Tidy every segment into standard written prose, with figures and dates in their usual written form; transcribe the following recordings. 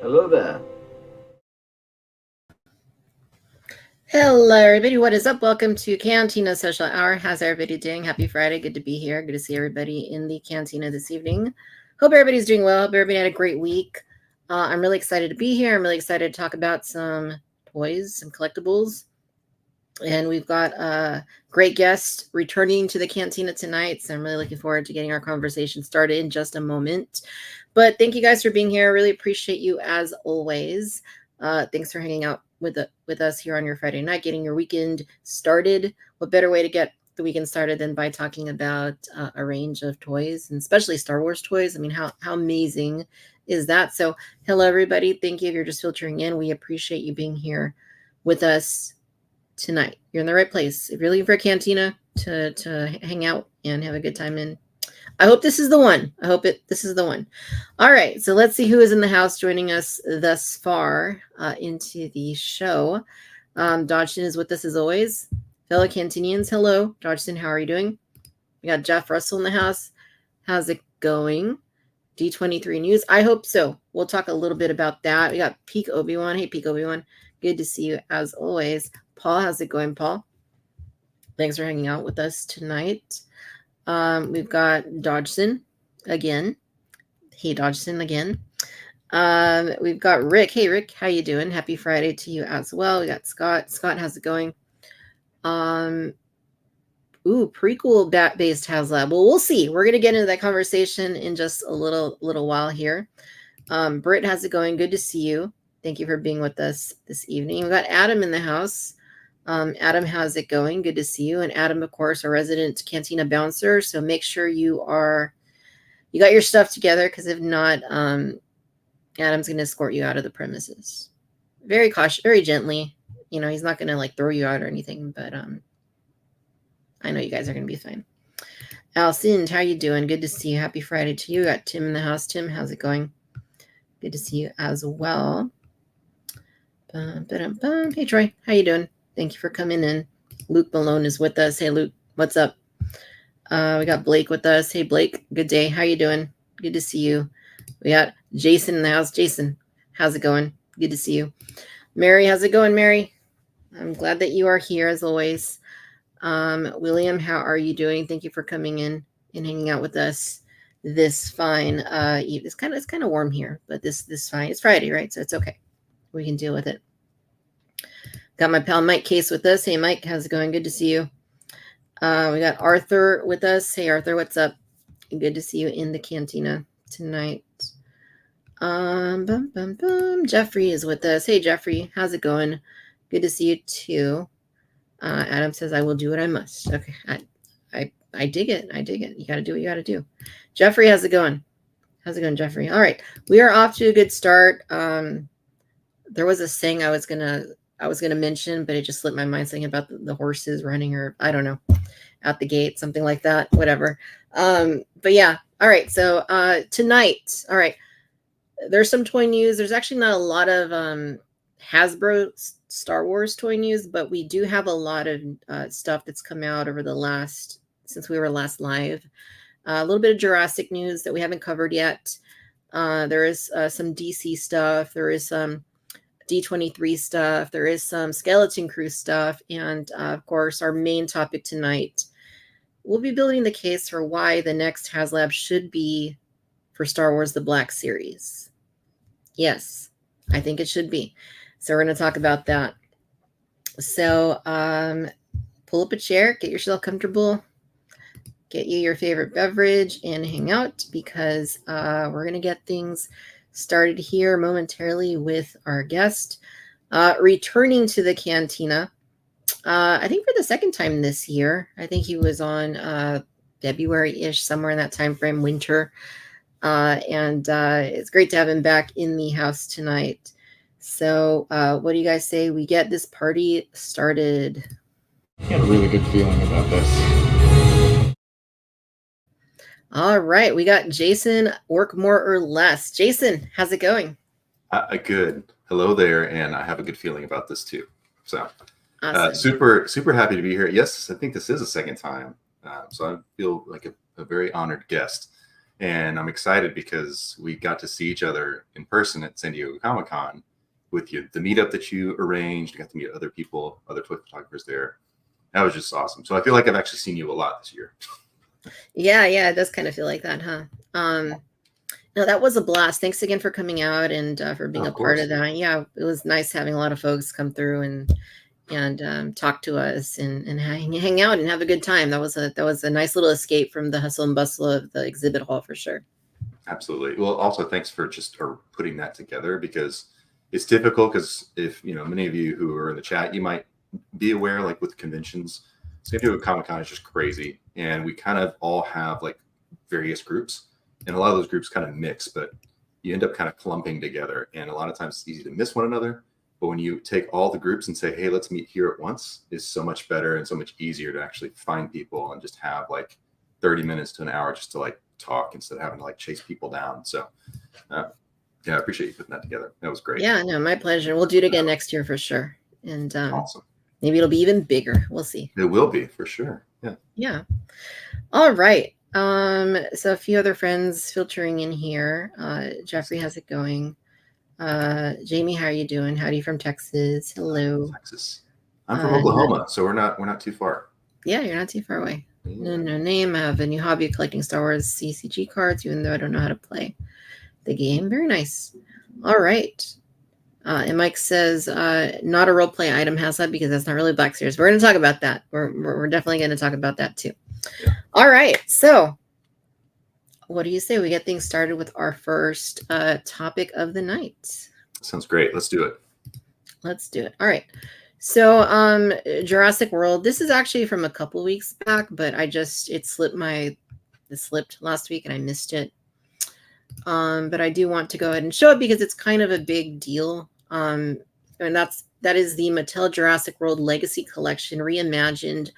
Hello there. Hello, everybody. What is up? Welcome to Cantina Social Hour. How's everybody doing? Happy Friday. Good to be here. Good to see everybody in the Cantina this evening. Hope everybody's doing well. Hope everybody had a great week. I'm really excited to be here. I'm really excited to talk about some toys, some collectibles. And we've got a great guest returning to the Cantina tonight. So I'm really looking forward to getting our conversation started in just a moment. But thank you guys for being here. I really appreciate you as always. Thanks for hanging out with us here on your Friday night, getting your weekend started. What better way to get the weekend started than by talking about a range of toys, and especially Star Wars toys? I mean, how amazing is that? So hello, everybody. Thank you. If you're just filtering in, we appreciate you being here with us tonight. You're in the right place. If you're looking for a Cantina to hang out and have a good time in, I hope this is the one. This is the one. All right, so let's see who is in the house joining us thus far into the show. Dodgson is with us as always. Fellow Cantinians, hello. Dodgson, how are you doing? We got Jeff Russell in the house. How's it going? D23 News, I hope so. We'll talk a little bit about that. We got Peak Obi-Wan. Hey, Peak Obi-Wan. Good to see you as always. Paul, how's it going, Paul? Thanks for hanging out with us tonight. We've got Dodgson again. Hey, Dodgson again. We've got Rick. Hey, Rick, how you doing? Happy Friday to you as well. We got Scott. Scott, how's it going? Prequel-based HasLab. Well, we'll see. We're going to get into that conversation in just a little while here. Britt, how's it going? Good to see you. Thank you for being with us this evening. We've got Adam in the house. Adam, how's it going? Good to see you. And Adam, of course, our resident Cantina bouncer. So make sure you got your stuff together, because if not, Adam's going to escort you out of the premises. Very cautious, very gently. You know, he's not going to like throw you out or anything, but I know you guys are going to be fine. Alcinde, how you doing? Good to see you. Happy Friday to you. We got Tim in the house. Tim, how's it going? Good to see you as well. Hey, Troy, how you doing? Thank you for coming in. Luke Malone is with us. Hey, Luke, what's up? We got Blake with us. Hey, Blake, good day. How you doing? Good to see you. We got Jason in the house. Jason, how's it going? Good to see you. Mary, how's it going, Mary? I'm glad that you are here as always. William, how are you doing? Thank you for coming in and hanging out with us this fine. It's kind of warm here, but this fine. It's Friday, right? So it's okay. We can deal with it. Got my pal Mike Case with us. Hey, Mike, how's it going? Good to see you. We got Arthur with us. Hey, Arthur, what's up? Good to see you in the Cantina tonight. Jeffrey is with us. Hey, Jeffrey, how's it going? Good to see you too. Adam says, I will do what I must. Okay, I dig it. I dig it. You got to do what you got to do. Jeffrey, how's it going? How's it going, Jeffrey? All right, we are off to a good start. There was a saying I was gonna mention, but it just slipped my mind, saying about the horses running, or I don't know, out the gate, something like that, whatever. But yeah, all right. So tonight, all right, there's some toy news. There's actually not a lot of Hasbro Star Wars toy news, but we do have a lot of stuff that's come out over since we were last live. A little bit of Jurassic news that we haven't covered yet. There is some DC stuff. There is some D23 stuff. There is some Skeleton Crew stuff. And of course, our main topic tonight we'll be building the case for why the next HasLab should be for Star Wars: The Black Series. Yes, I think it should be. So we're going to talk about that. So pull up a chair, get yourself comfortable, get you your favorite beverage, and hang out, because we're going to get things started here momentarily with our guest returning to the Cantina. I think for the second time this year. I think he was on February-ish, somewhere in that time frame, winter. And it's great to have him back in the house tonight. So what do you guys say we get this party started? I got a really good feeling about this. All right, we got Jason, WorkMoreOrLess. Jason, how's it going? Good. Hello there, and I have a good feeling about this too. So awesome. Super happy to be here. Yes, I think this is a second time. So I feel like a very honored guest. And I'm excited because we got to see each other in person at San Diego Comic-Con with you. The meetup that you arranged, got to meet other people, other toy photographers there. That was just awesome. So I feel like I've actually seen you a lot this year. Yeah, it does kind of feel like that, huh? No, that was a blast. Thanks again for coming out and for being a part of that. Yeah, it was nice having a lot of folks come through and talk to us and hang out and have a good time. That was a nice little escape from the hustle and bustle of the exhibit hall, for sure. Absolutely. Well, also thanks for just putting that together, because it's difficult, because if many of you who are in the chat, you might be aware, like with conventions, San Diego Comic-Con is just crazy, and we kind of all have like various groups, and a lot of those groups kind of mix, but you end up kind of clumping together, and a lot of times it's easy to miss one another. But when you take all the groups and say, hey, let's meet here at once, is so much better and so much easier to actually find people and just have like 30 minutes to an hour just to like talk, instead of having to like chase people down. So yeah, I appreciate you putting that together. That was great. Yeah, no, my pleasure. We'll do it again next year for sure. And awesome. Maybe it'll be even bigger. We'll see. It will be, for sure. Yeah. All right. So a few other friends filtering in here. Jeffrey, how's it going? Jamie, how are you doing? Howdy from Texas. Hello. Texas. I'm from Oklahoma, so we're not too far. Yeah, you're not too far away. Yeah. No name. I have a new hobby of collecting Star Wars CCG cards, even though I don't know how to play the game. Very nice. All right. And Mike says, not a role play item HasLab, because that's not really Black Series. We're going to talk about that. We're definitely going to talk about that too. Yeah. All right. So what do you say we get things started with our first topic of the night? Sounds great. Let's do it. Let's do it. All right. So Jurassic World, this is actually from a couple weeks back, but it slipped last week and I missed it. But I do want to go ahead and show it because it's kind of a big deal. And that is the Mattel Jurassic World Legacy Collection reimagined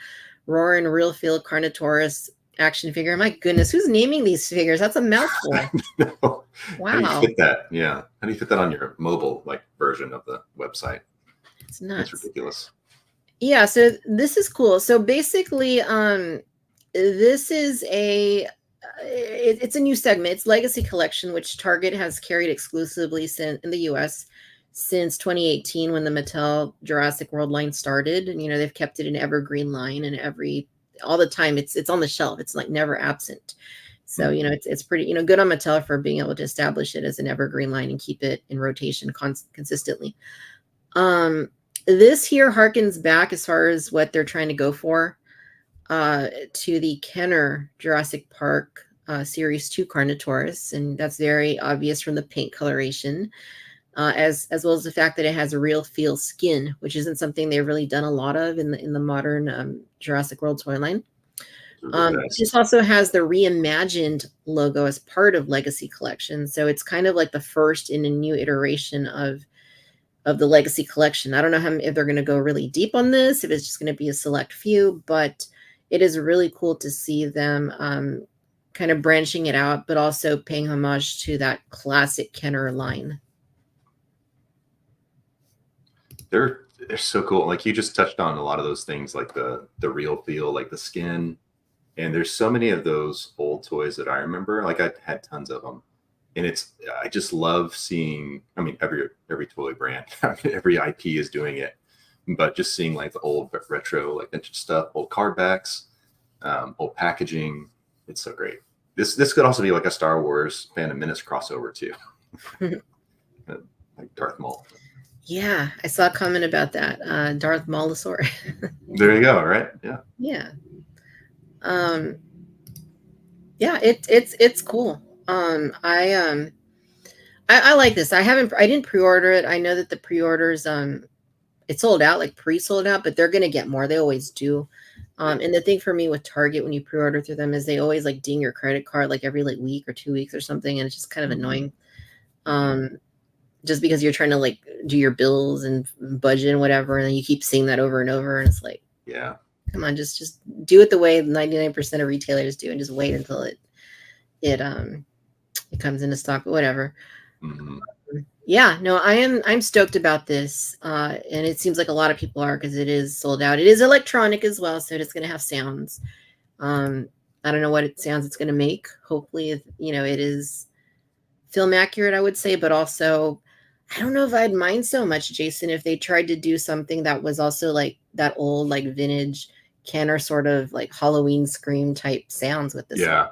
Roar and Real Field Carnotaurus action figure. My goodness, who's naming these figures? That's a mouthful. Wow. How do you fit that? Yeah. How do you fit that on your mobile version of the website? It's nuts. It's ridiculous. Yeah, so this is cool. So basically, this is it's a new segment. It's Legacy Collection, which Target has carried exclusively in the US since 2018, when the Mattel Jurassic World line started. And they've kept it an evergreen line, and all the time it's on the shelf. It's like never absent. So it's pretty good on Mattel for being able to establish it as an evergreen line and keep it in rotation consistently. This here harkens back, as far as what they're trying to go for, to the Kenner Jurassic Park Series 2 Carnotaurus, and that's very obvious from the paint coloration, as well as the fact that it has a real feel skin, which isn't something they've really done a lot of in the modern Jurassic World toy line. This also has the reimagined logo as part of Legacy Collection, so it's kind of like the first in a new iteration of the Legacy Collection. I don't know if they're going to go really deep on this, if it's just going to be a select few, but it is really cool to see them kind of branching it out, but also paying homage to that classic Kenner line. They're so cool. Like, you just touched on a lot of those things, like the real feel, like the skin. And there's so many of those old toys that I remember. Like, I had tons of them. And I just love seeing, every toy brand, every IP is doing it, but just seeing like the old retro, like vintage stuff, old card backs. old packaging. It's so great. This could also be like a Star Wars Phantom Menace crossover too, like Darth Maul. Yeah, I saw a comment about that. Darth Maulosaur. There you go. Right? Yeah. Yeah. Yeah, it's cool. I like this. I didn't pre-order it. I know that the pre-orders it sold out, like pre-sold out, but they're gonna get more. They always do. And the thing for me with Target when you pre-order through them is they always like ding your credit card like every like week or 2 weeks or something, and it's just kind of annoying. Just because you're trying to like do your bills and budget and whatever, and then you keep seeing that over and over, and it's like, yeah, come on, just do it the way 99% of retailers do, and just wait until it comes into stock. But whatever. Yeah, no, I'm stoked about this, and it seems like a lot of people are because it is sold out. It is electronic as well, so it's going to have sounds. I don't know what sounds it's going to make. Hopefully, it is film accurate, I would say, but also I don't know if I'd mind so much, Jason, if they tried to do something that was also like that old, like vintage Kenner sort of like Halloween Scream type sounds with this. Yeah,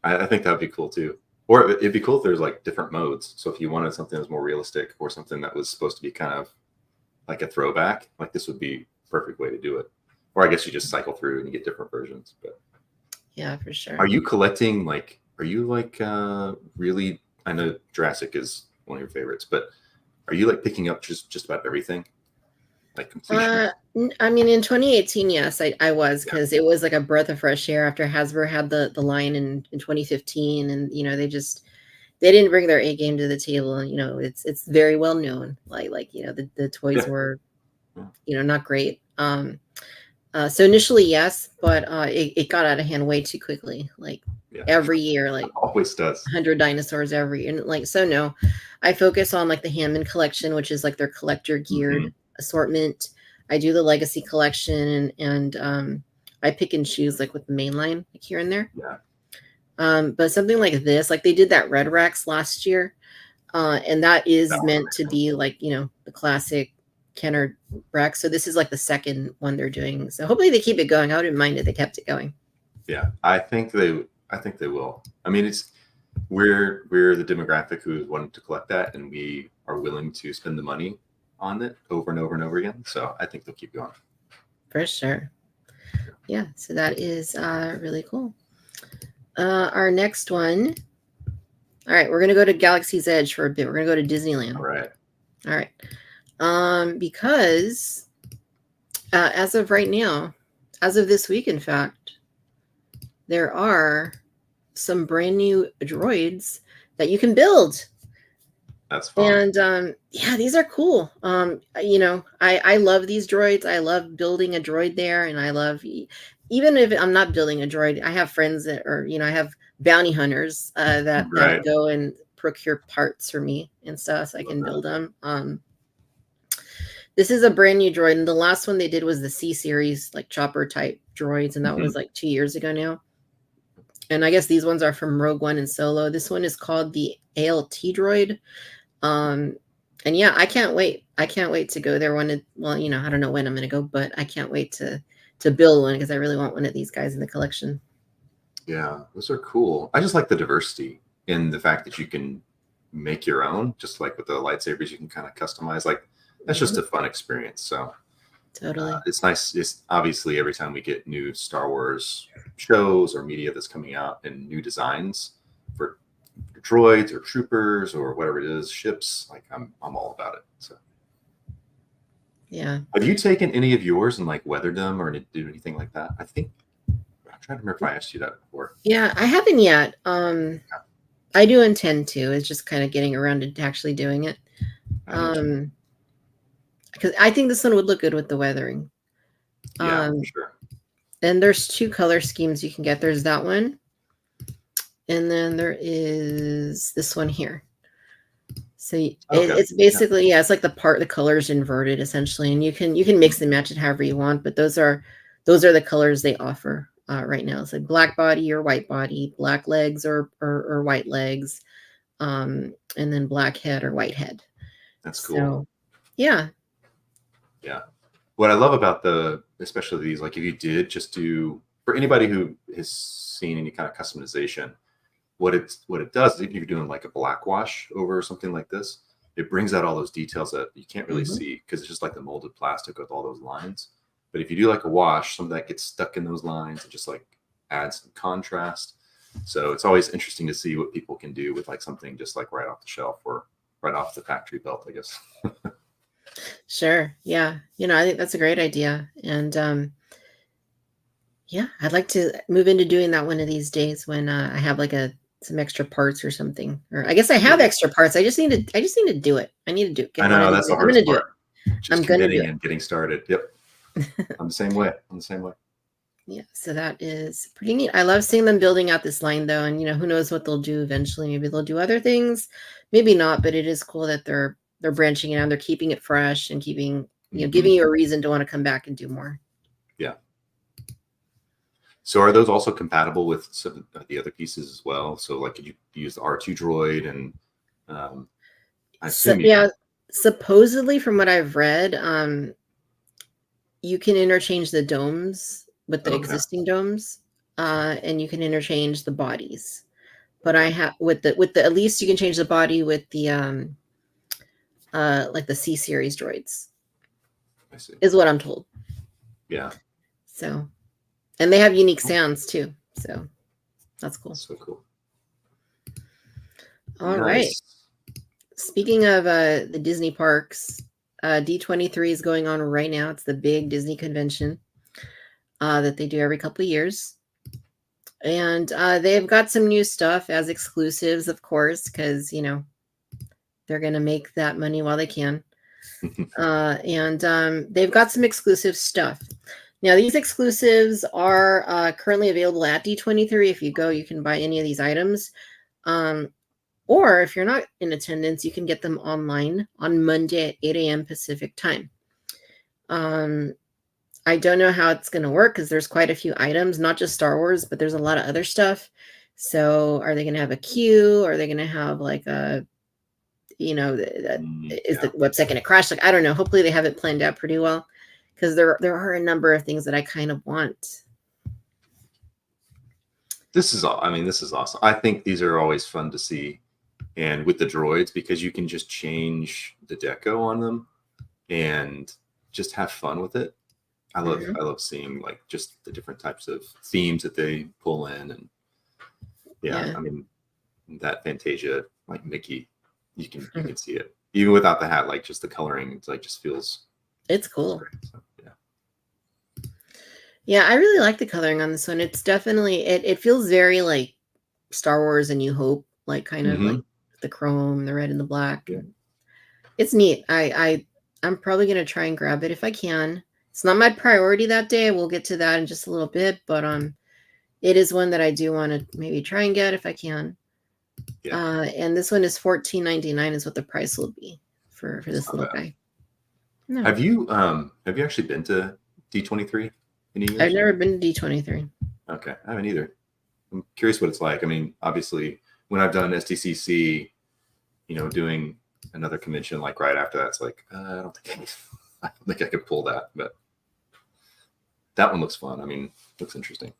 I think that would be cool too. Or it'd be cool if there's like different modes. So if you wanted something that was more realistic or something that was supposed to be kind of like a throwback, like this would be a perfect way to do it. Or I guess you just cycle through and you get different versions. But yeah, for sure. Are you collecting really? I know Jurassic is one of your favorites, but are you like picking up just about everything? Like completion? I mean, in 2018, yes, I was, because it was like a breath of fresh air after Hasbro had the line in 2015, and they didn't bring their A game to the table, and it's very well known, like the toys were not great. So initially, yes, but it got out of hand way too quickly. Like every year, like it always does. 100 dinosaurs and like, so no, I focus on like the Hammond collection, which is like their collector geared assortment. I do the legacy collection, and I pick and choose like with the main line, like here and there. Yeah. But something like this, like they did that Red Racks last year, and that is meant to be like the classic Kenner Rex. So this is like the second one they're doing. So hopefully they keep it going. I wouldn't mind if they kept it going. Yeah, I think they will. I mean, we're the demographic who wanted to collect that, and we are willing to spend the money on it over and over and over again. So I think they'll keep going. For sure. Yeah. So that is really cool. Our next one. All right, we're gonna go to Galaxy's Edge for a bit. We're gonna go to Disneyland. All right. Because as of right now, as of this week, in fact, there are some brand new droids that you can build. That's fun. And yeah, these are cool. I love these droids. I love building a droid there, and I love, even if I'm not building a droid, I have friends that are, I have bounty hunters that go and procure parts for me and stuff, so I can build them. This is a brand new droid, and the last one they did was the C series, like chopper type droids, and that was like 2 years ago now. And I guess these ones are from Rogue One and Solo. This one is called the ALT droid. And yeah, I can't wait. I can't wait to go there when I don't know when I'm going to go, but I can't wait to build one, because I really want one of these guys in the collection. Yeah, those are cool. I just like the diversity in the fact that you can make your own, just like with the lightsabers, you can kind of customize. Like that's just a fun experience. So totally, it's nice. It's obviously every time we get new Star Wars shows or media that's coming out and new designs for droids or troopers or whatever it is, ships, like I'm all about it. So yeah. Have you taken any of yours and like weathered them or do anything like that? I'm trying to remember if I asked you that before. Yeah, I haven't yet. I do intend to. It's just kind of getting around to actually doing it. Because I think this one would look good with the weathering. Yeah, for sure. And there's 2 color schemes you can get. There's that one, and then there is this one here. So it's basically, it's like the colors inverted essentially, and you can mix and match it however you want. But those are the colors they offer right now. It's like black body or white body, black legs or white legs, and then black head or white head. That's cool. So, yeah. Yeah. What I love about especially these, like if you did just do for anybody who has seen any kind of customization, what it does is if you're doing like a black wash over something like this, it brings out all those details that you can't really see because it's just like the molded plastic with all those lines. But if you do like a wash, some of that gets stuck in those lines and just like adds some contrast. So it's always interesting to see what people can do with like something just like right off the shelf or right off the factory belt, I guess. Sure. Yeah. I think that's a great idea. And yeah, I'd like to move into doing that one of these days when I have like some extra parts or something. Or I guess I have extra parts. I just need to do it. I need to do it. I know that's the hardest part. I'm gonna do it. And getting started. Yep. I'm the same way. Yeah, so that is pretty neat. I love seeing them building out this line though, and who knows what they'll do eventually. Maybe they'll do other things, maybe not, but it is cool that they're branching it out. They're keeping it fresh and keeping, giving you a reason to want to come back and do more. Yeah. So are those also compatible with some of the other pieces as well? So like, could you use the R2 droid and I assume supposedly from what I've read, you can interchange the domes with the existing domes, and you can interchange the bodies. But I have with the at least you can change the body with the like the C series droids. I see. Is what I'm told. Yeah. So, and they have unique sounds too. So that's cool. So cool. All right. Speaking of the Disney parks, D23 is going on right now. It's the big Disney convention that they do every couple of years. And they've got some new stuff as exclusives, of course, because, they're going to make that money while they can. And they've got some exclusive stuff. Now, these exclusives are currently available at D23. If you go, you can buy any of these items. Or if you're not in attendance, you can get them online on Monday at 8 a.m. Pacific time. I don't know how it's going to work because there's quite a few items, not just Star Wars, but there's a lot of other stuff. So are they going to have a queue? Are they going to have like a, is the website going to crash? Like, I don't know. Hopefully they have it planned out pretty well because there are a number of things that I kind of want. This is awesome. I think these are always fun to see. And with the droids, because you can just change the deco on them and just have fun with it. I love seeing like just the different types of themes that they pull in. And I mean, that Fantasia, like Mickey, you can see it. Even without the hat, like just the coloring, it's like just feels. It's cool. So, yeah. Yeah, I really like the coloring on this one. It's definitely, it feels very like Star Wars A New Hope, like kind of like the chrome, the red and the black. Yeah. It's neat. I'm probably going to try and grab it if I can. It's not my priority that day. We'll get to that in just a little bit, but it is one that I do want to maybe try and get if I can. Yeah. And this one is $14.99 is what the price will be for this little guy. No. Have you actually been to D23 any years? I've never been to D23. Okay, I haven't either. I'm curious what it's like. I mean, obviously, when I've done SDCC, doing another convention like right after that, it's like I don't think I could pull that, but that one looks fun. I mean, looks interesting.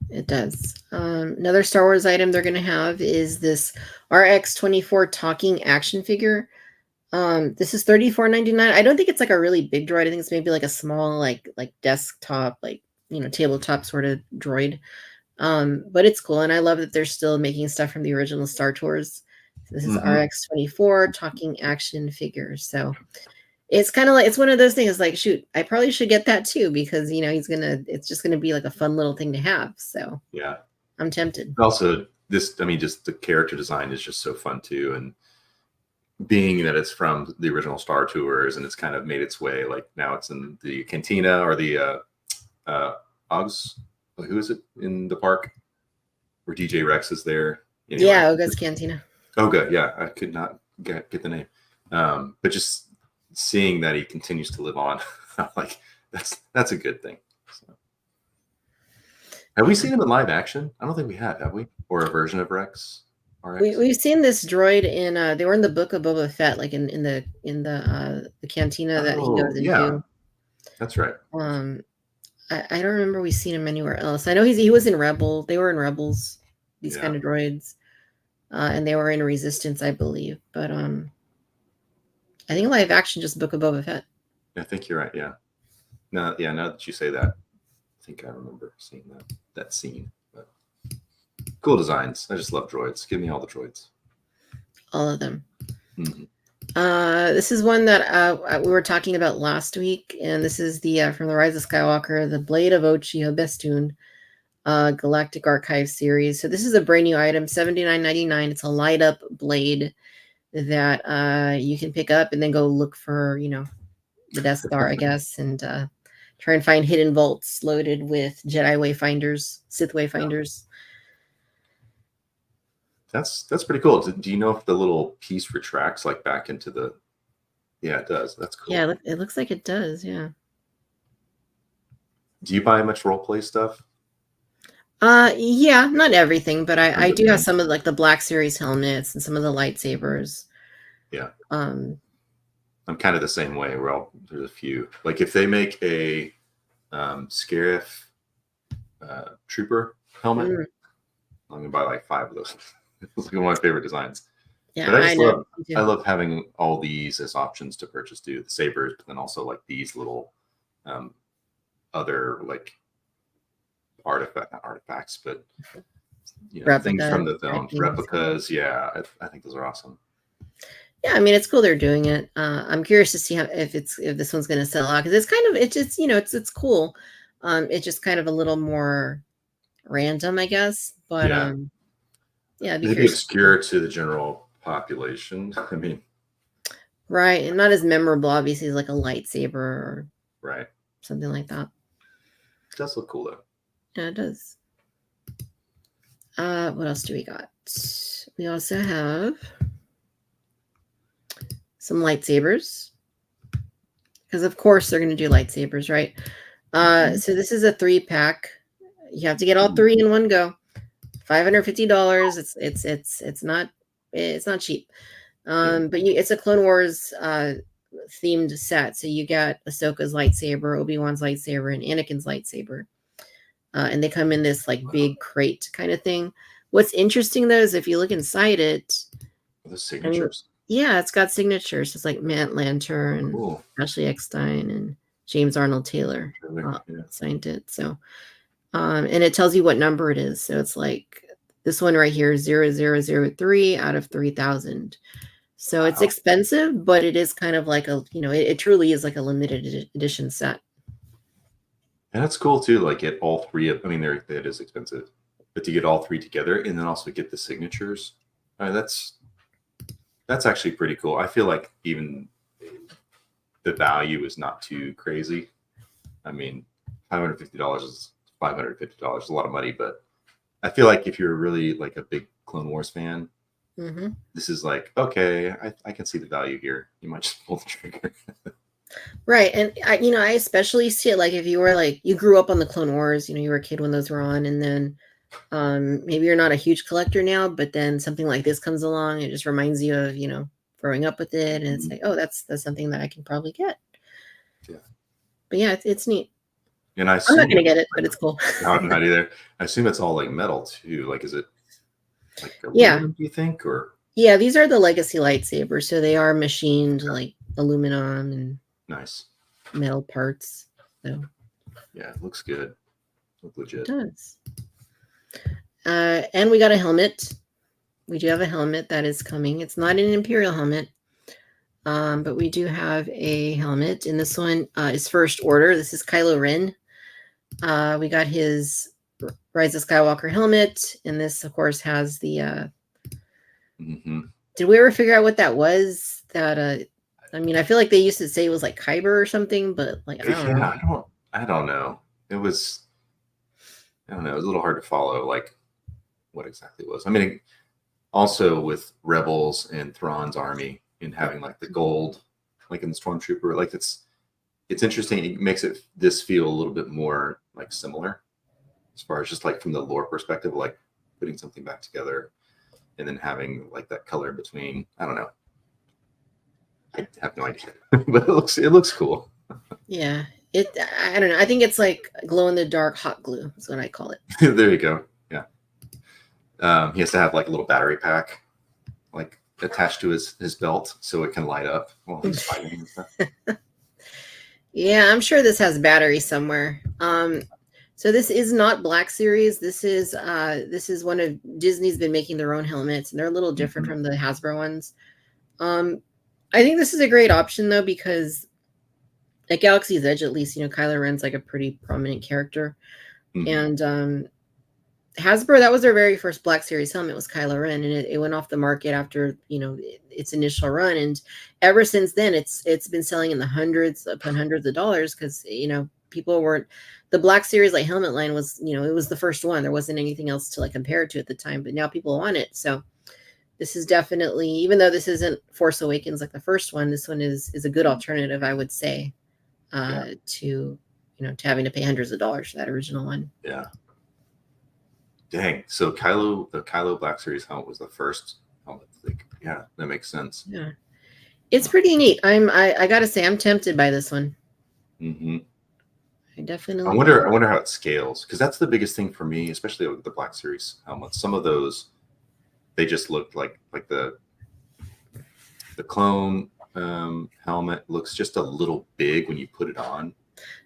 It does. Another Star Wars item they're going to have is this RX-24 talking action figure. This is $34.99. I don't think it's like a really big droid. I think it's maybe like a small, like desktop, like, tabletop sort of droid. But it's cool. And I love that they're still making stuff from the original Star Tours. This is RX-24 talking action figure. So it's kind of like, it's one of those things like, shoot, I probably should get that too, because, it's just going to be like a fun little thing to have. So yeah, I'm tempted. Also just the character design is just so fun too. And being that it's from the original Star Tours and it's kind of made its way, like now it's in the Cantina or the Ogs. Who is it in the park where DJ Rex is there? Anyway. Yeah, Oga's Cantina. Oga, yeah, I could not get the name. But just seeing that he continues to live on, like that's a good thing. So. Have we seen him in live action? I don't think we have we? Or a version of Rex? We've seen this droid in they were in the Book of Boba Fett, like in the cantina that he goes into. Yeah, that's right. I don't remember we seen him anywhere else. I know he was in Rebel. They were in Rebels, these Yeah. kind of droids, and they were in Resistance, I believe. But I think live action just Book of Boba Fett. I think you're right. Yeah. Now that you say that, I think I remember seeing that scene. But cool designs. I just love droids. Give me all the droids. All of them. Mm-hmm. This is one that we were talking about last week, and this is the from the Rise of Skywalker, the Blade of Ochi Bestoon, Galactic Archive series. So this is a brand new item, $79.99. It's a light up blade that you can pick up and then go look for, the Death Star, I guess, and try and find hidden vaults loaded with Jedi Wayfinders, Sith Wayfinders. That's pretty cool. Do you know if the little piece retracts like back into the? Yeah, it does. That's cool. Yeah, it looks like it does. Yeah. Do you buy much role play stuff? Yeah, not everything, but I do have some of like the Black Series helmets and some of the lightsabers. Yeah. I'm kind of the same way. There's a few. Like if they make a Scarif trooper helmet, I'm gonna buy like 5 of those. It's like one of my favorite designs. Yeah, but I love having all these as options to purchase too. The sabers, but then also like these little other like not artifacts, but things from the films, replicas. Yeah, I think those are awesome. Yeah, I mean it's cool they're doing it. I'm curious to see if this one's going to sell out, because it's cool. It's just kind of a little more random, I guess. But yeah, maybe obscure to the general population. I mean, right, and not as memorable, obviously, as like a lightsaber or something like that. It does look cool though. Yeah, it does. What else do we got? We also have some lightsabers, because of course they're going to do lightsabers, right? So this is a 3-pack. You have to get all 3 in one go. $550. It's not cheap. But it's a Clone Wars themed set. So you got Ahsoka's lightsaber, Obi-Wan's lightsaber, and Anakin's lightsaber. And they come in this like big crate kind of thing. What's interesting though is if you look inside it, the signatures. Yeah, it's got signatures. It's like Matt Lantern, Ashley Eckstein, and James Arnold Taylor signed it. So, and it tells you what number it is. So it's like this one right here, 0003 out of 3,000. So it's expensive, but it is kind of like it truly is like a limited edition set. And that's cool too. Like get all 3 of. I mean, it is expensive, but to get all 3 together and then also get the signatures, that's actually pretty cool. I feel like even the value is not too crazy. I mean, $550 is $550. A lot of money, but I feel like if you're really like a big Clone Wars fan, this is like, okay, I can see the value here. You might just pull the trigger. Right. And I especially see it like if you were like, you grew up on the Clone Wars, you were a kid when those were on, and then maybe you're not a huge collector now, but then something like this comes along, it just reminds you of growing up with it, and it's like, oh, that's something that I can probably get. Yeah. But yeah, it's neat. And I'm not gonna get it, but it's cool. No, I'm not either. I assume it's all like metal too. Like, is it like aluminum, do you think? Or yeah, these are the legacy lightsabers, so they are machined like aluminum and nice metal parts. So yeah, it looks good. Look legit. It does. And we got a helmet. We do have a helmet that is coming. It's not an Imperial helmet, but we do have a helmet. And this one is First Order. This is Kylo Ren. We got his Rise of Skywalker helmet. And this, of course, has the... Did we ever figure out what that was? That I mean, I feel like they used to say it was like Kyber or something, but like, I don't know. It was... I don't know. It was a little hard to follow, like, what exactly it was. I mean, also with Rebels and Thrawn's army and having like the gold, like in the Stormtrooper, like it's interesting. It makes this feel a little bit more like similar as far as just like from the lore perspective, like putting something back together and then having like that color between. I don't know. I have no idea, but it looks cool. Yeah, I don't know. I think it's like glow in the dark hot glue is what I call it. There you go. Yeah. He has to have like a little battery pack, like attached to his belt, so it can light up while he's fighting and stuff. Yeah, I'm sure this has battery somewhere. So this is not Black Series. This is one of Disney's been making their own helmets, and they're a little different from the Hasbro ones. I think this is a great option though, because at Galaxy's Edge, at least, Kylo Ren's like a pretty prominent character. And Hasbro, that was their very first Black Series helmet, was Kylo Ren, and it went off the market after its initial run, and ever since then it's been selling in the hundreds upon hundreds of dollars, because people weren't, the Black Series like helmet line was, it was the first one. There wasn't anything else to like compare it to at the time, but now people want it. So this is definitely, even though this isn't Force Awakens like the first one, this one is a good alternative, I would say, to having to pay hundreds of dollars for that original one. Yeah. Dang. So the Kylo Black Series helmet was the first helmet. Yeah, that makes sense. Yeah. It's pretty neat. I gotta say, I'm tempted by this one. I definitely. I wonder how it scales, because that's the biggest thing for me, especially with the Black Series helmets. Some of those, they just look like the clone helmet looks just a little big when you put it on,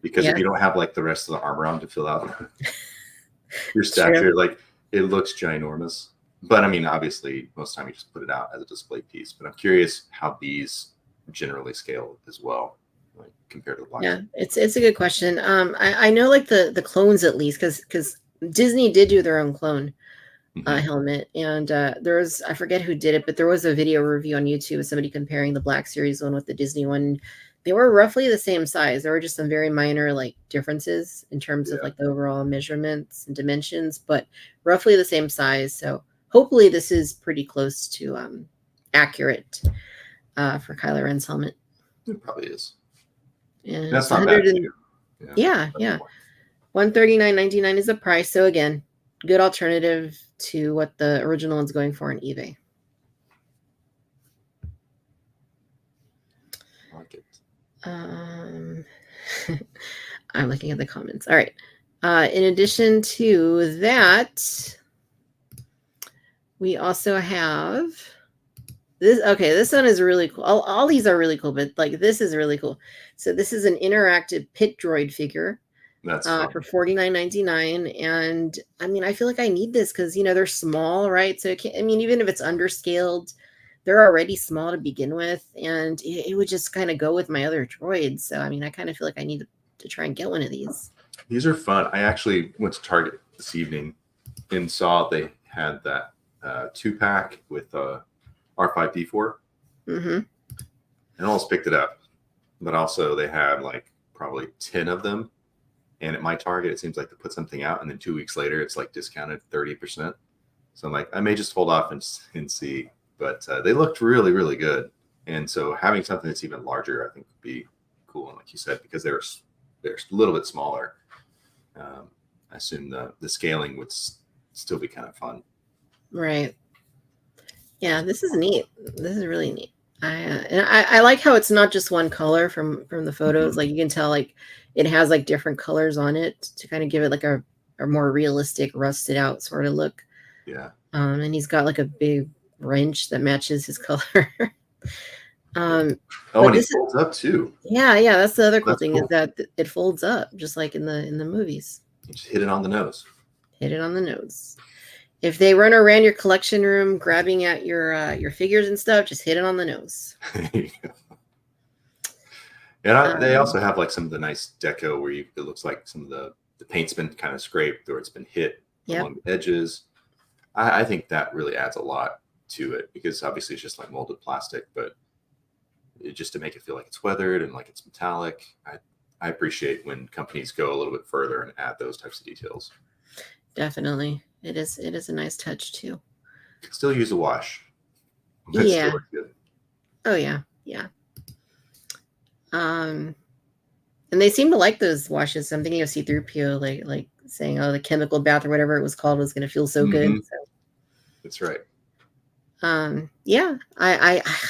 because if you don't have like the rest of the armor on to fill out your stature, like it looks ginormous. But I mean, obviously, most of the time you just put it out as a display piece. But I'm curious how these generally scale as well, like compared to the Black. Yeah, it's a good question. I know like the clones, at least, because Disney did do their own clone helmet, and there was, I forget who did it, but there was a video review on YouTube of somebody comparing the Black Series one with the Disney one. They were roughly the same size. There were just some very minor like differences in terms of like the overall measurements and dimensions, but roughly the same size. So hopefully this is pretty close to accurate for Kylo Ren's helmet. It probably is. And that's not bad. Yeah. $139.99 is the price. So again, good alternative to what the original one's going for on eBay. I like it. I'm looking at the comments. All right. In addition to that, we also have this. Okay, this one is really cool. All these are really cool, but like this is really cool. So this is an interactive pit droid figure. That's for $49.99, and I mean, I feel like I need this because they're small, right? So even if it's underscaled, they're already small to begin with, and it would just kind of go with my other droids. So I mean, I kind of feel like I need to try and get one of these. These are fun. I actually went to Target this evening and saw they had that 2-pack with R5D4, and almost picked it up. But also they had like probably 10 of them. And at my Target, it seems like they put something out, and then 2 weeks later, it's like discounted 30%. So I'm like, I may just hold off and see. But they looked really, really good. And so having something that's even larger, I think, would be cool. And like you said, because they're a little bit smaller, I assume the scaling would still be kind of fun. Right. Yeah, this is neat. This is really neat. I like how it's not just one color from the photos. Like you can tell, like it has like different colors on it to kind of give it like a more realistic, rusted out sort of look. Yeah. And he's got like a big wrench that matches his color. And it folds up too. Yeah. That's the other cool thing, is that it folds up just like in the movies. You just hit it on the nose. Hit it on the nose. If they run around your collection room grabbing at your figures and stuff, just hit it on the nose. And they also have like some of the nice deco where it looks like some of the paint's been kind of scraped or it's been hit along the edges. I think that really adds a lot to it, because obviously it's just like molded plastic, but just to make it feel like it's weathered and like it's metallic. I appreciate when companies go a little bit further and add those types of details. Definitely. It is a nice touch too. Still use a wash. Yeah. Oh yeah. And they seem to like those washes. I'm thinking of C-3PO, like saying, "Oh, the chemical bath or whatever it was called was going to feel so good." So. That's right. Yeah.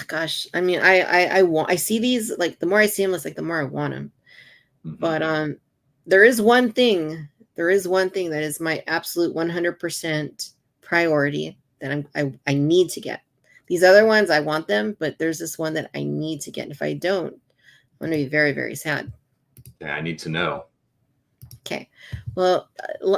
Gosh. I mean, I see these, like the more I see them, it's like the more I want them. Mhm. But there is one thing. There is one thing that is my absolute 100% priority that I need to get. These other ones, I want them, but there's this one that I need to get. And if I don't, I'm going to be very, very sad. Yeah, I need to know. Okay. Well,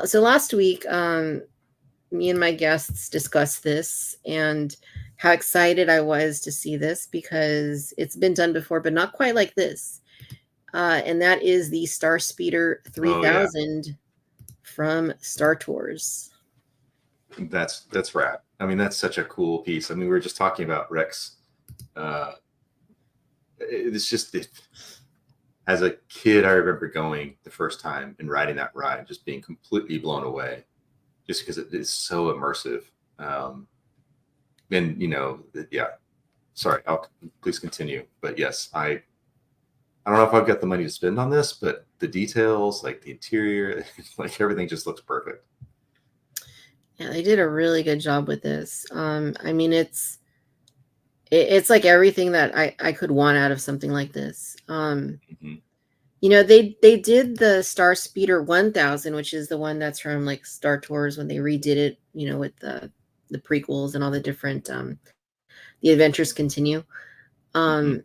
so last week, me and my guests discussed this and how excited I was to see this because it's been done before, but not quite like this. And that is the StarSpeeder Oh yeah, 3000 from Star Tours. that's rad. I mean, that's such a cool piece. I mean, we were just talking about Rex. It's just as a kid, I remember going the first time and riding that ride, just being completely blown away, just because it is so immersive. And yeah. Sorry, please continue. But yes, I don't know if I've got the money to spend on this, but the details, like the interior, like everything just looks perfect. Yeah, they did a really good job with this. I mean, it's like everything that I could want out of something like this. Mhm. They did the StarSpeeder 1000, which is the one that's from like Star Tours when they redid it, with the prequels and all the different the adventures continue. Mhm.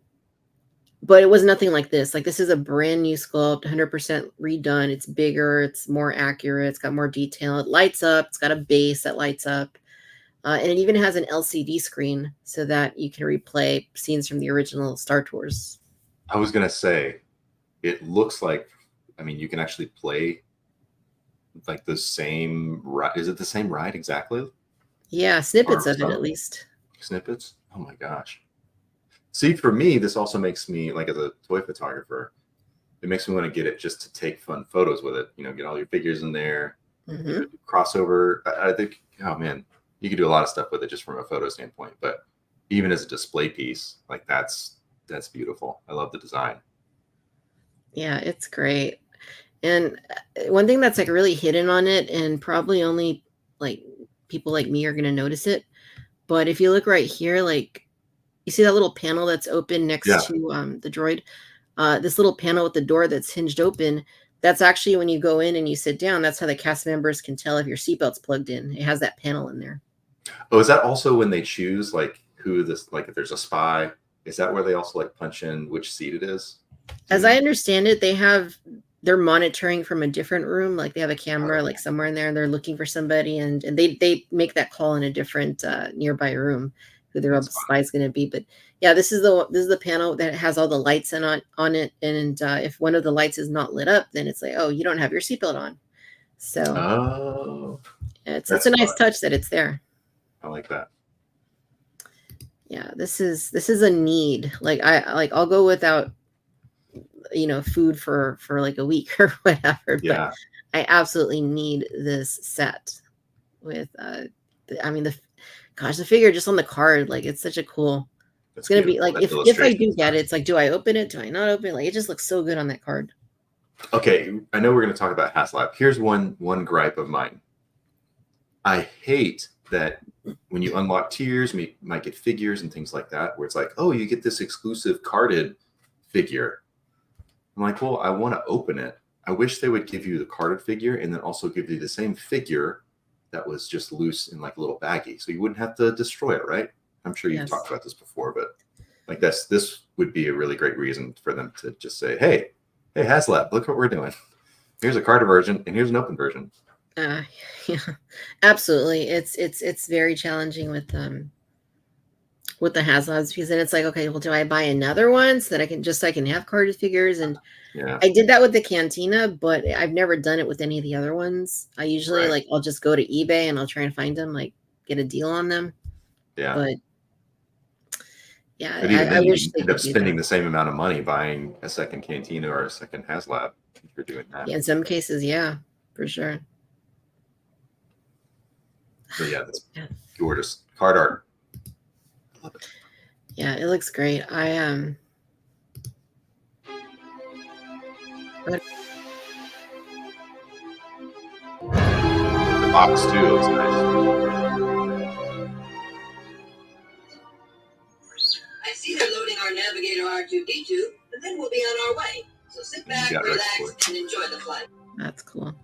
But it was nothing like this. Like this is a brand new sculpt, 100% redone. It's bigger, it's more accurate, it's got more detail. It lights up, it's got a base that lights up. And it even has an LCD screen so that you can replay scenes from the original Star Tours. I was gonna say, it looks like, I mean, you can actually play like the same ride. Is it the same ride exactly? Yeah, snippets Or of it at some least. snippets? Oh my gosh. See, for me, this also makes me, like, as a toy photographer, it makes me want to get it just to take fun photos with it. Get all your figures in there, Hmm. crossover. I think, oh man, you could do a lot of stuff with it just from a photo standpoint. But even as a display piece, like that's beautiful. I love the design. Yeah, it's great. And one thing that's like really hidden on it, and probably only like people like me are going to notice it. But if you look right here, like you see that little panel that's open next Yeah. to the droid, this little panel with the door that's hinged open. That's actually when you go in and you sit down. That's how the cast members can tell if your seatbelt's plugged in. It has that panel in there. Oh, is that also when they choose like who this, like if there's a spy, is that where they also like punch in which seat it is? Do you As I know? understand it, they're monitoring from a different room. Like they have a camera Okay. like somewhere in there, and they're looking for somebody, and they make that call in a different nearby room who their That's spy is going to be. But yeah, this is the panel that has all the lights on it, and if one of the lights is not lit up, then it's like, oh, you don't have your seatbelt on. fine. So Oh, it's that's a nice fun. touch that it's there. I like that. Yeah, this is a need. I'll go without food for like a week or whatever, but Yeah, I absolutely need this set with I mean the figure just on the card, like it's such a cool. It's that's gonna be beautiful. like That if I illustration do is get it, nice. it's like, do I open it? Do I not open it? Like it just looks so good on that card. Okay, I know we're going to talk about HasLab. Here's one gripe of mine. I hate that when you unlock tiers, you might get figures and things like that, where it's like, oh, you get this exclusive carded figure. I'm like, well, I want to open it. I wish they would give you the carded figure and then also give you the same figure that was just loose in like a little baggie, so you wouldn't have to destroy it, right? I'm sure you've Yes. talked about this before, but like this would be a really great reason for them to just say, hey, HasLab, look what we're doing. Here's a carded version and here's an open version. Uh yeah, absolutely. It's very challenging with the HasLabs because then it's like, okay, well, do I buy another one so that I can have carded figures? And Yeah, I did that with the Cantina, but I've never done it with any of the other ones. I usually right. like I'll just go to eBay and I'll try and find them, like get a deal on them. Yeah. But But yeah, even I then, wish you they end could up do that. spending the same amount of money buying a second Cantina or a second HasLab if you're doing that. Yeah, in some cases, yeah, for sure. But yeah, that's Yeah, gorgeous card art. Love it. yeah, it looks great. But The box too looks nice. I see they're loading our navigator R2D2, and then we'll be on our way. So sit back, relax, and enjoy the flight. That's cool.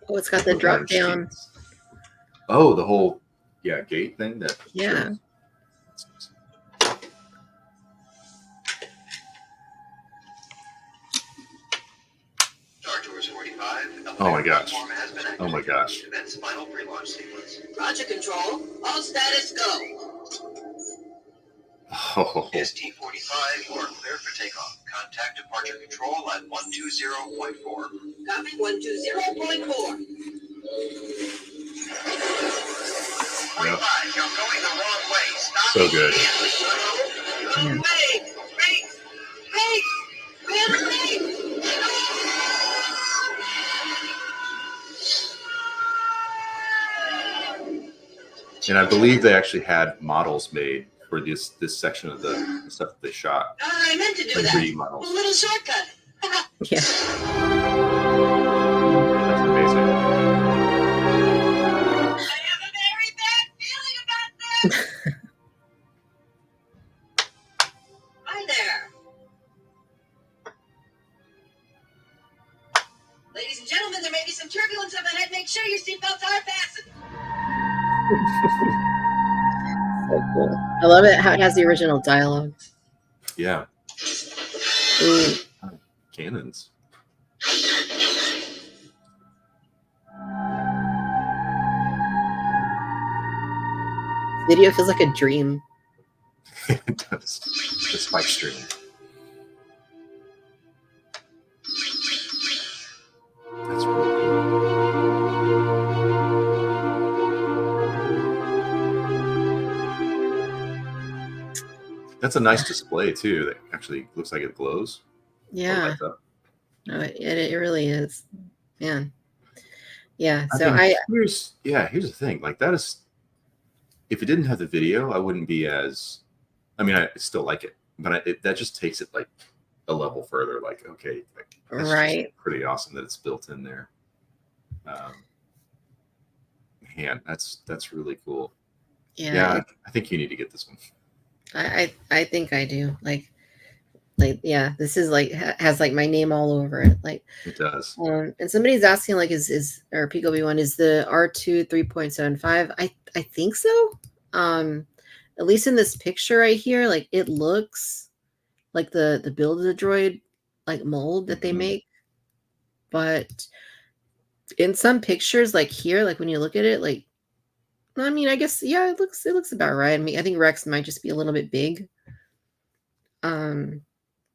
Oh, it's got the drop down. Oh, the whole gate thing. That yeah. Shows. Oh my gosh. Oh my gosh. Roger, control. All status go. Oh. ST-45, you are clear for takeoff. Contact departure control at 120.4. Copy 120.4. Yep. You're going the wrong way. Stop. So good. Yeah. Wait. And I believe they actually had models made for this section of the stuff that they shot. I meant to do like that. 3D models. A little shortcut. Yeah. That's amazing. I have a very bad feeling about this. Hi there. Ladies and gentlemen, there may be some turbulence up ahead. Make sure your seatbelts are fastened. So cool. I love it how it has the original dialogue. Yeah. Ooh. Cannons. Video feels like a dream. It does. The spike stream. That's really cool. That's a nice display too. That actually looks like it glows. Yeah. No, it really is. Man. Yeah. So here's the thing. Like that is, if it didn't have the video, I wouldn't be as. I mean, I still like it, but that just takes it like a level further. Like, okay, like, that's right. pretty awesome that it's built in there. Man, that's really cool. Yeah. I think you need to get this one. I think I do. Like yeah, this is like has like my name all over it. Like it does. And somebody's asking like is or Pico B1 is the R2 3.75? I think so. At least in this picture right here, like it looks like the build of the droid like mold that they make. But in some pictures, like here, like when you look at it, like I mean, I guess it looks about right. I mean, I think Rex might just be a little bit big.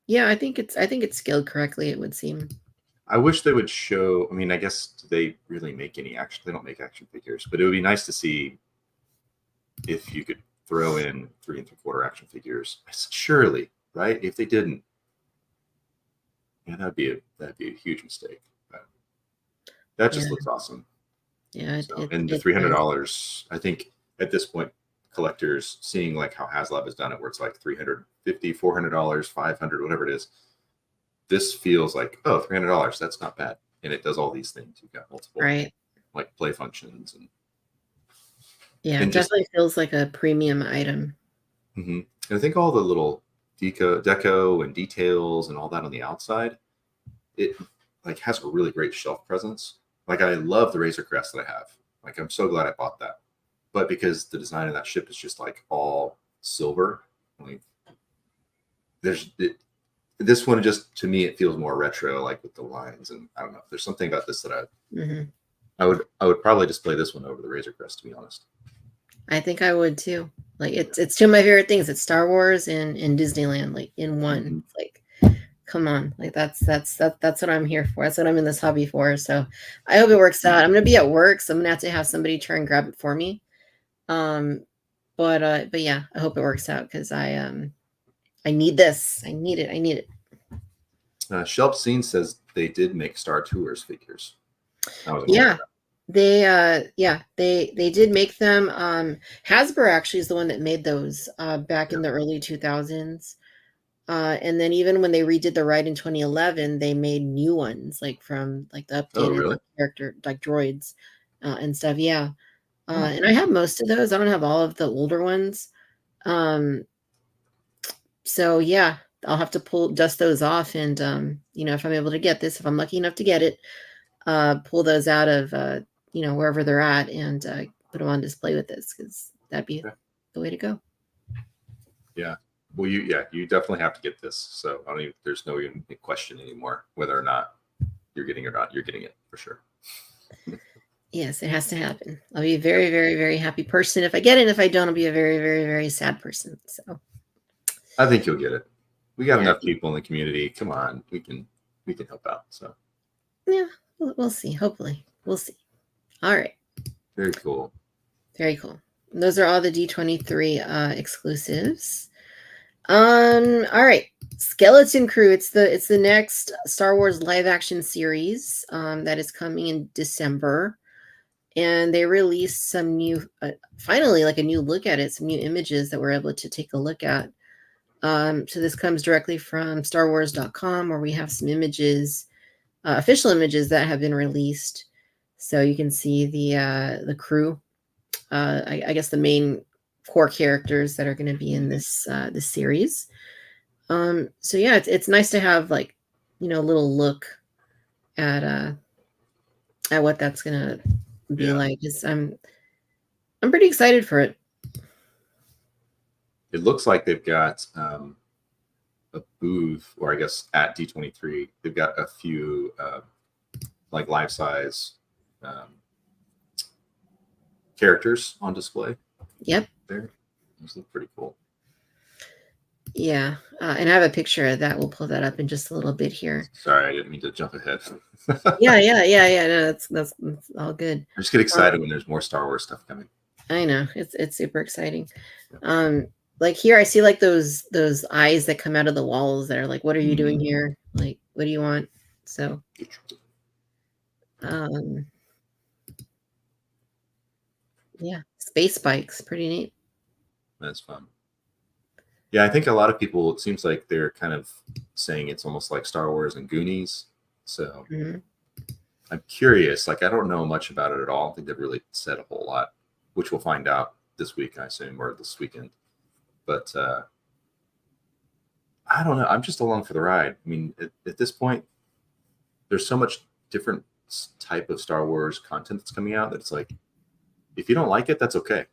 Yeah, I think it's scaled correctly, it would seem. I wish they would show. I mean, I guess they really make any action. They don't make action figures, but it would be nice to see if you could throw in 3 3/4 action figures. Surely, right? If they didn't, that'd be a huge mistake. But that just looks awesome. Yeah, and the $300, I think at this point, collectors seeing like how HasLab has done it, where it's like $350, $400, $500, whatever it is. This feels like $300. That's not bad, and it does all these things. You've got multiple like play functions and it definitely feels like a premium item. And I think all the little deco and details and all that on the outside, it like has a really great shelf presence. Like I love the Razor Crest that I have. Like I'm so glad I bought that. But because the design of that ship is just like all silver, like this one just, to me, it feels more retro, like with the lines, and I don't know. There's something about this that I would probably display this one over the Razor Crest, to be honest. I think I would too. Like it's two of my favorite things. It's Star Wars and Disneyland, like in one. It's like, come on, like that's what I'm here for. That's what I'm in this hobby for. So I hope it works out. I'm gonna be at work, so I'm gonna have to have somebody try and grab it for me. But yeah, I hope it works out because I need this. I need it. Shelp Scene says they did make Star Tours figures. They did make them. Hasbro actually is the one that made those back in the early 2000s. And then even when they redid the ride in 2011, they made new ones, like from like the Oh, updated really? character, like droids and stuff. Yeah. Oh. And I have most of those. I don't have all of the older ones. So yeah, I'll have to dust those off. And, if I'm able to get this, if I'm lucky enough to get it, pull those out of, wherever they're at and put them on display with this, because that'd be the way to go. Yeah. Well, you definitely have to get this. So there's no even question anymore whether or not you're getting it or not. You're getting it for sure. Yes, it has to happen. I'll be a very, very, very happy person if I get it. And if I don't, I'll be a very, very, very sad person. So I think you'll get it. We got enough people in the community. Come on, we can help out. So yeah, we'll see. Hopefully, we'll see. All right. Very cool. Very cool. And those are all the D23 exclusives. All right. Skeleton Crew. It's the next Star Wars live action series that is coming in December. And they released some new, finally, like a new look at it, some new images that we're able to take a look at. So this comes directly from StarWars.com, where we have some images, official images that have been released. So you can see the crew, I guess the main core characters that are going to be in this series. So yeah, it's nice to have a little look at what that's going to be like. I'm pretty excited for it. It looks like they've got a booth, or I guess at D23, they've got a few like life-size characters on display. Yep. There. Those look pretty cool. Yeah. And I have a picture of that. We'll pull that up in just a little bit here. Sorry, I didn't mean to jump ahead. Yeah. No, that's all good. I just get excited when there's more Star Wars stuff coming. I know. It's super exciting. Like here I see like those eyes that come out of the walls that are like, what are you doing here? Like, what do you want? So yeah, space bikes, pretty neat. That's fun. Yeah, I think a lot of people, it seems like they're kind of saying it's almost like Star Wars and Goonies. So I'm curious. Like, I don't know much about it at all. I think they've really said a whole lot, which we'll find out this week, I assume, or this weekend. But I don't know. I'm just along for the ride. I mean, at this point, there's so much different type of Star Wars content that's coming out that it's like, if you don't like it, that's okay.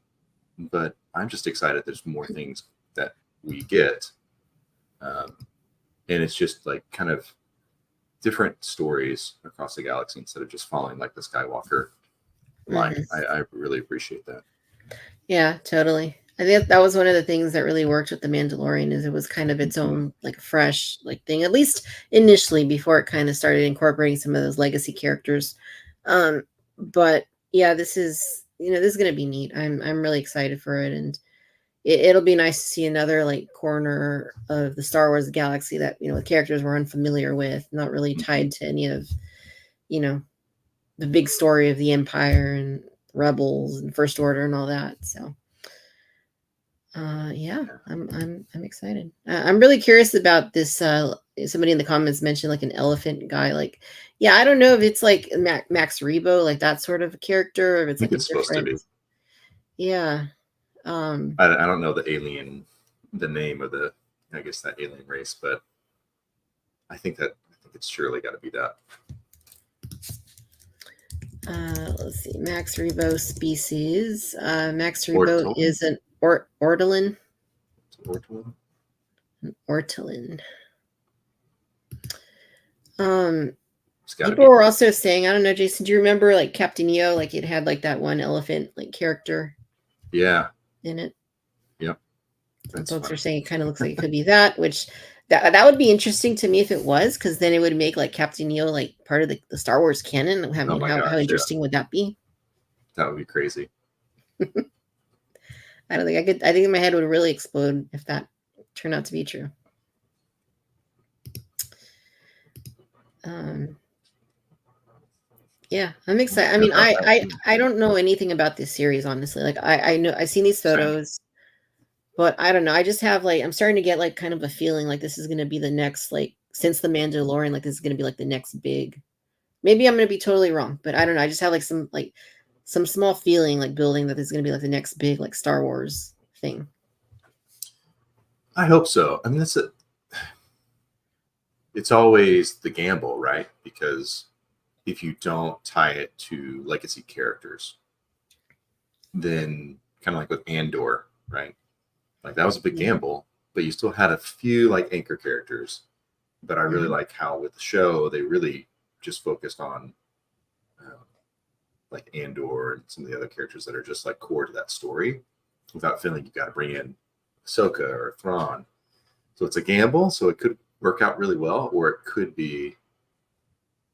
But I'm just excited there's more things that we get. And it's just like kind of different stories across the galaxy instead of just following like the Skywalker line. I really appreciate that. Yeah, totally. I think that was one of the things that really worked with The Mandalorian, is it was kind of its own like fresh like thing, at least initially, before it kind of started incorporating some of those legacy characters. But yeah, this is going to be neat. I'm really excited for it, and it'll be nice to see another like corner of the Star Wars galaxy that with characters we're unfamiliar with, not really tied to any of the big story of the Empire and Rebels and First Order and all that. So yeah, I'm excited. I'm really curious about this. Somebody in the comments mentioned like an elephant guy. Like, yeah, I don't know if it's like Max Rebo, like that sort of a character, or if it's like it's supposed to be. Yeah. I don't know the name of I guess that alien race, but I think it's surely got to be that. Let's see. Max Rebo species. Max Rebo is an ortolan. Ortolan. People were also saying, I don't know, Jason, do you remember like Captain EO? Like it had like that one elephant like character. Yeah. In it. Yep. Some folks are saying it kind of looks like it could be that, which that would be interesting to me if it was, because then it would make like Captain EO like part of the Star Wars canon. I mean, how interesting would that be? That would be crazy. I don't think I think my head would really explode if that turned out to be true. Yeah, I'm excited. I mean, I don't know anything about this series, honestly. Like I know I've seen these photos. But I don't know. I just have like I'm starting to get like kind of a feeling like this is going to be the next like since the Mandalorian like this is going to be like the next big. Maybe I'm going to be totally wrong, but I don't know. I just have like some small feeling like building that this is going to be like the next big like Star Wars thing. I hope so. I mean, it's always the gamble, right? Because if you don't tie it to legacy characters, then kind of like with Andor, right? Like that was a big gamble, but you still had a few like anchor characters. But I really like how with the show they really just focused on like Andor and some of the other characters that are just like core to that story, without feeling you got to bring in Ahsoka or Thrawn. So it's a gamble. So it could work out really well, or it could be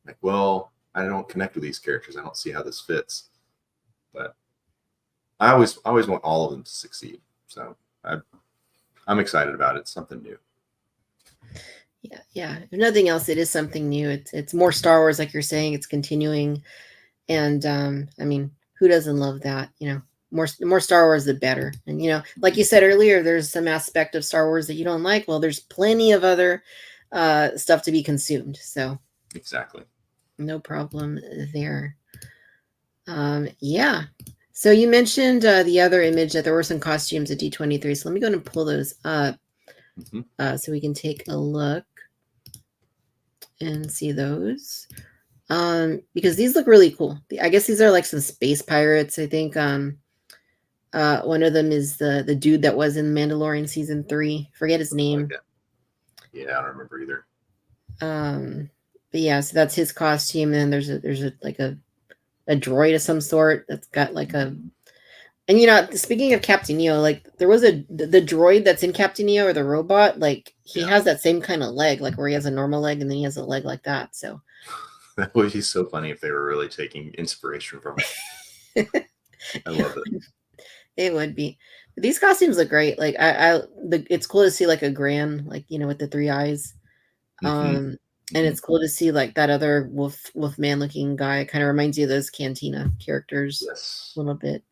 like, well, I don't connect with these characters. I don't see how this fits. But I always want all of them to succeed. So I'm excited about it. It's something new. Yeah. If nothing else, it is something new. It's more Star Wars, like you're saying. It's continuing, and I mean, who doesn't love that? You know, more Star Wars, the better. And you know, like you said earlier, there's some aspect of Star Wars that you don't like. Well, there's plenty of other stuff to be consumed. So Exactly. no problem there. Yeah. So you mentioned the other image that there were some costumes at D23. So let me go and pull those up so we can take a look and see those. Because these look really cool. I guess these are like some space pirates. I think one of them is the dude that was in Mandalorian season 3. Forget his name. Yeah, I don't remember either. But yeah, so that's his costume. And then there's a like a droid of some sort that's got like a. And you know, speaking of Captain Neo, like there was the droid that's in Captain Neo, or the robot, like he has that same kind of leg, like where he has a normal leg and then he has a leg like that. So that would be so funny if they were really taking inspiration from it. I love it. It would be. But these costumes look great. Like it's cool to see like a Gran, like you know, with the 3 eyes. And it's cool to see like that other wolfman looking guy. Kind of reminds you of those Cantina characters a little bit.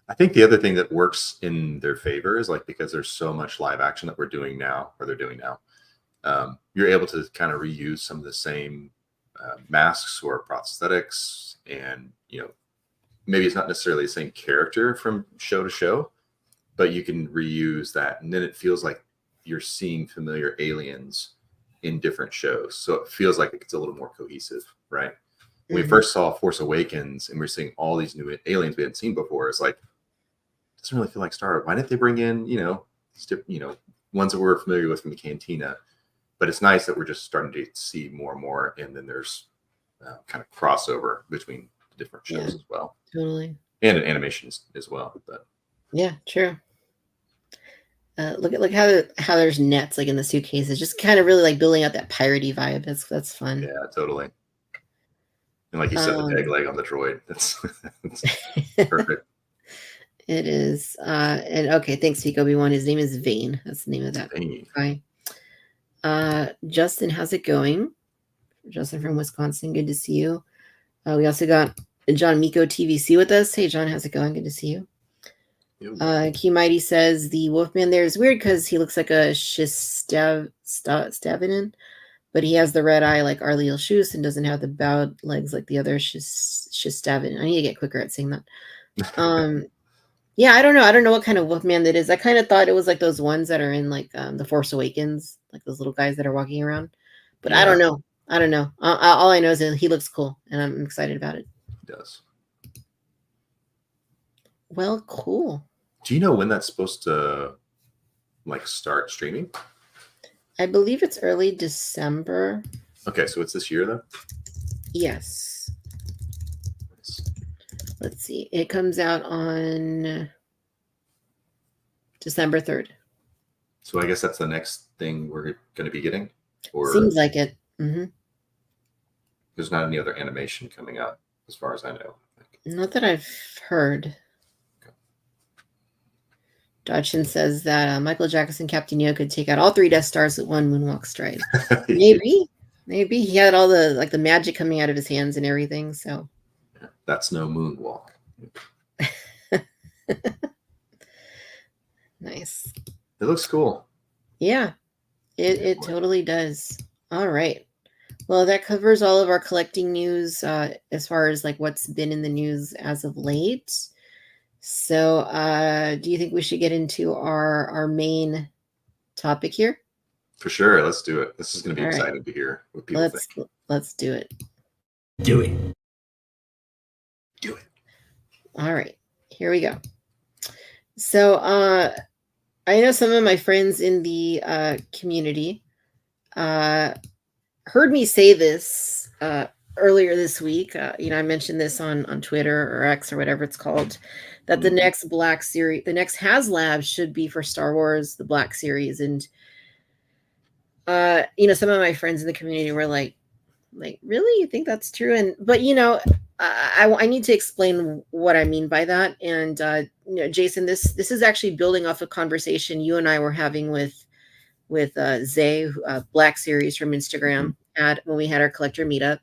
I think the other thing that works in their favor is like because there's so much live action that they're doing now, you're able to kind of reuse some of the same masks or prosthetics, and you know, maybe it's not necessarily the same character from show to show, but you can reuse that, and then it feels like you're seeing familiar aliens in different shows, so it feels like it's a little more cohesive, right? When we first saw Force Awakens and we're seeing all these new aliens we hadn't seen before, it's like, it doesn't really feel like Star Wars. Why didn't they bring in, ones that we're familiar with from the Cantina? But it's nice that we're just starting to see more and more, and then there's kind of crossover between different shows as well. Totally. And animations as well. But yeah, true. Look how there's nets like in the suitcases, just kind of really like building up that piratey vibe. That's fun. Yeah, totally. And like you said, the peg leg on the droid. That's perfect. It is. And okay, thanks, Pico B1. His name is Vane. That's the name of that guy. Justin, how's it going? Justin from Wisconsin, good to see you. We also got John Miko TVC with us. Hey, John, how's it going? Good to see you. Key Mighty says the Wolfman there is weird because he looks like a Shistavinin, but he has the red eye like Arliel Shus and doesn't have the bowed legs like the other Shistavinin. I need to get quicker at saying that. Yeah, I don't know. I don't know what kind of Wolfman that is. I kind of thought it was like those ones that are in like The Force Awakens, like those little guys that are walking around. But yeah. I don't know. All I know is that he looks cool, and I'm excited about it. He does. Well, cool. Do you know when that's supposed to like start streaming? I believe it's early December. Okay, so it's this year though? Yes. Let's see. It comes out on December 3rd. So I guess that's the next thing we're going to be getting? Or seems like it. There's not any other animation coming out as far as I know. Not that I've heard. Okay. Dodson says that Michael Jackson, Captain Neo could take out all 3 Death Stars with one moonwalk stride. Maybe he had all the like the magic coming out of his hands and everything. So that's no moonwalk. Nice. It looks cool. Yeah, it totally does. All right. Well, that covers all of our collecting news as far as like what's been in the news as of late. So, do you think we should get into our main topic here? For sure. Let's do it. This is going to be All right. exciting to hear what people think. Let's do it. Do it. Do it. All right. Here we go. So, I know some of my friends in the community heard me say this earlier this week. I mentioned this on Twitter or X or whatever it's called, that the next Black Series, the next HasLab should be for Star Wars, the Black Series. And, some of my friends in the community were like, really? You think that's true? But I need to explain what I mean by that. And, Jason, this is actually building off a conversation you and I were having with Zay, Black Series from Instagram, when we had our collector meetup.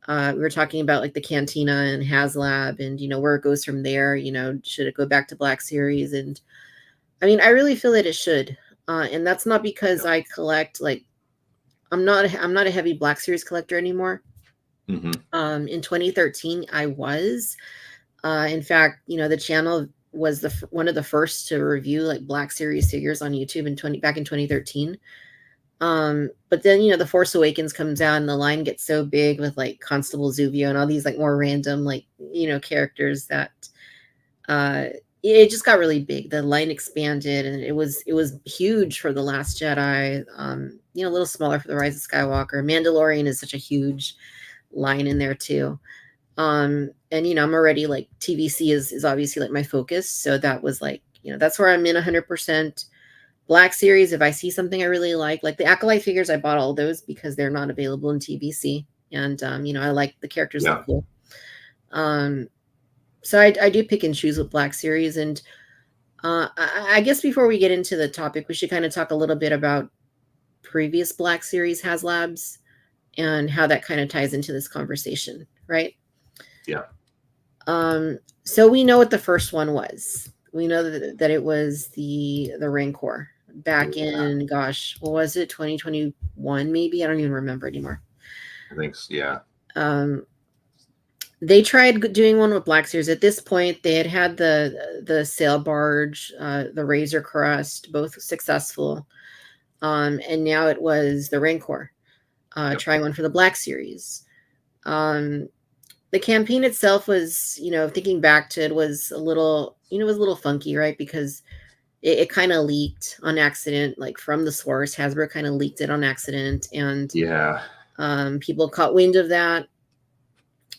We were talking about like the Cantina and HasLab and, where it goes from there. Should it go back to Black Series? And I mean, I really feel that it should. And that's not because I collect, like, I'm not a heavy Black Series collector anymore. In 2013, I was. In fact, the channel was one of the first to review like Black Series figures on YouTube back in 2013. But then, The Force Awakens comes out and the line gets so big with like Constable Zuvio and all these like more random, like, characters that it just got really big. The line expanded and it was huge for The Last Jedi, a little smaller for The Rise of Skywalker. Mandalorian is such a huge line in there too. And I'm already like TVC is obviously like my focus. So that was like, that's where I'm in 100%. Black Series, if I see something I really like the Acolyte figures, I bought all those because they're not available in TVC. And, I like the characters. Look cool. So I do pick and choose with Black Series. And I guess before we get into the topic, we should kind of talk a little bit about previous Black Series HasLabs and how that kind of ties into this conversation, right? Yeah. So we know what the first one was. We know that it was the Rancor back in, gosh, what was it? 2021, maybe? I don't even remember anymore. I think so, yeah. They tried doing one with Black Series. At this point, they had the sail barge, the Razor Crest, both successful. And now it was the Rancor, trying one for the Black Series. The campaign itself was, thinking back to it, was a little, it was a little funky, right? Because it kind of leaked on accident, like from the source. Hasbro kind of leaked it on accident. And people caught wind of that.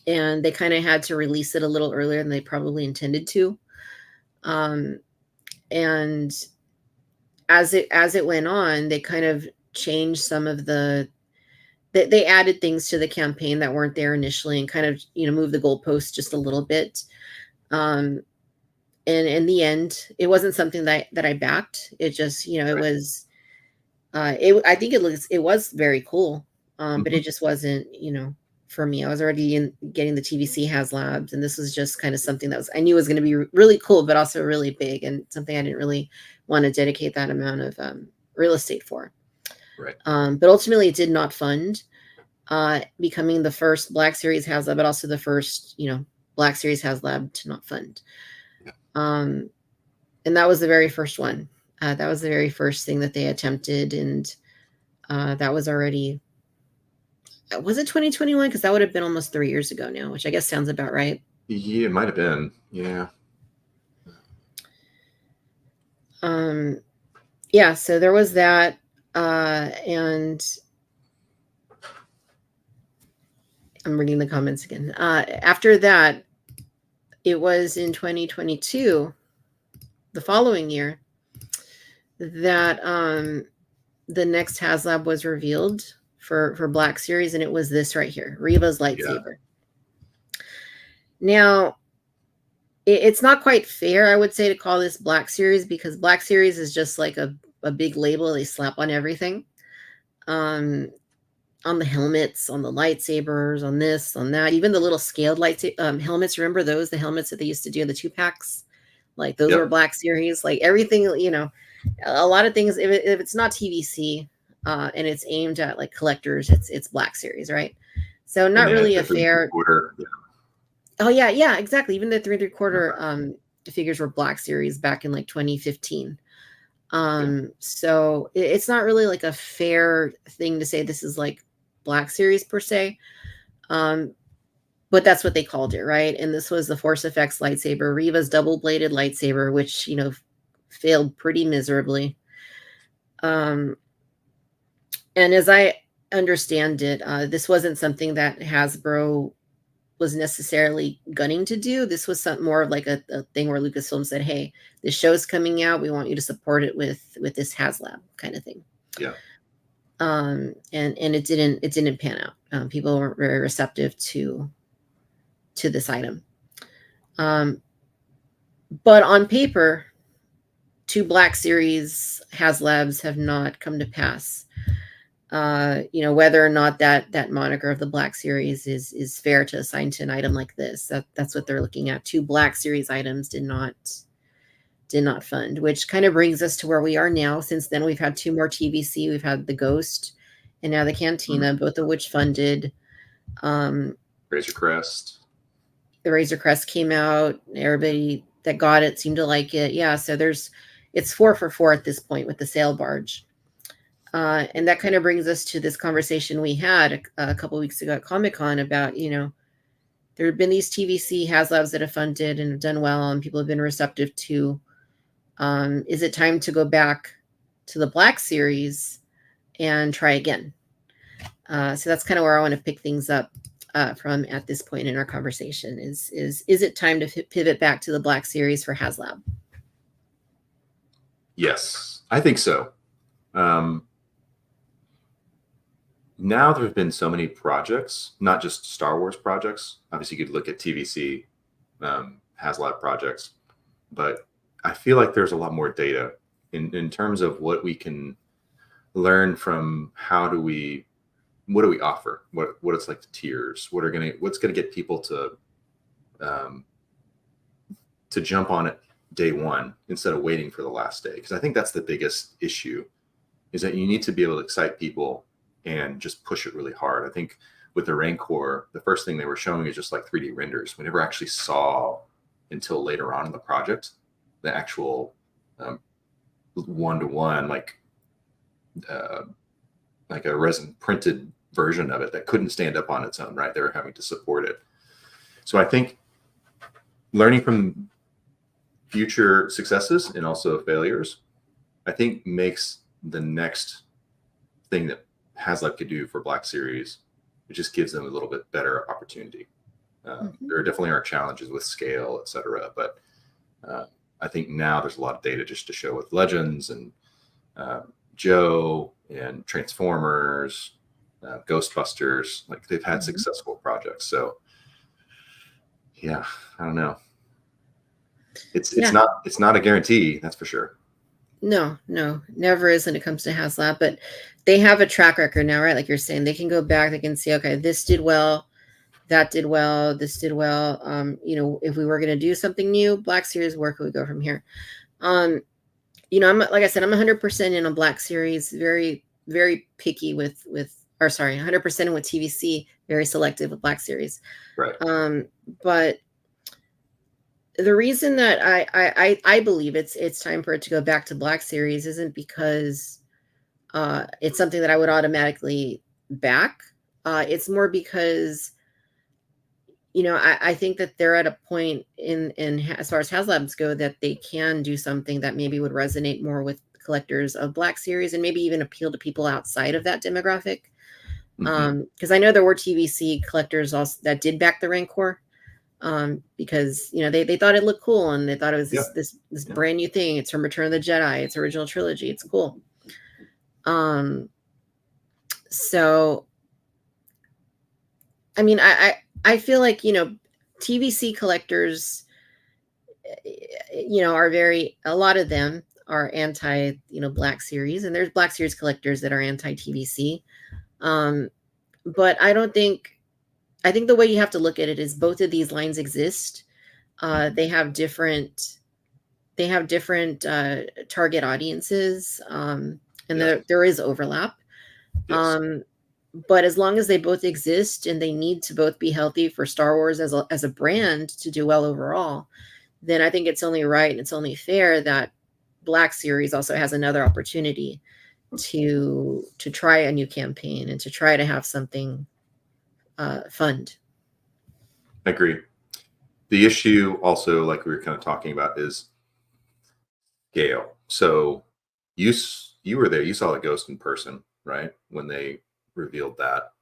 And they kind of had to release it a little earlier than they probably intended to. And as it went on, they kind of changed some of they added things to the campaign that weren't there initially and kind of, moved the goalposts just a little bit. And in the end, it wasn't something that I backed. It just, it was, I think it was very cool. But it just wasn't, for me. I was already getting the TVC HasLabs, and this was just kind of something that I knew was going to be really cool, but also really big and something I didn't really want to dedicate that amount of real estate for. Right. But ultimately it did not fund becoming the first Black Series HasLab, but also the first, Black Series HasLab to not fund. Yeah. And that was the very first one. That was the very first thing that they attempted. And that was already, was it 2021? Because that would have been almost 3 years ago now, which I guess sounds about right. Yeah, it might have been. Yeah. Yeah, so there was that. And I'm reading the comments again. After that, it was in 2022, the following year, that the next HasLab was revealed for Black Series, and it was this right here, Reva's lightsaber. Now, it's not quite fair, I would say, to call this Black Series, because Black Series is just like a big label they slap on everything. On the helmets, on the lightsabers, on this, on that, even the little scaled helmets. Remember those? The helmets that they used to do, the 2-packs Like those were Black Series. Like everything, you know, a lot of things. If it's not TVC and it's aimed at like collectors, it's Black Series, right? So not really a fair. Oh yeah, exactly. Even the 3 3/4 figures were Black Series back in like 2015. So it's not really like a fair thing to say this is like Black Series per se. But that's what they called it, right? And this was the Force Effects lightsaber, Reva's double-bladed lightsaber, which, you know, failed pretty miserably. And as I understand it, this wasn't something that Hasbro was necessarily gunning to do. This was something more of like a thing where Lucasfilm said, "Hey, this show's coming out. We want you to support it with this HasLab kind of thing." Yeah. And it didn't pan out. People weren't very receptive to this item. But on paper, 2 Black Series HasLabs have not come to pass. You know, whether or not that moniker of the Black Series is fair to assign to an item like this, that's what they're looking at. 2 Black Series items did not fund, which kind of brings us to where we are now. Since then, we've had 2 more TVC. We've had the Ghost and now the Cantina, both of which funded. Razor Crest. The Razor Crest came out. Everybody that got it seemed to like it. Yeah, so it's 4 for 4 at this point with the sail barge. And that kind of brings us to this conversation we had a couple weeks ago at Comic-Con about, you know, there have been these TVC HasLabs that have funded and have done well, and people have been receptive to. Is it time to go back to the Black Series and try again? So that's kind of where I want to pick things up from at this point in our conversation. Is it time to pivot back to the Black Series for HasLab? Yes, I think so. Now there have been so many projects, not just Star Wars projects. Obviously, you could look at TVC, HasLab projects, but I feel like there's a lot more data in terms of what we can learn from what do we offer, what it's like the tiers, what's gonna get people to jump on it day one instead of waiting for the last day. Because I think that's the biggest issue, is that you need to be able to excite people and just push it really hard. I think with the Rancor, the first thing they were showing is just like 3D renders. We never actually saw until later on in the project the actual one-to-one, like a resin printed version of it that couldn't stand up on its own, right? They were having to support it. So I think learning from future successes and also failures, I think makes the next thing that HasLab could do for Black Series, it just gives them a little bit better opportunity. There definitely are challenges with scale, et cetera, but I think now there's a lot of data just to show with Legends and Joe and Transformers, Ghostbusters, like they've had successful projects. So yeah, I don't know. It's not a guarantee, that's for sure. No, never is when it comes to HasLab, but they have a track record now, right? Like you're saying, they can go back, they can say, okay, this did well, that did well, this did well. You know, if we were going to do something new, Black Series, where could we go from here? You know, like I said, I'm 100% in on Black Series, very, very picky with 100% in with TVC, very selective with Black Series. Right. But the reason that I believe it's time for it to go back to Black Series isn't because it's something that I would automatically back. It's more because, you know, I think that they're at a point in as far as HasLabs go that they can do something that maybe would resonate more with collectors of Black Series and maybe even appeal to people outside of that demographic. Because I know there were TVC collectors also that did back the Rancor. Because, you know, they thought it looked cool and they thought it was this brand new thing. It's from Return of the Jedi. It's original trilogy. It's cool. So, I mean, I feel like, you know, TVC collectors, you know, a lot of them are anti, you know, Black Series, and there's Black Series collectors that are anti TVC. But I think the way you have to look at it is both of these lines exist. They have different they have different target audiences, and Yes. there is overlap. Yes. But as long as they both exist and they need to both be healthy for Star Wars as a brand to do well overall, then I think it's only right and it's only fair that Black Series also has another opportunity to try a new campaign and to try to have something fund. I agree. The issue also, like we were kind of talking about, is scale. So you were there, you saw the Ghost in person, right? When they revealed that.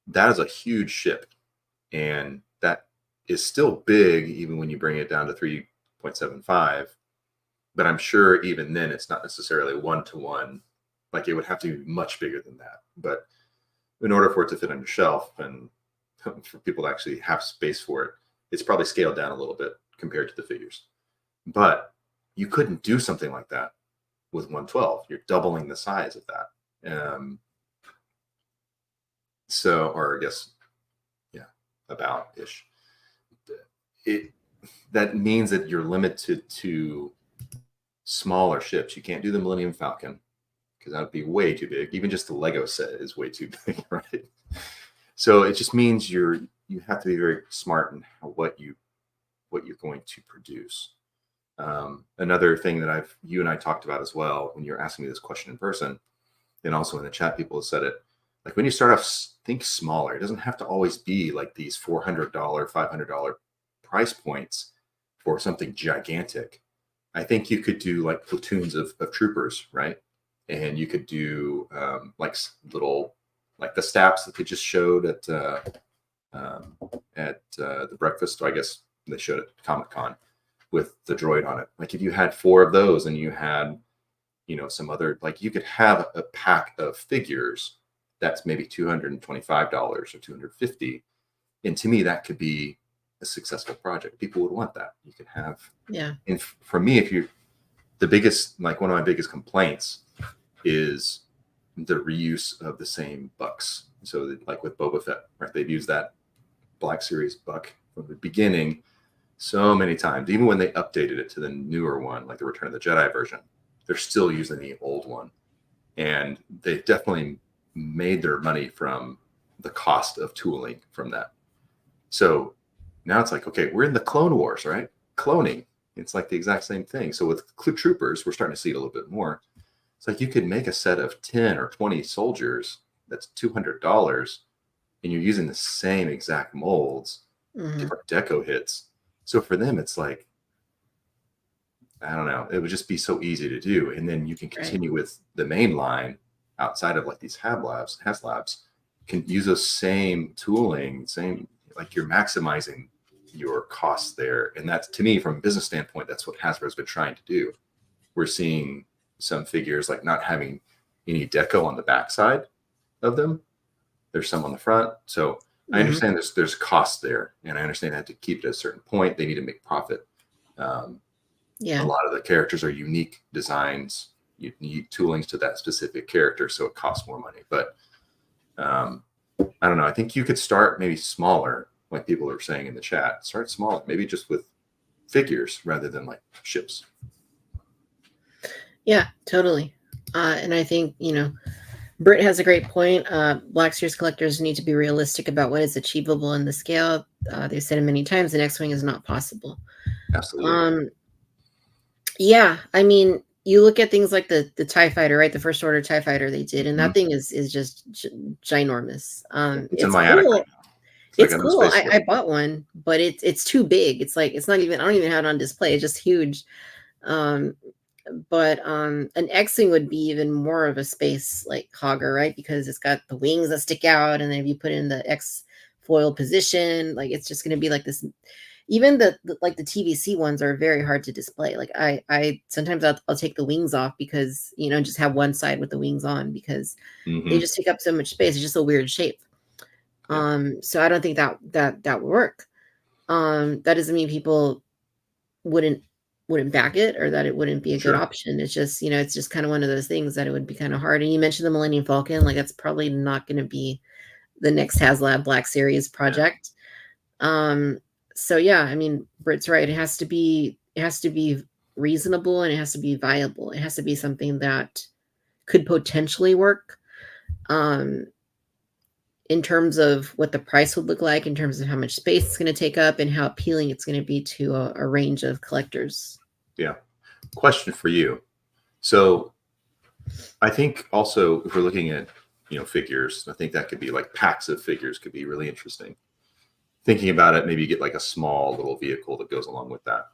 That is a huge ship. And that is still big, even when you bring it down to 3.75. But I'm sure even then it's not necessarily one-to-one. Like it would have to be much bigger than that. But in order for it to fit on your shelf and for people to actually have space for it, it's probably scaled down a little bit compared to the figures. But you couldn't do something like that with 112. You're doubling the size of that. So, or I guess, yeah, about-ish. That means that you're limited to smaller ships. You can't do the Millennium Falcon because that would be way too big. Even just the Lego set is way too big, right? So it just means you have to be very smart in what you're going to produce. Another thing that you and I talked about as well when you're asking me this question in person, and also in the chat, people have said it. Like when you start off, think smaller. It doesn't have to always be like these $400, $500 price points for something gigantic. I think you could do like platoons of troopers, right? And you could do like little, like the Staps that they just showed at the breakfast. I guess they showed at Comic-Con with the droid on it. Like if you had 4 of those and you had, some other, like you could have a pack of figures that's maybe $225 or $250. And to me, that could be a successful project. People would want that. You could have, Yeah. And for me, one of my biggest complaints is the reuse of the same bucks. So like with Boba Fett, right? They've used that Black Series buck from the beginning so many times. Even when they updated it to the newer one, like the Return of the Jedi version, they're still using the old one. And they definitely made their money from the cost of tooling from that. So now it's like, okay, we're in the Clone Wars, right? Cloning. It's like the exact same thing. So with troopers, we're starting to see it a little bit more. It's like you could make a set of 10 or 20 soldiers that's $200 and you're using the same exact molds, different deco hits. So for them, it's like, I don't know, it would just be so easy to do. And then you can continue with the main line outside of like these HasLabs, can use those same tooling, like you're maximizing your costs there. And that's, to me, from a business standpoint, that's what Hasbro's been trying to do. We're seeing some figures like not having any deco on the backside of them. There's some on the front. So I understand there's cost there, and I understand they have to keep it at a certain point. They need to make profit. A lot of the characters are unique designs. You need toolings to that specific character, so it costs more money. But I don't know. I think you could start maybe smaller, like people are saying in the chat. Start smaller, maybe just with figures rather than like ships. Yeah, totally. And I think, Britt has a great point. Black Series collectors need to be realistic about what is achievable in the scale. They've said it many times, the X-Wing is not possible. Absolutely. Yeah, I mean, you look at things like the TIE Fighter, right? The First Order TIE Fighter they did, and that thing is just ginormous. It's in my attic. Cool. It's cool. I bought one, but it's too big. It's like, it's not even, I don't even have it on display. It's just huge. But an X-Wing would be even more of a space like hogger, right? Because it's got the wings that stick out, and then if you put it in the X foil position, like it's just going to be like this. Even the TVC ones are very hard to display. Like I sometimes I'll take the wings off because, just have one side with the wings on because they just take up so much space. It's just a weird shape. So I don't think that would work. That doesn't mean people wouldn't back it or that it wouldn't be a good option. It's just, it's just kind of one of those things that it would be kind of hard. And you mentioned the Millennium Falcon, like that's probably not going to be the next HasLab Black Series project. So yeah, I mean, Britt's right. It has to be reasonable and it has to be viable. It has to be something that could potentially work. In terms of what the price would look like, in terms of how much space it's going to take up, and how appealing it's going to be to a range of collectors. Yeah. Question for you. So I think also if we're looking at, figures, I think that could be like packs of figures could be really interesting. Thinking about it, maybe you get like a small little vehicle that goes along with that.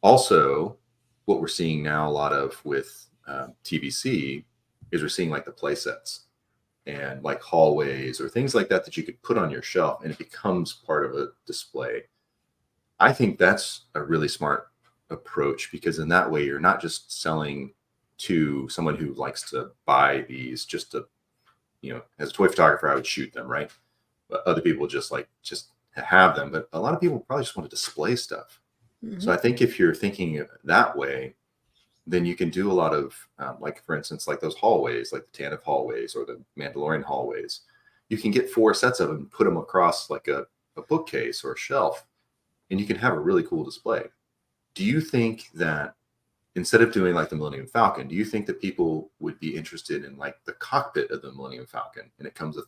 Also, what we're seeing now a lot of with TVC is we're seeing like the play sets and like hallways or things like that that you could put on your shelf and it becomes part of a display. I think that's a really smart approach, because in that way you're not just selling to someone who likes to buy these just to, as a toy photographer, I would shoot them, right? But other people just have them. But a lot of people probably just want to display stuff. Mm-hmm. So I think if you're thinking that way, then you can do a lot of, like, for instance, like those hallways, like the Tantive hallways or the Mandalorian hallways. You can get 4 sets of them, put them across like a bookcase or a shelf, and you can have a really cool display. Do you think that instead of doing like the Millennium Falcon, do you think that people would be interested in like the cockpit of the Millennium Falcon and it comes with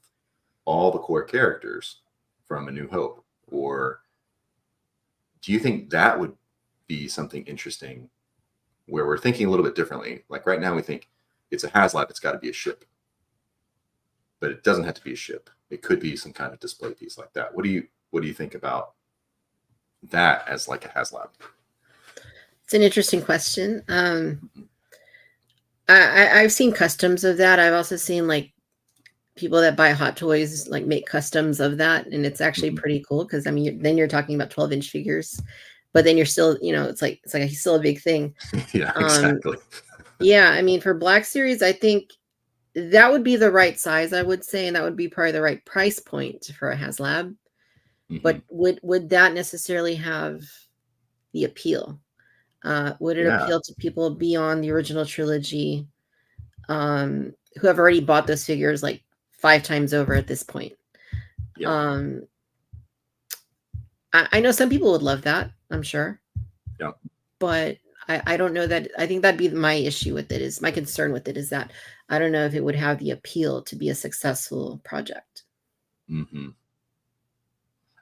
all the core characters from A New Hope? Or do you think that would be something interesting where we're thinking a little bit differently? Like right now we think it's a HasLab, it's got to be a ship. But it doesn't have to be a ship. It could be some kind of display piece like that. What do you think about that as like a HasLab? It's an interesting question. I've seen customs of that. I've also seen like people that buy Hot Toys like make customs of that, and it's actually pretty cool, because I mean then you're talking about 12-inch figures, but then you're still, it's like still a big thing. Yeah, exactly. Yeah, I mean for Black Series, I think that would be the right size, I would say, and that would be probably the right price point for a HasLab. But would that necessarily have the appeal? Would it appeal to people beyond the original trilogy, who have already bought those figures like 5 times over at this point? Yeah. I know some people would love that, I'm sure. Yeah. But I don't know that. I think that'd be my issue with it, is my concern with it is that I don't know if it would have the appeal to be a successful project.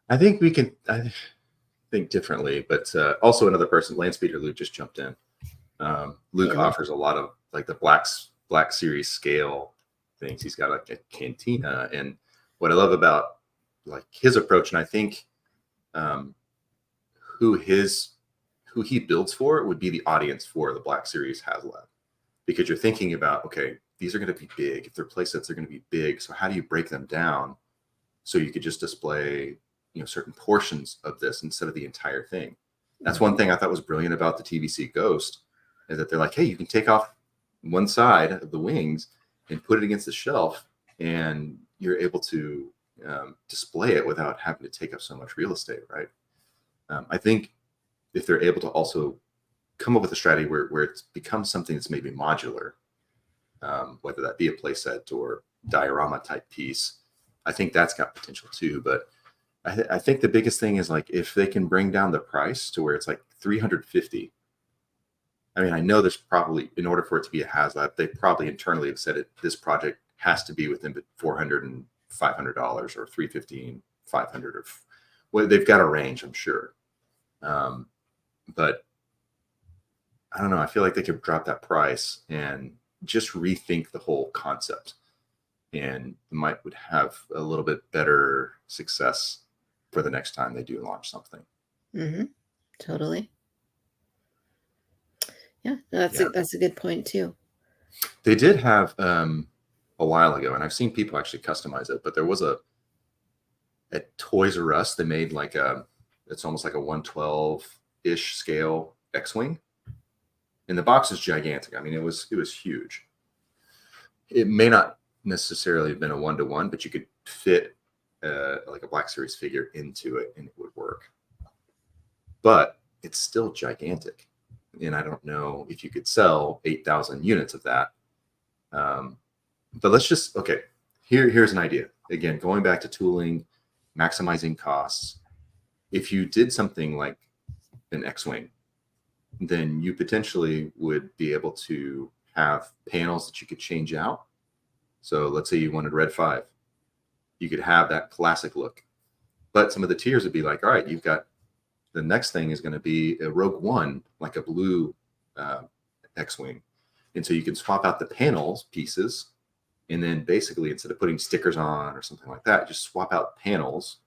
I think we can think differently, but also another person, Landspeeder Luke, just jumped in. Luke offers a lot of like the Black Series scale things. He's got like a Cantina, and what I love about like his approach, and I think who he builds for would be the audience for the Black Series HasLab, because you're thinking about, okay, these are going to be big. If they're play sets, they're going to be big. So how do you break them down so you could just display certain portions of this instead of the entire thing? That's one thing I thought was brilliant about the TVC Ghost, is that they're like, hey, you can take off one side of the wings and put it against the shelf, and you're able to display it without having to take up so much real estate, right? I think if they're able to also come up with a strategy where it becomes something that's maybe modular, whether that be a playset or diorama type piece, I think that's got potential too. But I think the biggest thing is like if they can bring down the price to where it's like $350. I mean, I know there's probably, in order for it to be a HasLab, they probably internally have said this project has to be within $400 and $500 or $350 and $500, or well, they've got a range, I'm sure. But I don't know. I feel like they could drop that price and just rethink the whole concept, and would have a little bit better success for the next time they do launch something. Totally. Yeah, that's a good point too. They did have a while ago, and I've seen people actually customize it, but there was at Toys R Us, they made like it's almost like a 1/12-ish scale X-Wing. And the box is gigantic. I mean, it was huge. It may not necessarily have been a 1-to-1, but you could fit like a Black Series figure into it and it would work. But it's still gigantic. And I don't know if you could sell 8,000 units of that. But let's just, okay, here's an idea. Again, going back to tooling, maximizing costs. If you did something like an X-Wing, then you potentially would be able to have panels that you could change out. So let's say you wanted red 5, you could have that classic look, but some of the tiers would be like, all right, you've got the next thing is going to be a Rogue One, like a blue X-Wing. And so you can swap out the panels pieces. And then basically, instead of putting stickers on or something like that, just swap out panels.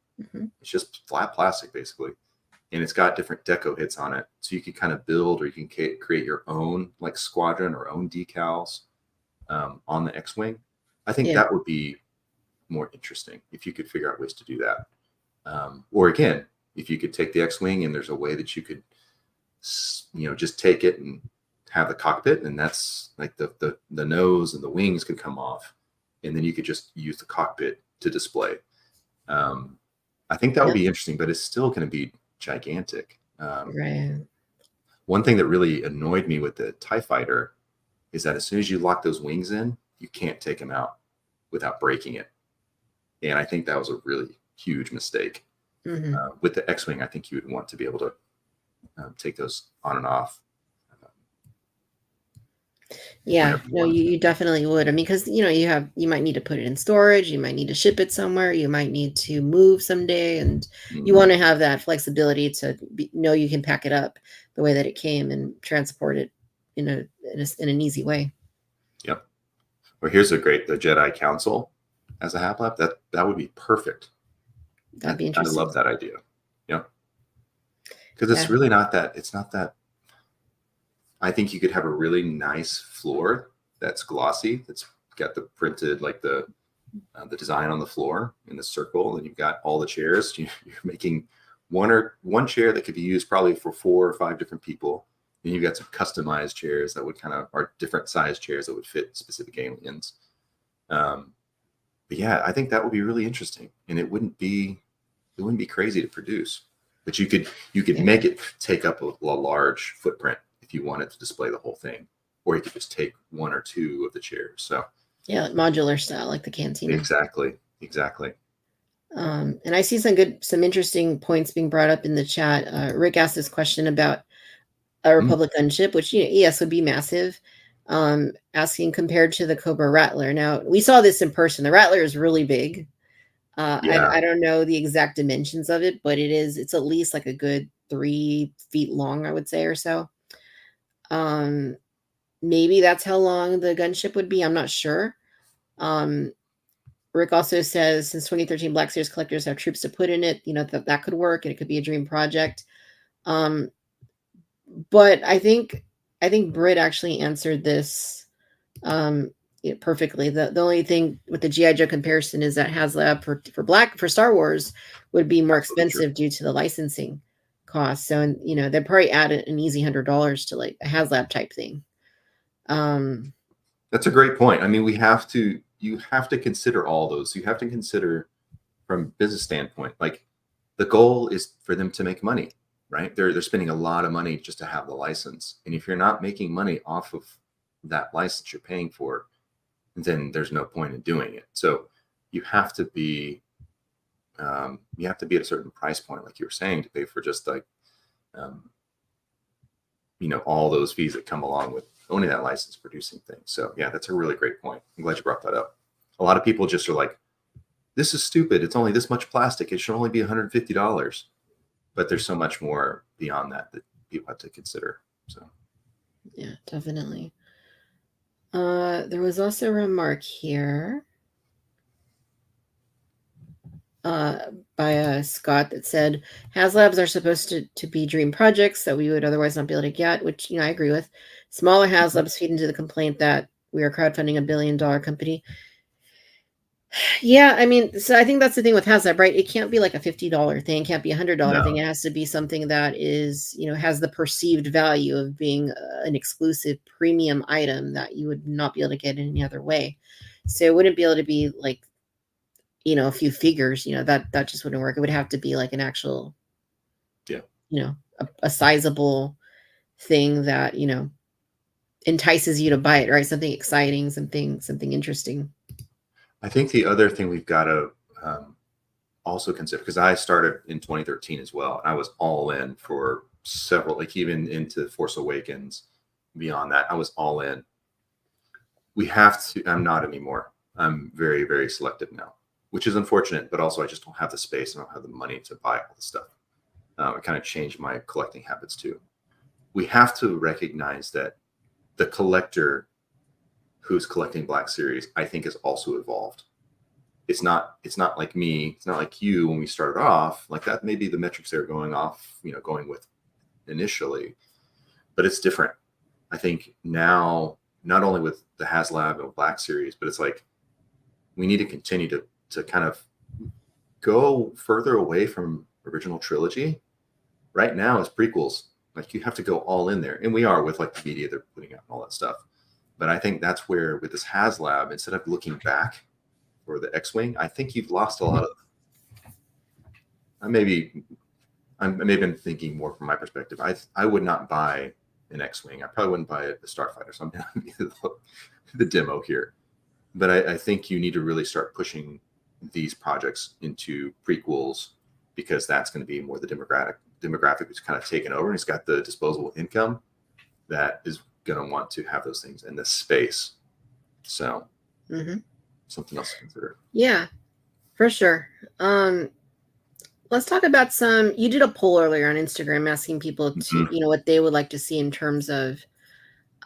It's just flat plastic, basically. And it's got different deco hits on it. So you can kind of build, or you can create your own like squadron or own decals on the X-Wing. I think that would be more interesting if you could figure out ways to do that. Or again, if you could take the X-Wing and there's a way that you could, just take it and have the cockpit, and that's like the nose and the wings could come off, and then you could just use the cockpit to display. I think that would be interesting, but it's still going to be gigantic. Right. One thing that really annoyed me with the TIE Fighter is that as soon as you lock those wings in, you can't take them out without breaking it. And I think that was a really huge mistake. With the X-Wing, I think you would want to be able to take those on and off. Yeah, no, you definitely would. I mean, because you might need to put it in storage, you might need to ship it somewhere, you might need to move someday, and you want to have that flexibility to know you can pack it up the way that it came and transport it in an easy way. Yep. Or here's the Jedi Council as a HasLab. That would be perfect. That'd be interesting. I love that idea. Yeah. Because it's really not that. It's not that. I think you could have a really nice floor that's glossy, that's got the printed, like the design on the floor in the circle, and you've got all the chairs. You're making one chair that could be used probably for 4 or 5 different people. And you've got some customized chairs that would are different size chairs that would fit specific aliens. But yeah, I think that would be really interesting, and it wouldn't be crazy to produce. But you could make it take up a large footprint if you wanted to display the whole thing, or you could just take 1 or 2 of the chairs. So yeah, like modular style, like the Cantina. Exactly. And I see some interesting points being brought up in the chat. Rick asked this question about a Republic gunship, which ES would be massive. Asking compared to the Cobra Rattler. Now we saw this in person. The Rattler is really big. I don't know the exact dimensions of it, but it's at least like a good 3 feet long, I would say, or so. Maybe that's how long the gunship would be. I'm not sure. Rick also says, since 2013, Black Series collectors have troops to put in it, that could work, and it could be a dream project. But I think Britt actually answered this perfectly. The only thing with the G.I. Joe comparison is that HasLab for Star Wars would be more expensive due to the licensing costs. So, they'd probably add an easy $100 to like a HasLab type thing. That's a great point. I mean, you have to consider all those. You have to consider from a business standpoint, like the goal is for them to make money, right? They're spending a lot of money just to have the license. And if you're not making money off of that license you're paying for, then there's no point in doing it. So you have to be at a certain price point, like you were saying, to pay for just like, all those fees that come along with owning that license, producing things. So yeah, that's a really great point. I'm glad you brought that up. A lot of people just are like, this is stupid. It's only this much plastic. It should only be $150. But there's so much more beyond that people have to consider. So yeah, definitely. There was also a remark here by Scott that said HasLabs are supposed to be dream projects that we would otherwise not be able to get, which I agree with. Smaller HasLabs feed into the complaint that we are crowdfunding a $1 billion company. Yeah, I mean, so I think that's the thing with HasLab, right? It can't be like a $50 thing, it can't be a $100 thing. It has to be something that is, has the perceived value of being an exclusive premium item that you would not be able to get in any other way. So it wouldn't be able to be like, a few figures, that just wouldn't work. It would have to be like an actual, a sizable thing that, entices you to buy it, right? Something exciting, something interesting. I think the other thing we've got to also consider, because I started in 2013 as well, and I was all in for several, like even into Force Awakens. Beyond that, I was all in. We have to. I'm not anymore. I'm very, very selective now, which is unfortunate. But also, I just don't have the space. I don't have the money to buy all the stuff. It kind of changed my collecting habits too. We have to recognize that the collector who's collecting Black Series, I think, has also evolved. It's not like me. It's not like you when we started off. Like that, maybe the metrics they're going off, going with initially, but it's different. I think now, not only with the HasLab and Black Series, but it's like we need to continue to kind of go further away from original trilogy. Right now, as prequels, like you have to go all in there, and we are with like the media they're putting out and all that stuff. But I think that's where with this HasLab, instead of looking back for the X-wing, I think you've lost a lot of. I maybe I'm thinking more from my perspective. I would not buy an X-wing. I probably wouldn't buy a Starfighter. So I'm the demo here, but I think you need to really start pushing these projects into prequels, because that's going to be more the demographic which kind of taken over, and it's got the disposable income that is going to want to have those things in this space. So something else to consider. Yeah, for sure. Let's talk about you did a poll earlier on Instagram asking people to, what they would like to see in terms of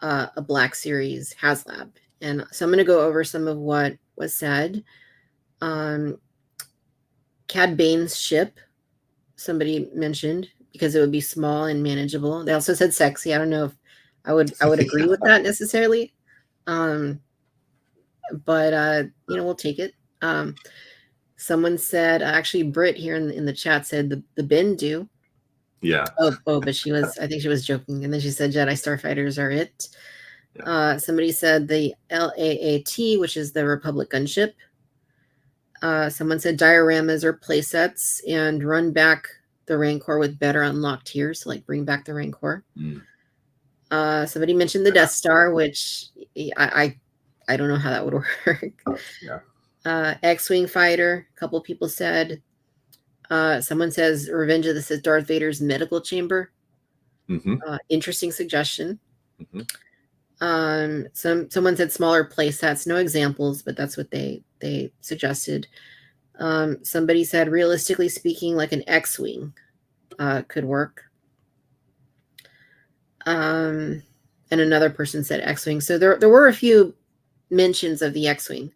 a Black Series HasLab. And so I'm going to go over some of what was said. Cad Bane's ship, somebody mentioned, because it would be small and manageable. They also said sexy. I don't know if I would agree with that necessarily. But we'll take it. Someone said, actually, Britt here in the chat said the Bendu. Yeah. Oh, but I think she was joking. And then she said Jedi Starfighters are it. Yeah. Somebody said the LAAT, which is the Republic gunship. Someone said dioramas or playsets, and run back the Rancor with better unlocked tiers, so like bring back the Rancor. Somebody mentioned the Death Star, which I don't know how that would work. Yeah. X-Wing fighter, a couple people said. Someone says Revenge of the Sith, Darth Vader's medical chamber. Interesting suggestion. Someone said smaller play sets, no examples, but that's what they suggested. Somebody said, realistically speaking, like an X-Wing could work. And another person said X-Wing. So there were a few mentions of the X-Wing.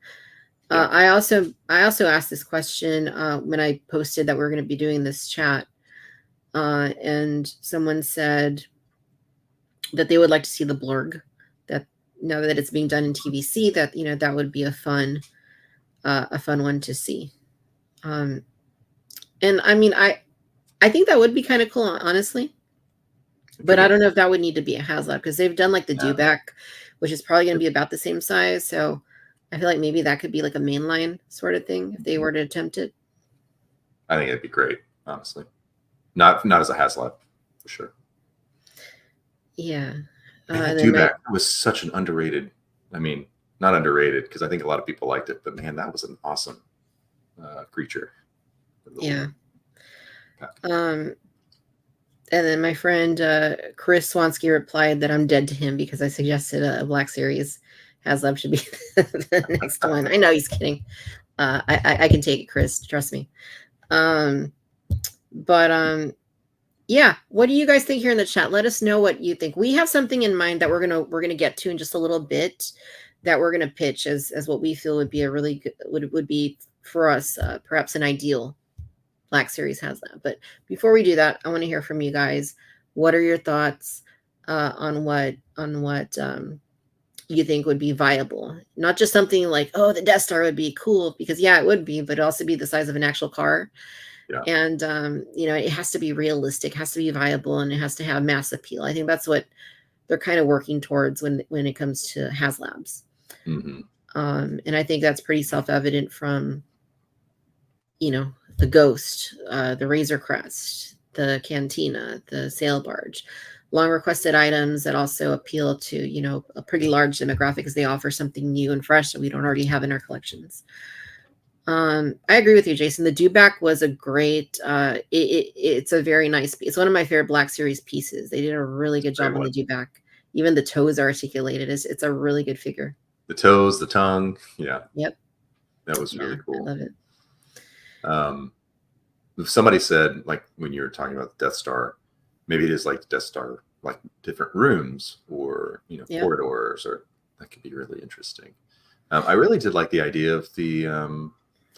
I also asked this question when I posted that we're going to be doing this chat, and someone said that they would like to see the Blurg. That now that it's being done in TVC, that that would be a fun one to see. And I mean, I think that would be kind of cool, honestly. But I don't know if that would need to be a HasLab, because they've done like the Dewback, which is probably going to be about the same size. So I feel like maybe that could be like a mainline sort of thing if they were to attempt it. I think it'd be great, honestly. Not as a HasLab, for sure. Yeah. Dewback was such an underrated. I mean, not underrated, because I think a lot of people liked it, but man, that was an awesome creature. Yeah. And then my friend Chris Swansky replied that I'm dead to him because I suggested a Black Series HasLab should be the next one. I know he's kidding. I can take it, Chris. Trust me. Yeah. What do you guys think here in the chat? Let us know what you think. We have something in mind that we're gonna get to in just a little bit, that we're gonna pitch as what we feel would be a really good, would be for us perhaps an ideal Black Series HasLab. But before we do that, I want to hear from you guys. What are your thoughts on what you think would be viable? Not just something like, oh, the Death Star would be cool, because it would be, but it'd also be the size of an actual car. Yeah. And it has to be realistic, has to be viable, and it has to have mass appeal. I think that's what they're kind of working towards when it comes to HasLabs. And I think that's pretty self-evident from the Ghost, the Razor Crest, the Cantina, the Sail Barge, long requested items that also appeal to, a pretty large demographic, because they offer something new and fresh that we don't already have in our collections. I agree with you, Jason. The dewback was a great. It's a very nice piece. It's one of my favorite Black Series pieces. They did a really good job on the dewback. Even the toes are articulated. It's a really good figure. The toes, the tongue, yeah. Yep. That was really cool. I love it. Somebody said, like, when you were talking about the Death Star, maybe it is like the Death Star, like different rooms or corridors, or that could be really interesting. I really did like the idea of the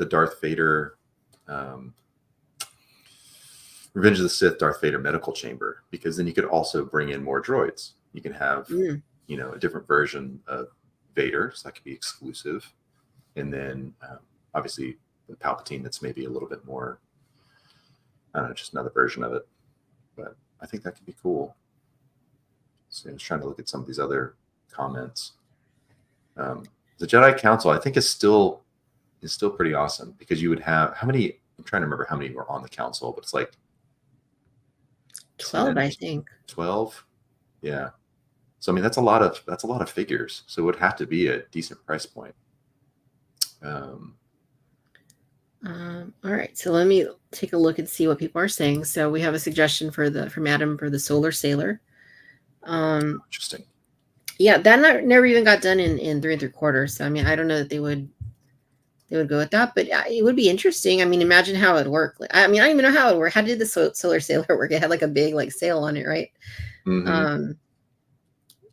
Darth Vader, Revenge of the Sith Darth Vader medical chamber, because then you could also bring in more droids. You can have a different version of Vader, so that could be exclusive, and then obviously the Palpatine that's maybe a little bit more, I don't know, just another version of it. But I think that could be cool. So I was trying to look at some of these other comments. The Jedi Council, I think, is still pretty awesome, because you would have, how many? I'm trying to remember how many were on the council, but it's like 12, 10, I think. 12, yeah. So I mean, that's a lot of figures. So it would have to be a decent price point. All right, so let me take a look and see what people are saying. So we have a suggestion from Adam for the Solar Sailor. Interesting. Yeah, that never even got done in 3 3/4. So I mean, I don't know that they would go with that, but it would be interesting. I mean, imagine how it would work. I mean, I don't even know how it would work. How did the Solar Sailor work? It had like a big like sail on it, right? Mm-hmm.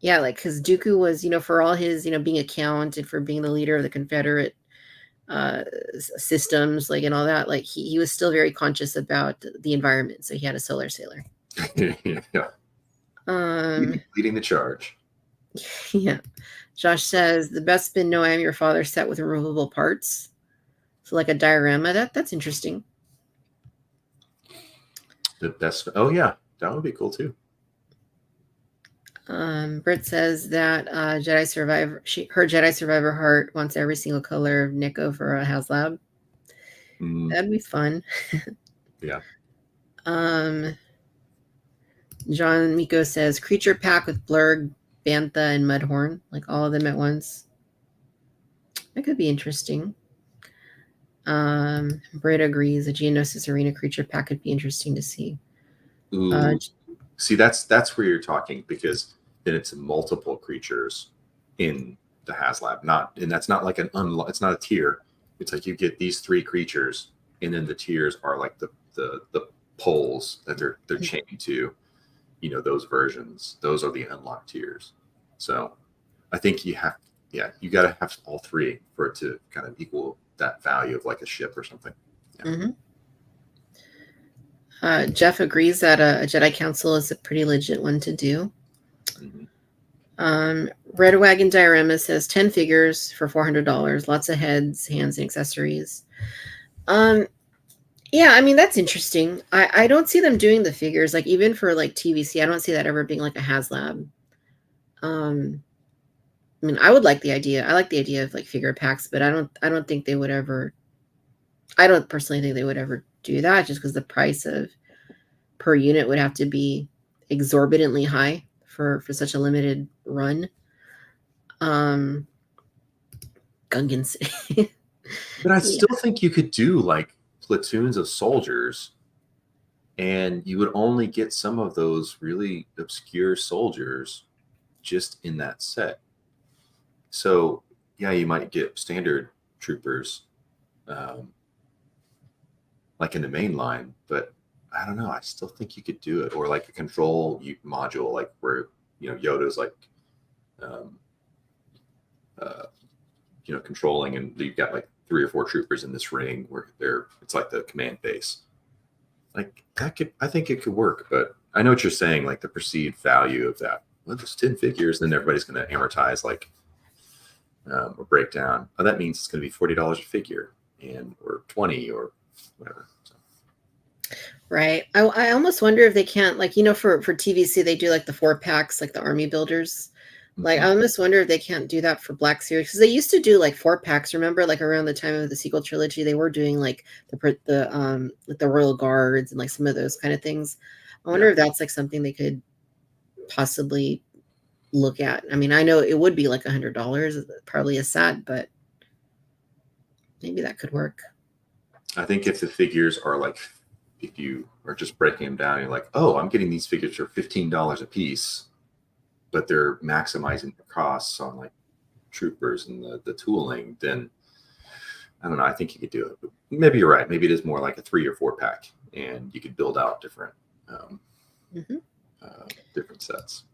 Yeah, like, because Dooku was, for all his, being a count and for being the leader of the Confederate systems, like, and all that, like, he was still very conscious about the environment. So he had a Solar Sailor. Yeah. Leading the charge. Yeah. Josh says the best spin No I Am Your Father set with removable parts. So like a diorama. That's interesting. The best. Oh yeah, that would be cool too. Britt says that Jedi Survivor, her Jedi Survivor heart wants every single color of Nico for a HasLab. That'd be fun. Yeah. John Miko says creature pack with Blurg, Bantha, and Mudhorn, like all of them at once. That could be interesting. Britt agrees. A Geonosis Arena creature pack could be interesting to see. See, that's where you're talking, because then it's multiple creatures in the HasLab. And that's not like it's not a tier. It's like you get these 3 creatures, and then the tiers are like the poles that they're chained to. Those versions. Those are the unlocked tiers. So I think you got to have all 3 for it to kind of equal that value of like a ship or something. Yeah. Jeff agrees that a Jedi Council is a pretty legit one to do. Red Wagon Diorama says 10 figures for $400. Lots of heads, hands, and accessories. Yeah, I mean, that's interesting. I don't see them doing the figures, like, even for like TVC. I don't see that ever being like a HasLab. I mean, I would like the idea. I like the idea of like figure packs, but I don't think they would ever. I don't personally think they would ever do that, just because the price of per unit would have to be exorbitantly high for such a limited run. Gungan City. But I still think you could do like platoons of soldiers, and you would only get some of those really obscure soldiers just in that set. So yeah, you might get standard troopers like in the main line, but I don't know, I still think you could do it. Or like a control module, like where Yoda's like controlling, and you've got like 3 or 4 troopers in this ring where it's like the command base. Like that I think it could work, but I know what you're saying, like the perceived value of that. Well, there's 10 figures, then everybody's going to amortize like or break down. Oh, that means it's going to be $40 a figure, or 20 or whatever. So. Right. I almost wonder if they can't, like, for TVC, they do like the 4 packs, like the army builders. Like, I almost wonder if they can't do that for Black Series, because they used to do like 4 packs. Remember, like around the time of the sequel trilogy, they were doing like the Royal Guards and like some of those kind of things. I wonder if that's like something they could possibly look at. I mean, I know it would be like $100, probably a set, but maybe that could work. I think if the figures are like, if you are just breaking them down, you're like, oh, I'm getting these figures for $15 a piece, but they're maximizing the costs on like troopers and the tooling, then I don't know. I think you could do it. But maybe you're right. Maybe it is more like a 3 or 4 pack, and you could build out different different sets.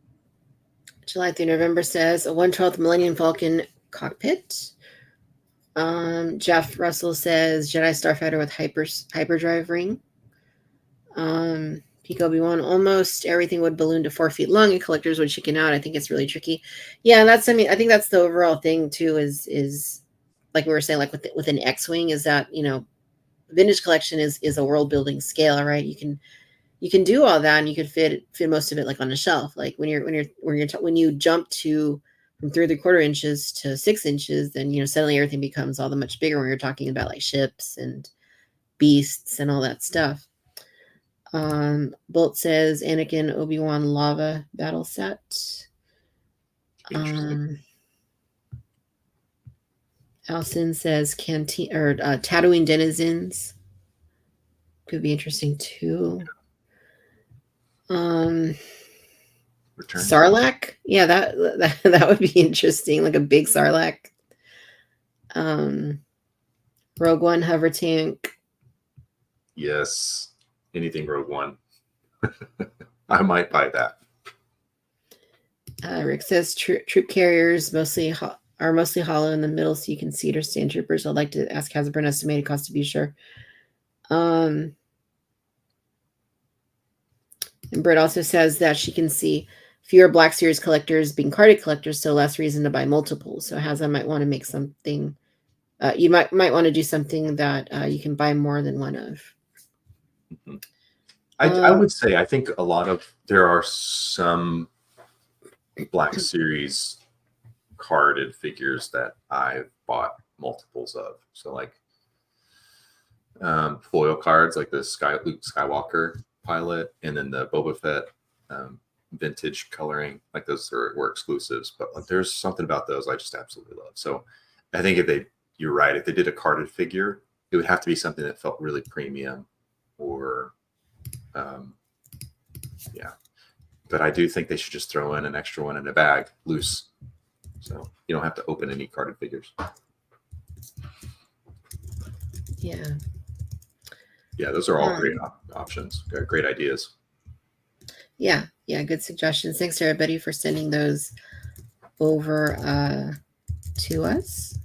July through November says a 1/12 Millennium Falcon cockpit. Jeff Russell says Jedi Starfighter with hyperdrive ring. Peak Obi-Wan, almost everything would balloon to 4 feet long and collectors would chicken out. I think it's really tricky. Yeah, I think that's the overall thing too, is like we were saying, like with an X-Wing, is that, vintage collection is a world building scale, right? You can do all that and you could fit most of it like on a shelf. Like when you jump from 3 3/4 inches to 6 inches, then suddenly everything becomes all the much bigger when you're talking about like ships and beasts and all that stuff. Bolt says Anakin Obi-Wan lava battle set. Alison says Cantina or Tatooine denizens could be interesting too. Sarlacc, yeah, that would be interesting, like a big Sarlacc. Rogue One hover tank. Yes, anything Rogue One. I might buy that. Rick says troop carriers are mostly hollow in the middle, so you can see it or stand troopers. I'd like to ask Hasbro an estimated cost to be sure. And Britt also says that she can see fewer Black Series collectors being carded collectors, so less reason to buy multiples. So Hasbro might want to make something. You might want to do something that you can buy more than one of. Mm-hmm. I would say I think there are some Black Series carded figures that I've bought multiples of. So like foil cards, like the Luke Skywalker pilot, and then the Boba Fett vintage coloring, like those were exclusives. But like there's something about those I just absolutely love. So I think you're right. If they did a carded figure, it would have to be something that felt really premium, or yeah. But I do think they should just throw in an extra one in a bag, loose, so you don't have to open any carded figures. Yeah. Yeah, those are all great options. Great ideas. Yeah, good suggestions. Thanks to everybody for sending those over to us.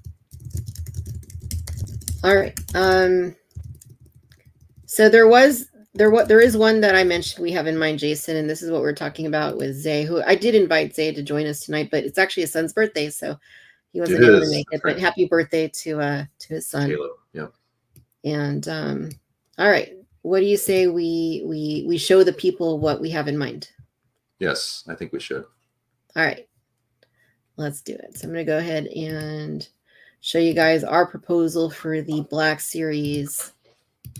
All right. So there is one that I mentioned we have in mind, Jason, and this is what we're talking about with Zay, who I did invite Zay to join us tonight, but it's actually his son's birthday, so he wasn't able to make it. But happy birthday to his son. Caleb. Yeah. And all right, what do you say we show the people what we have in mind? Yes, I think we should. All right, let's do it. So I'm going to go ahead and show you guys our proposal for the Black Series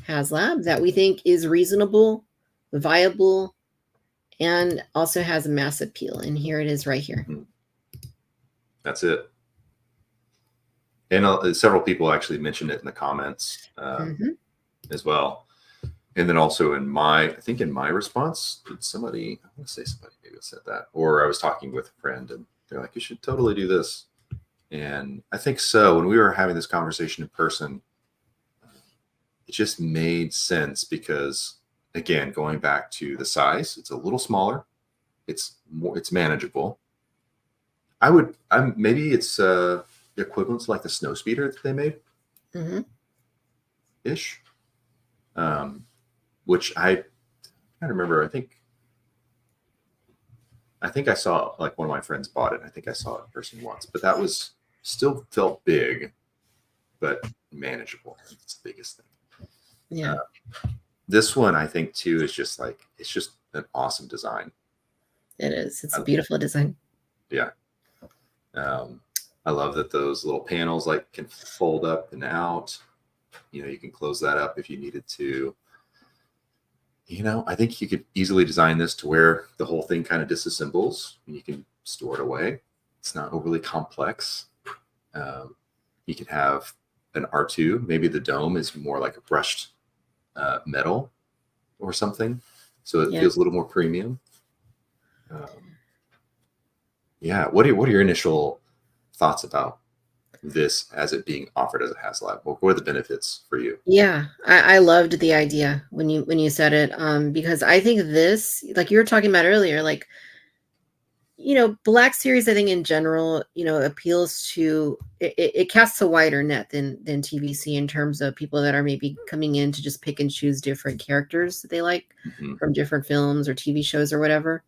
HasLab that we think is reasonable, viable, and also has a mass appeal. And here it is right here. Mm-hmm. That's it. And several people actually mentioned it in the comments as well. And then also in my response, did somebody, I want to say somebody maybe said that, or I was talking with a friend and they're like, you should totally do this. And I think so. When we were having this conversation in person, it just made sense because, again, going back to the size, it's a little smaller. It's manageable. Maybe it's the equivalent to like the SnowSpeeder that they made, ish. Which I remember. I think I saw, like, one of my friends bought it. I think I saw it in person once, but that was still felt big, but manageable. It's the biggest thing. Yeah. This one, I think too, is just like, it's just an awesome design. It is. It's a beautiful design. Yeah. I love that those little panels like can fold up and out. You can close that up if you needed to. I think you could easily design this to where the whole thing kind of disassembles and you can store it away. It's not overly complex. You can have an R2. Maybe the dome is more like a brushed metal or something, so it feels a little more premium. Yeah. What are your initial thoughts about this as it being offered as a HasLab? What are the benefits for you? Yeah, I loved the idea when you said it, because I think this, like you were talking about earlier, like, Black Series, I think in general, appeals to it casts a wider net than TVC in terms of people that are maybe coming in to just pick and choose different characters that they like from different films or TV shows or whatever.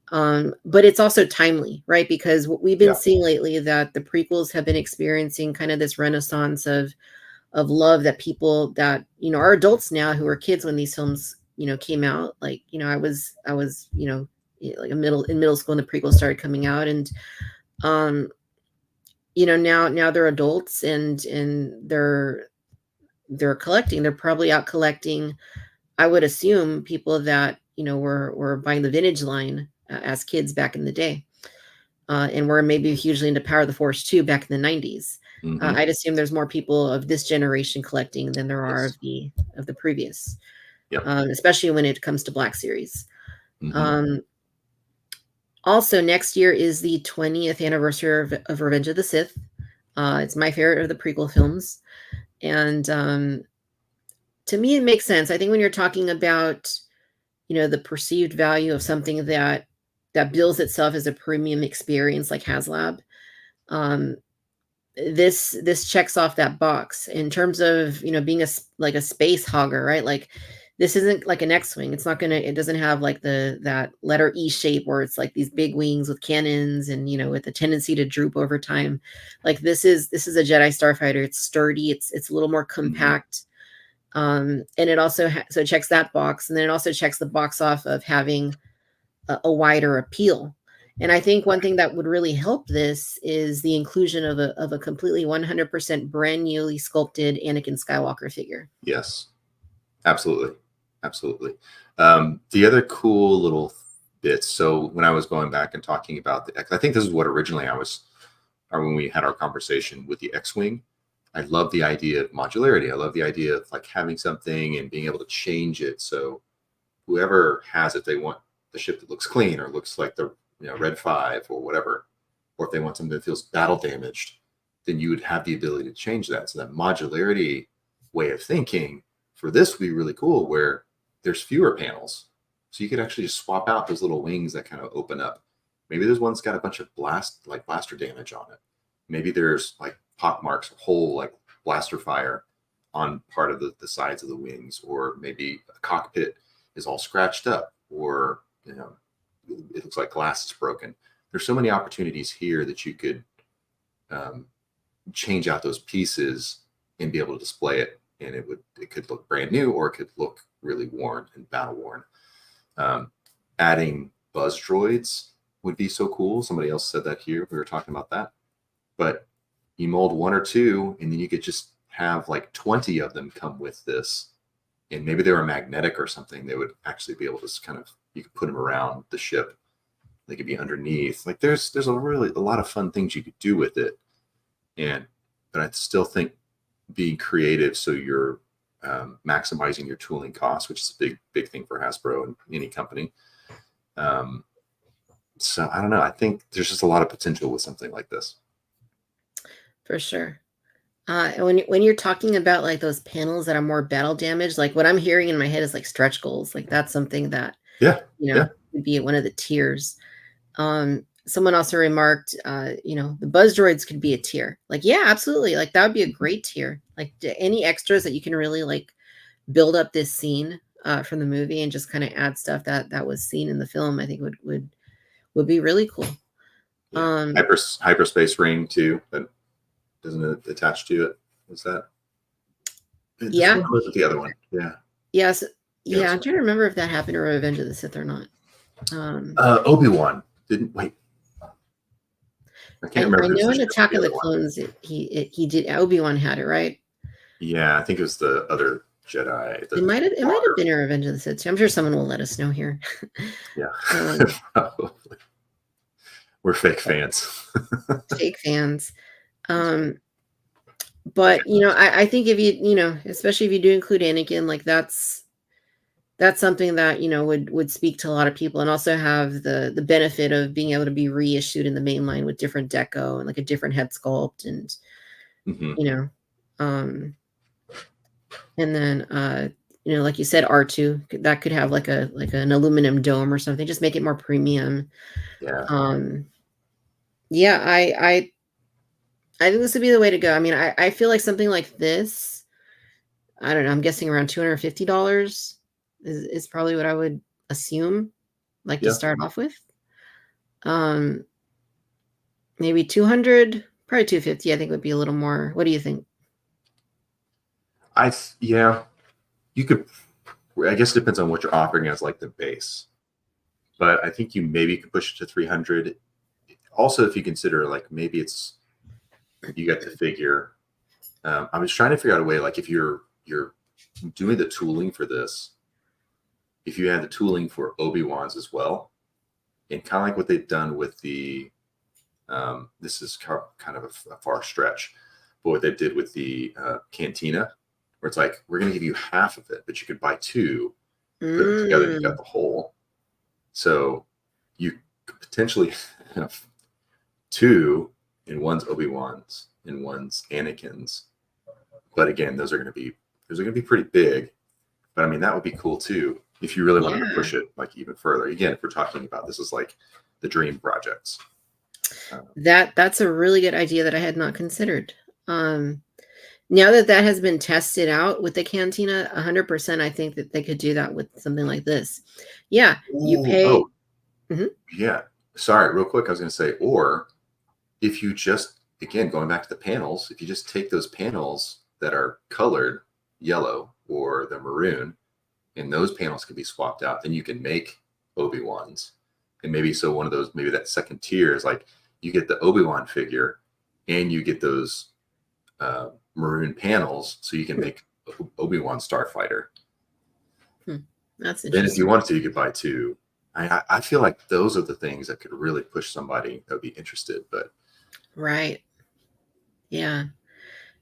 But it's also timely, right? Because what we've been seeing lately, that the prequels have been experiencing kind of this renaissance of love, that people that are adults now who were kids when these films came out. Like I was like in middle school when the prequels started coming out, and now they're adults, and they're collecting. They're probably out collecting, I would assume, people that were buying the vintage line as kids back in the day, and were maybe hugely into Power of the Force too back in the 90s. I'd assume there's more people of this generation collecting than there are of the previous, especially when it comes to Black Series. Also, next year is the 20th anniversary of Revenge of the Sith. It's my favorite of the prequel films, and to me, it makes sense. I think when you're talking about the perceived value of something that bills itself as a premium experience like HasLab, this checks off that box in terms of being a space hogger, right? Like, this isn't like an X-wing. It doesn't have like that letter E shape where it's like these big wings with cannons and with a tendency to droop over time. Like, this is a Jedi starfighter. It's sturdy. It's a little more compact. And it also so it checks that box, and then it also checks the box off of having a wider appeal. And I think one thing that would really help this is the inclusion of a completely 100% brand newly sculpted Anakin Skywalker figure. Yes, absolutely. The other cool little bits. So when I was going back and talking about I think this is what originally or when we had our conversation with the X-Wing, I love the idea of modularity. I love the idea of like having something and being able to change it. So whoever has it, they want the ship that looks clean or looks like the Red 5 or whatever, or if they want something that feels battle damaged, then you would have the ability to change that. So that modularity way of thinking for this would be really cool, where there's fewer panels. So you could actually just swap out those little wings that kind of open up. Maybe there's one's got a bunch of blaster damage on it. Maybe there's like pock marks or whole like blaster fire on part of the sides of the wings, or maybe a cockpit is all scratched up, or it looks like glass is broken. There's so many opportunities here that you could change out those pieces and be able to display it, and it could look brand new, or it could look really worn and battle worn. Adding buzz droids would be so cool. Somebody else said that here. We were talking about that. But you mold one or two, and then you could just have like 20 of them come with this. And maybe they were magnetic or something. They would actually be able to kind of, you could put them around the ship. They could be underneath. Like there's a lot of fun things you could do with it. But I still think being creative, so you're maximizing your tooling costs, which is a big thing for Hasbro and any company. So I don't know. I think there's just a lot of potential with something like this. For sure. And when you're talking about like those panels that are more battle damaged, like what I'm hearing in my head is like stretch goals. Like that's something that would be at one of the tiers. Someone also remarked, the buzz droids could be a tier. Like, yeah, absolutely. Like that would be a great tier. Like any extras that you can really like build up this scene from the movie and just kind of add stuff that was seen in the film, I think would be really cool. Yeah. Hyperspace ring too, but doesn't it attach to it? Is that? Yeah. What was the other one? Yeah. Yes. Yeah. I'm trying to remember if that happened in Revenge of the Sith or not. Obi-Wan didn't wait. I can't remember. I know in Attack of the Clones, he did. Obi-Wan had it, right? Yeah, I think it was the other Jedi. It might have been a Revenge of the Sith. I'm sure someone will let us know here. Yeah, probably. We're fake fans. Fake fans. But I think if especially if you do include Anakin, like that's something that would speak to a lot of people, and also have the benefit of being able to be reissued in the main line with different deco and like a different head sculpt, and um and then like you said, R2 that could have like an aluminum dome or something, just make it more premium. Yeah, I think this would be the way to go. I mean, I feel like something like this, I don't know, I'm guessing around $250 is probably what I would assume, like to start off with. Maybe 200, probably 250, I think would be a little more. What do you think? You could, I guess it depends on what you're offering as like the base, but I think you maybe could push it to 300. Also, if you consider like maybe you got the figure. I was trying to figure out a way, like if you're doing the tooling for this, if you had the tooling for Obi-Wan's as well, and kind of like what they've done with the, this is kind of a far stretch, but what they did with the Cantina, where it's like, we're going to give you half of it, but you could buy two, put them together, you got the whole. So you could potentially have two, and one's Obi-Wan's and one's Anakin's. But again, those are going to be pretty big. But I mean, that would be cool too if you really wanted to push it like even further. Again, if we're talking about this is like the dream projects. That's a really good idea that I had not considered. Now that has been tested out with the Cantina, 100%, I think that they could do that with something like this. Yeah, you pay. Yeah, sorry, real quick, I was going to say, or if you just, again, going back to the panels, if you just take those panels that are colored yellow or the maroon, and those panels can be swapped out, then you can make Obi-Wan's. And maybe so one of those, maybe that second tier is like you get the Obi-Wan figure and you get those maroon panels, so you can make Obi-Wan Starfighter. That's interesting. Then if you wanted to, you could buy two. I feel like those are the things that could really push somebody that would be interested. But right, yeah,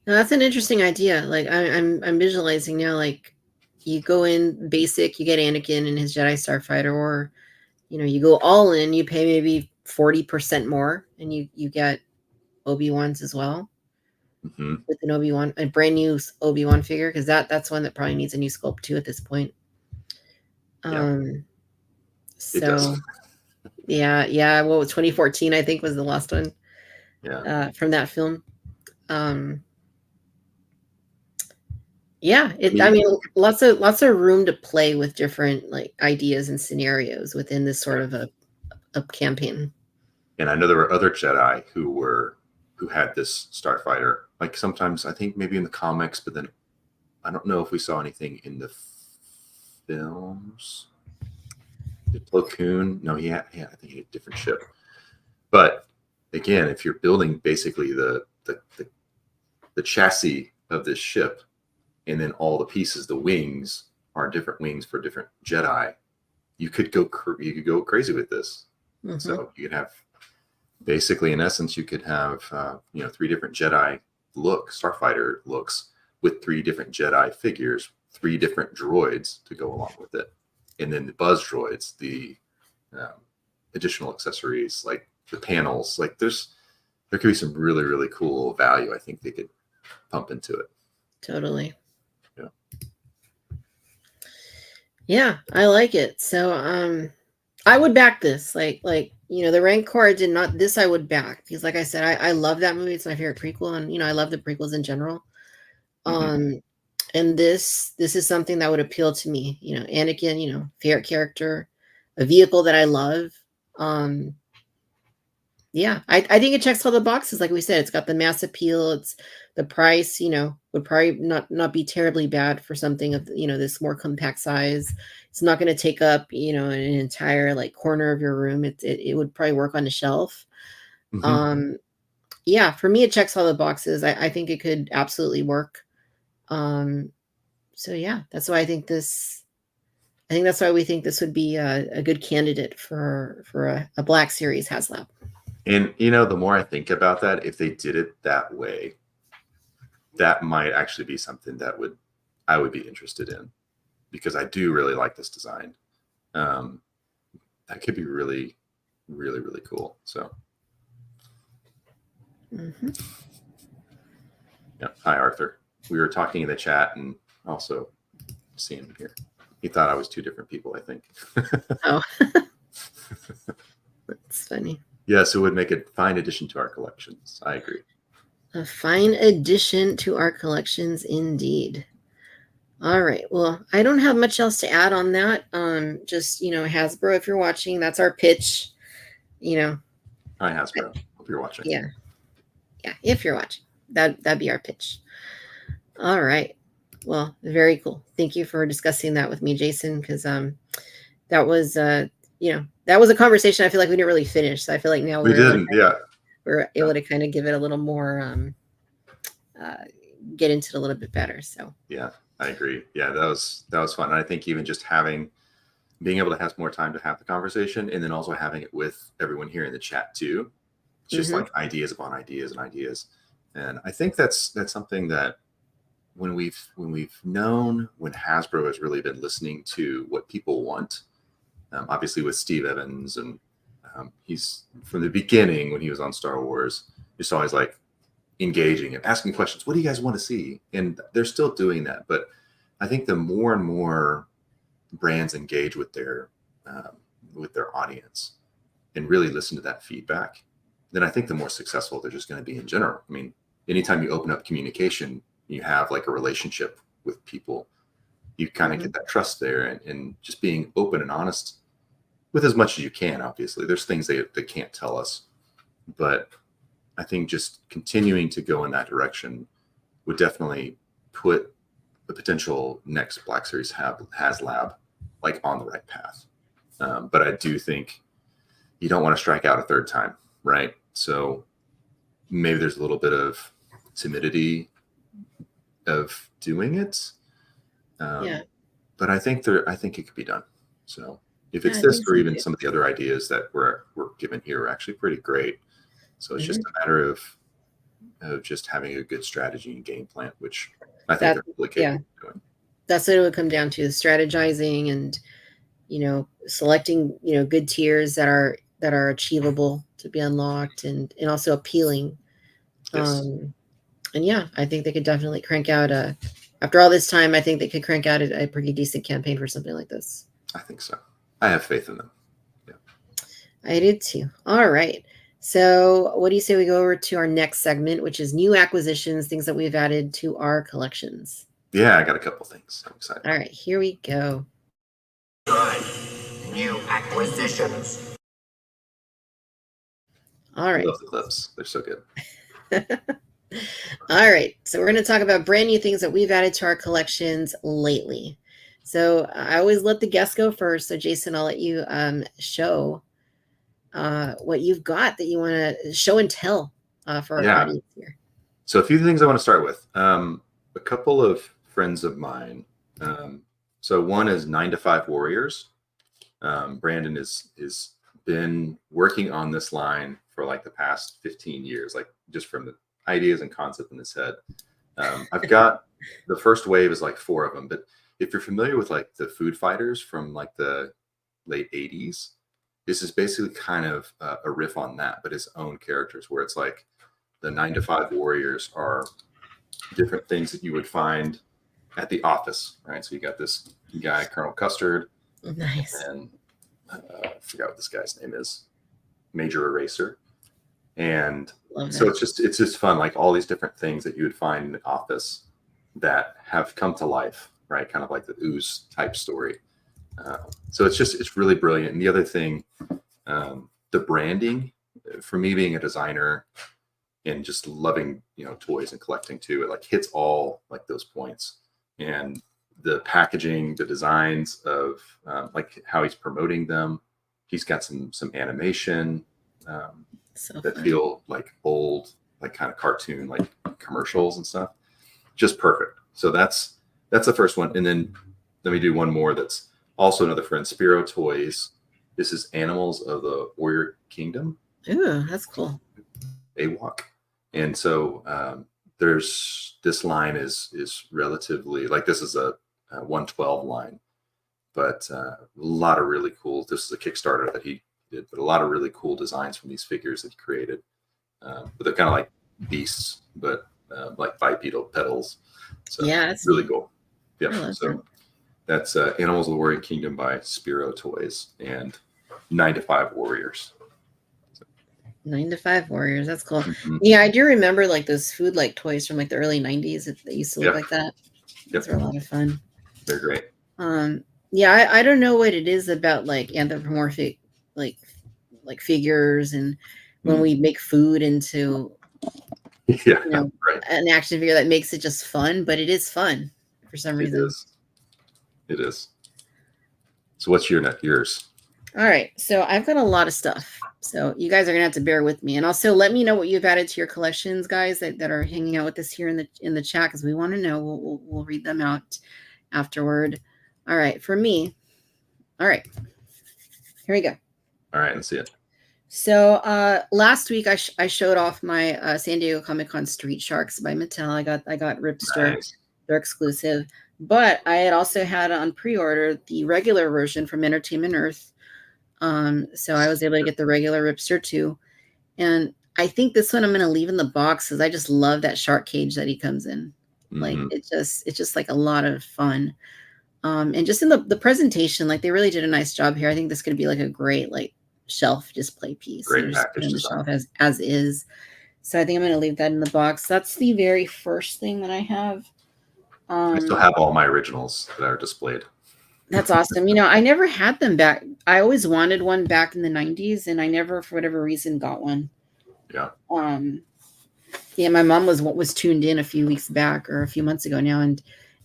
no, that's an interesting idea. Like I'm visualizing now, like you go in basic, you get Anakin and his Jedi Starfighter, or you go all in, you pay maybe 40% more, and you get Obi-Wan's as well. With an Obi-Wan, a brand new Obi-Wan figure, because that's one that probably needs a new sculpt too at this point. It does. Yeah. Well, 2014, I think, was the last one. From that film. Yeah, I mean, lots of room to play with different like ideas and scenarios within this sort of a campaign. And I know there were other Jedi who had this Starfighter. Like sometimes I think maybe in the comics, but then I don't know if we saw anything in the films. Did Plo Koon? No, I think he had a different ship. But again, if you're building basically the chassis of this ship, and then all the pieces, the wings are different wings for different Jedi, you could go crazy with this. So you could have basically, in essence, you could have 3 different Jedi Starfighter looks with 3 different Jedi figures, 3 different droids to go along with it, and then the buzz droids, the additional accessories like the panels. Like there could be some really, really cool value I think they could pump into it. Totally. Yeah, I like it. So I would back this. Like the Rancor did not, this I would back, because like I said, I love that movie. It's my favorite prequel, and I love the prequels in general. And this is something that would appeal to me. Anakin, favorite character, a vehicle that I love. Yeah, I think it checks all the boxes. Like we said, it's got the mass appeal. It's the price, would probably not be terribly bad for something of this more compact size. It's not going to take up an entire like corner of your room. It would probably work on the shelf. Yeah, for me it checks all the boxes. I think it could absolutely work. So yeah, that's why I think that's why we think this would be a good candidate for a Black Series HasLab. And the more I think about that, if they did it that way, that might actually be something that I would be interested in, because I do really like this design. That could be really, really, really cool. So, yeah. Hi, Arthur. We were talking in the chat and also seeing him here. He thought I was two different people, I think. Oh, that's funny. Yes, it would make a fine addition to our collections. I agree. A fine addition to our collections, indeed. All right. Well, I don't have much else to add on that. Just, Hasbro, if you're watching, that's our pitch. Hi, Hasbro. Hope you're watching. Yeah. Yeah. If you're watching, that'd be our pitch. All right. Well, very cool. Thank you for discussing that with me, Jason, because that was that was a conversation I feel like we didn't really finish. So I feel like now we're able to kind of give it a little more get into it a little bit better. So yeah, I agree. Yeah, that was fun. And I think even just being able to have more time to have the conversation, and then also having it with everyone here in the chat too. It's just like ideas upon ideas and ideas. And I think that's something that when we've known, when Hasbro has really been listening to what people want, obviously with Steve Evans, and he's from the beginning when he was on Star Wars, just always like engaging and asking questions. What do you guys want to see? And they're still doing that. But I think the more and more brands engage with their audience and really listen to that feedback, then I think the more successful they're just going to be in general. I mean, anytime you open up communication, you have like a relationship with people, you kind of get that trust there, and just being open and honest with as much as you can. Obviously, there's things they can't tell us, but I think just continuing to go in that direction would definitely put the potential next Black Series HasLab like on the right path. But I do think you don't want to strike out a third time, right? So maybe there's a little bit of timidity of doing it. But I think it could be done. So if it's this, or even some of the other ideas that were given here are actually pretty great. So it's just a matter of just having a good strategy and game plan, which I think they're really capable of doing. That's what it would come down to: strategizing and selecting good tiers that are achievable to be unlocked, and also appealing. Yes. And yeah, I think they could definitely crank out after all this time, I think they could crank out a pretty decent campaign for something like this. I think so. I have faith in them. Yeah. I did too. All right. So what do you say we go over to our next segment, which is new acquisitions, things that we've added to our collections? Yeah, I got a couple things. I'm excited. All right, here we go. New acquisitions. All right. I love the clips. They're so good. All right. So we're going to talk about brand new things that we've added to our collections lately. So I always let the guests go first. So Jason, I'll let you show what you've got that you want to show and tell for our audience here. So a few things I want to start with. A couple of friends of mine. So one is 9 to 5 Warriors. Brandon is been working on this line for like the past 15 years, like just from the ideas and concept in his head. I've got the first wave is like 4 of them, but if you're familiar with like the Food Fighters from like the late 80s, this is basically kind of a riff on that, but its own characters, where it's like the 9 to 5 Warriors are different things that you would find at the office, right? So you got this guy, Colonel Custard. Nice. And I forgot what this guy's name is, Major Eraser. And so it's just fun, like all these different things that you would find in the office that have come to life, right? Kind of like the Ooze type story. So it's really brilliant. And the other thing, the branding, for me being a designer and just loving, toys and collecting too, it like hits all like those points. And the packaging, the designs of like how he's promoting them. He's got some animation that feel like old, like kind of cartoon, like commercials and stuff. Just perfect. So that's the first one. And then let me do one more that's also another friend, Spiro Toys. This is Animals of the Warrior Kingdom. Ooh, that's cool. Awok. And so this line is relatively like this is a 112 line, but a lot of really cool. This is a Kickstarter that he did, but a lot of really cool designs from these figures that he created. But they're kind of like beasts, but like bipedal pedals. So Yeah, it's really neat. cool. I Yeah. love So that. that's Animals of the Warring Kingdom by Spiro Toys and 9 to 5 Warriors. 9 to 5 Warriors. That's cool. Mhm. Yeah, I do remember like those food like toys from like the early 90s that used to look Yep. like that. Yep. Those were a lot of fun. They're great. Yeah, I don't know what it is about like anthropomorphic like figures and when we make food into Yeah, you know right. an action figure that makes it just fun, but it is fun for some It reason. is. It is. So what's yours? All right, so I've got a lot of stuff. So you guys are gonna have to bear with me, and also let me know what you've added to your collections, guys, that are hanging out with us here in the chat, because we want to know. We'll read them out afterward. All right, for me. All right, here we go. All right, let's see it. So last week I showed off my San Diego Comic-Con Street Sharks by Mattel. I got Ripster. Nice. They're exclusive, but I had also had on pre-order the regular version from Entertainment Earth. So I was able to get the regular Ripster too. And I think this one I'm going to leave in the box because I just love that shark cage that he comes in. Like it's just like a lot of fun. And just in the presentation, like they really did a nice job here. I think this could be like a great like shelf display piece. Great You know, just package put it on the design. shelf as is. So I think I'm going to leave that in the box. That's the very first thing that I have. I still have all my originals that are displayed. That's awesome. You know, I never had them back. I always wanted one back in the 90s, and I never, for whatever reason, got one. Yeah. Yeah, my mom was tuned in a few weeks back or a few months ago now, and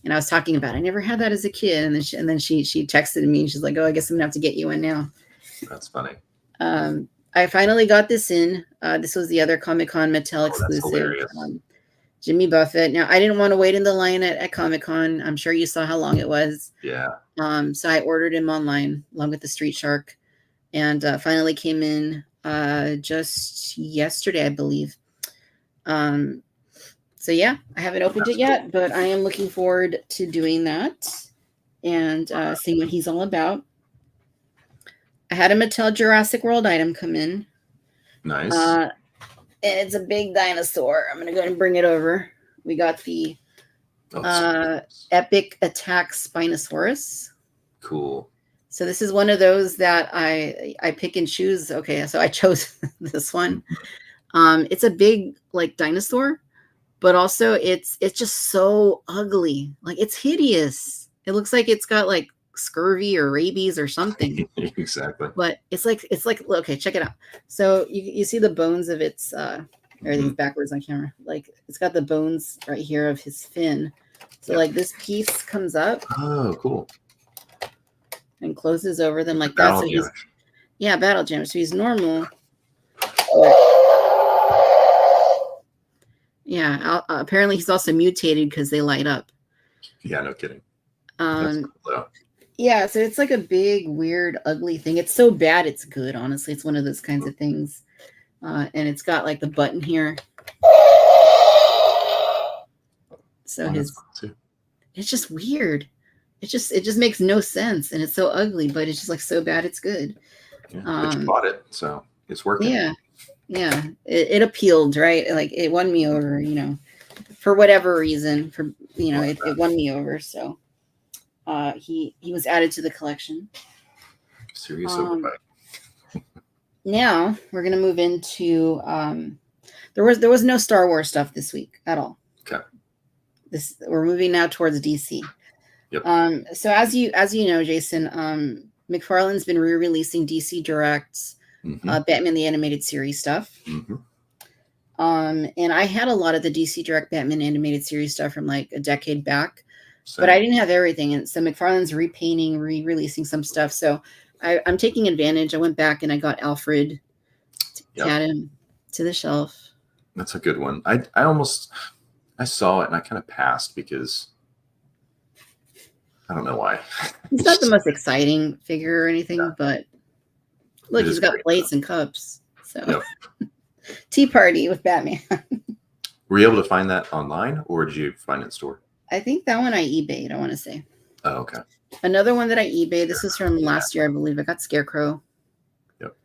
I was talking about I never had that as a kid, and then she texted me. She's like, "Oh, I guess I'm gonna have to get you one now." That's funny. I finally got this in. This was the other Comic-Con Mattel That's exclusive. hilarious. Jimmy Buffett. Now, I didn't want to wait in the line at Comic-Con. I'm sure you saw how long it was. Yeah. So I ordered him online along with the Street Shark, and finally came in just yesterday, I believe. So yeah, I haven't opened it yet, but I am looking forward to doing that and seeing what he's all about. I had a Mattel Jurassic World item come in. Nice. And it's a big dinosaur. I'm gonna go ahead and bring it over. We got the Epic Attack Spinosaurus. Cool. So this is one of those that I pick and choose. Okay, so I chose this one. It's a big like dinosaur, but also it's just so ugly. Like it's hideous. It looks like it's got like scurvy or rabies or something. Exactly. But it's like okay, check it out. So you see the bones of its everything's backwards on camera. Like it's got the bones right here of his fin. So like this piece comes up. Oh, cool. And closes over them like that. Battle So he's damage. yeah, battle jam. So he's normal. Yeah, apparently he's also mutated because they light up. Yeah, no kidding. That's cool, though. Yeah, so it's like a big, weird, ugly thing. It's so bad, it's good. Honestly, it's one of those kinds of things. And it's got like the button here. So That's cool, too. it's just weird. It just makes no sense, and it's so ugly, but it's just like so bad, it's good. Yeah, but you bought it, so it's working. Yeah, it appealed, right? Like it won me over, you know, for whatever reason. For it won me over. So he was added to the collection. Serious overbite. Now we're gonna move into there was no Star Wars stuff this week at all. Okay. We're moving now towards DC. Yep. So as you know, Jason, McFarlane's been re-releasing DC Direct's Batman the Animated Series stuff. And I had a lot of the DC Direct Batman Animated Series stuff from like a decade back, but I didn't have everything. And so McFarlane's repainting, re-releasing some stuff. So I'm taking advantage. I went back and I got Alfred to add him to the shelf. That's a good one. I saw it and I kind of passed because I don't know why. He's not the most exciting figure or anything, but look, he's got plates and cups. So Tea Party with Batman. Were you able to find that online, or did you find it in store? I think that one I eBayed, I want to say. Oh, okay. Another one that I eBayed, this is from last year, I believe. I got Scarecrow. Yep.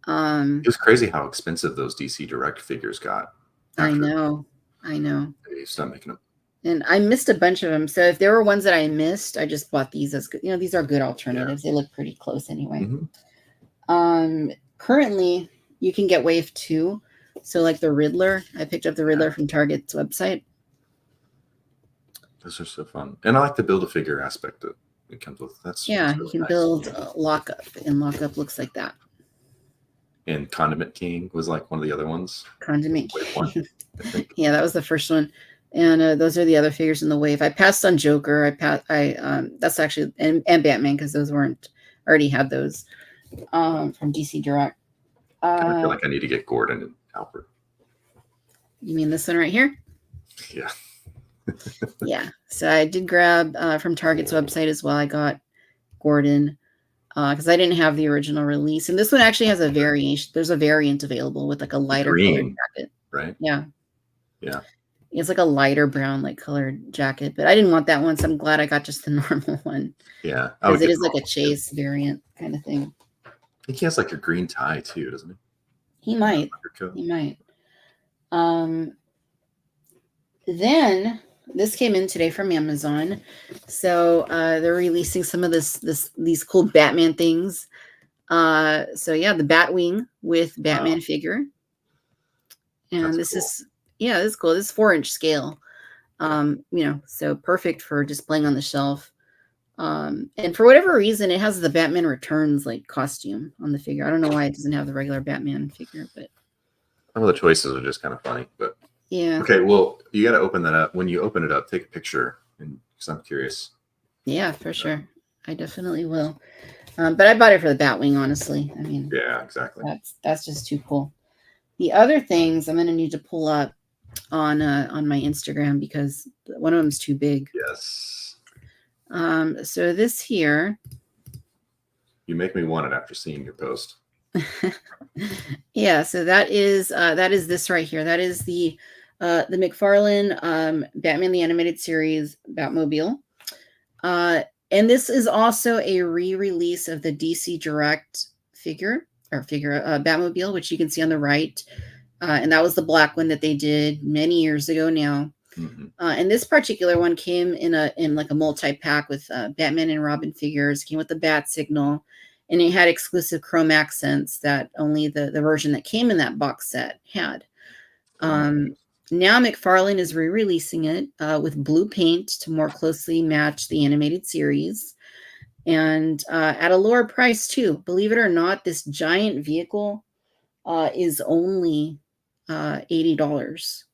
It was crazy how expensive those DC Direct figures got. I know. They stopped making them. And I missed a bunch of them. So if there were ones that I missed, I just bought these as good. You know, these are good alternatives. They look pretty close anyway. Currently, you can get Wave 2. So like the Riddler, I picked up the Riddler from Target's website. Those are so fun. And I like the Build-A-Figure aspect that it comes with. That's Yeah, really you can nice. build Lockup, and Lockup looks like that. And Condiment King was like one of the other ones. Condiment Wave 1, King. I think. Yeah, that was the first one. And those are the other figures in the wave. I passed on Joker. That's actually and Batman, because those weren't, already had those from DC Direct. I feel like I need to get Gordon and Alfred. You mean this one right here? Yeah. Yeah. So I did grab from Target's website as well. I got Gordon because I didn't have the original release. And this one actually has a variation. There's a variant available with like a lighter colored jacket. Right? Yeah. Yeah. It's like a lighter brown, like colored jacket, but I didn't want that one, so I'm glad I got just the normal one. Yeah. Because it is like a chase variant kind of thing. I think he has like a green tie too, doesn't he? He might. He might. Then this came in today from Amazon. So they're releasing some of these cool Batman things. So yeah, the Batwing with Batman figure. And this is cool. This is 4-inch scale. So perfect for displaying on the shelf. And for whatever reason, it has the Batman Returns like costume on the figure. I don't know why it doesn't have the regular Batman figure, but some of the choices are just kind of funny. But yeah. Okay, well, you got to open that up. When you open it up, take a picture, and because I'm curious. Yeah, for sure. I definitely will. But I bought it for the Batwing, honestly. I mean, yeah, exactly. That's just too cool. The other things I'm going to need to pull up on my Instagram because one of them is too big. Yes. So this here. You make me want it after seeing your post. Yeah. So that is this right here. That is the McFarlane Batman the Animated Series Batmobile. And this is also a re-release of the DC Direct Batmobile, which you can see on the right. And that was the black one that they did many years ago now. Mm-hmm. And this particular one came in like a multi-pack with Batman and Robin figures, came with the bat signal, and it had exclusive chrome accents that only the version that came in that box set had. Now McFarlane is re-releasing it with blue paint to more closely match the animated series, and at a lower price too. Believe it or not, this giant vehicle is only $80,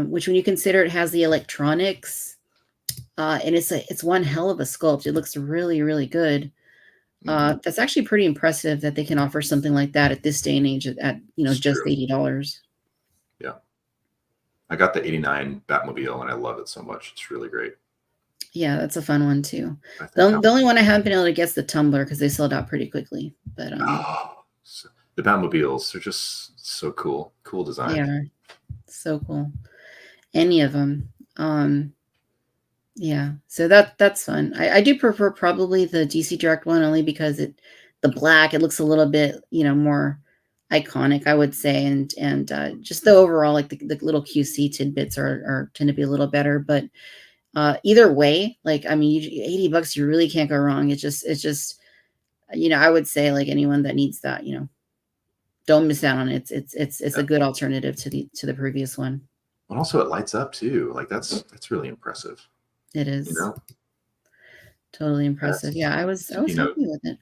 which when you consider it has the electronics, and it's one hell of a sculpt. It looks really, really good. That's actually pretty impressive that they can offer something like that at this day and age at just $80. Yeah. I got the 89 Batmobile and I love it so much. It's really great. Yeah, that's a fun one too. The only one I haven't been able to get is the Tumbler because they sold out pretty quickly. But the Batmobiles are just so cool. Cool design. They are so cool. Any of them. Yeah, so that's fun. I do prefer probably the DC Direct one only because the black, it looks a little bit more iconic, I would say, and just the overall like the little QC tidbits are tend to be a little better. But either way, like I mean, $80 you really can't go wrong. It's just I would say like anyone that needs that don't miss out on it. It's a good alternative to the previous one. And also it lights up too. Like that's really impressive. It is totally impressive. Yeah, I was happy with it.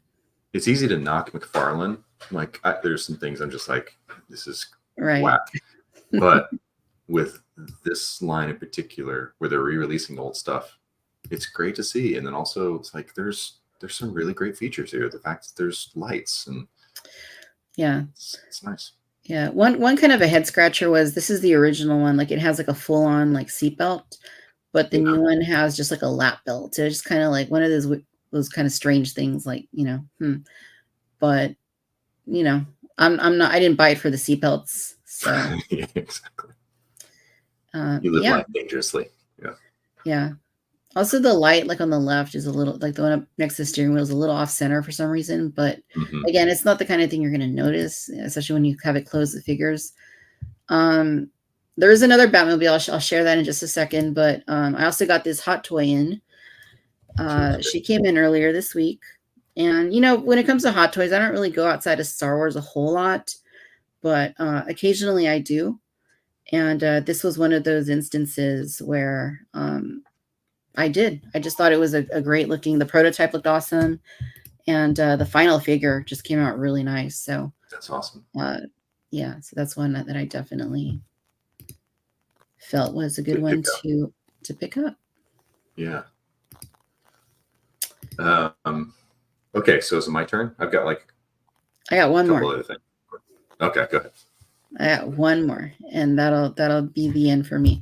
It's easy to knock McFarlane. Like there's some things I'm just like, this is right. whack. But with this line in particular, where they're re-releasing old stuff, it's great to see. And then also it's like there's some really great features here. The fact that there's lights and it's nice. Yeah. One kind of a head scratcher was this is the original one. Like it has like a full on like seatbelt, but the new one has just like a lap belt. So it's just kind of like one of those kind of strange things, like But I'm not. I didn't buy it for the seatbelts. So yeah, exactly. You live Yeah, life dangerously. Yeah. yeah. Also, the light, like on the left, is a little like the one up next to the steering wheel is a little off center for some reason. But Hmm. again, it's not the kind of thing you're going to notice, especially when you have it close the figures. There is another Batmobile. I'll share that in just a second. But I also got this hot toy in. She came in earlier this week. And, you know, when it comes to hot toys, I don't really go outside of Star Wars a whole lot. But occasionally I do. And this was one of those instances where I did. I just thought it was a great looking, the prototype looked awesome. And the final figure just came out really nice. So That's awesome. yeah, so that's one that I definitely felt was a good To one pick up. to pick up. Yeah. Okay, so is it my turn? I've got like I got a one couple more. other things. Okay, go ahead. I got one more, and that'll be the end for me.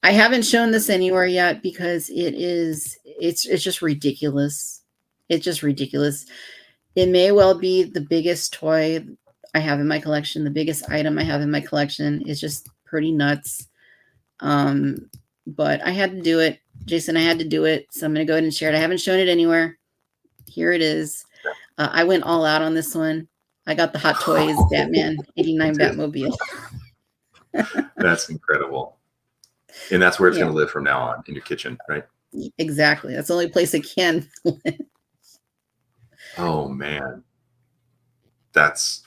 I haven't shown this anywhere yet because it's just ridiculous. It's just ridiculous. It may well be the biggest toy I have in my collection, the biggest item I have in my collection. Is just pretty nuts. But I had to do it, Jason. I had to do it, so I'm gonna go ahead and share it. I haven't shown it anywhere. Here it is. I went all out on this one. I got the Hot Toys Batman '89 Batmobile. That's incredible. And that's where it's Yeah. going to live from now on, in your kitchen, right? Exactly. That's the only place it can. Oh man, it's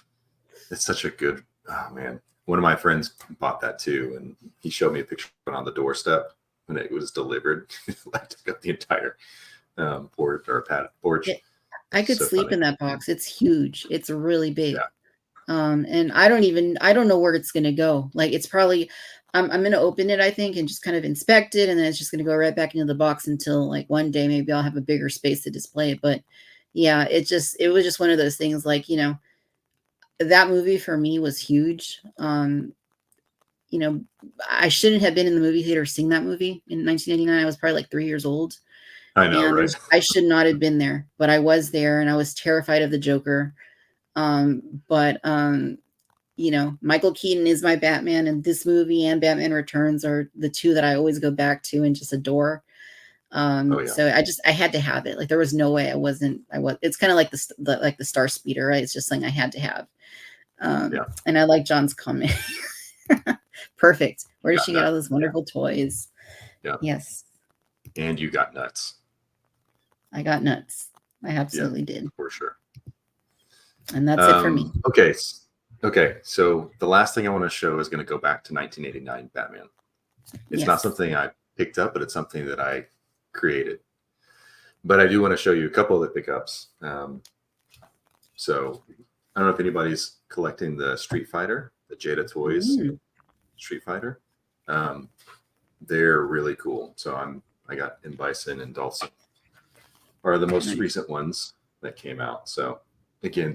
such a good. Oh man, one of my friends bought that too, and he showed me a picture of it on the doorstep when it was delivered. I took up the entire porch. I could So sleep funny. in that box. It's huge. It's really big. Yeah. And I don't know where it's gonna go. Like it's probably I'm gonna open it, I think, and just kind of inspect it, and then it's just gonna go right back into the box until like one day maybe I'll have a bigger space to display it. But yeah, it was just one of those things, like, you know, that movie for me was huge. You know, I shouldn't have been in the movie theater seeing that movie in 1999. I was probably like 3 years old. I know, And right? I should not have been there, but I was there, and I was terrified of the Joker. But you know, Michael Keaton is my Batman, and this movie and Batman Returns are the two that I always go back to and just adore. Oh, yeah. So I had to have it. Like there was no way I was. It's kind of like the StarSpeeder, right? It's just something I had to have. Yeah. And I like John's comment. Perfect. Where did Got she get all those wonderful toys? Yeah. Yes, And you got nuts. I got nuts. I absolutely did. For sure. And that's it for me. Okay. So the last thing I want to show is going to go back to 1989 Batman. It's not Yes. something I picked up, but it's something that I created. But I do want to show you a couple of the pickups. So I don't know if anybody's collecting the Street Fighter, the Jada Toys Street Fighter. They're really cool. So I got M. Bison and Dawson are the most recent ones that came out. So again,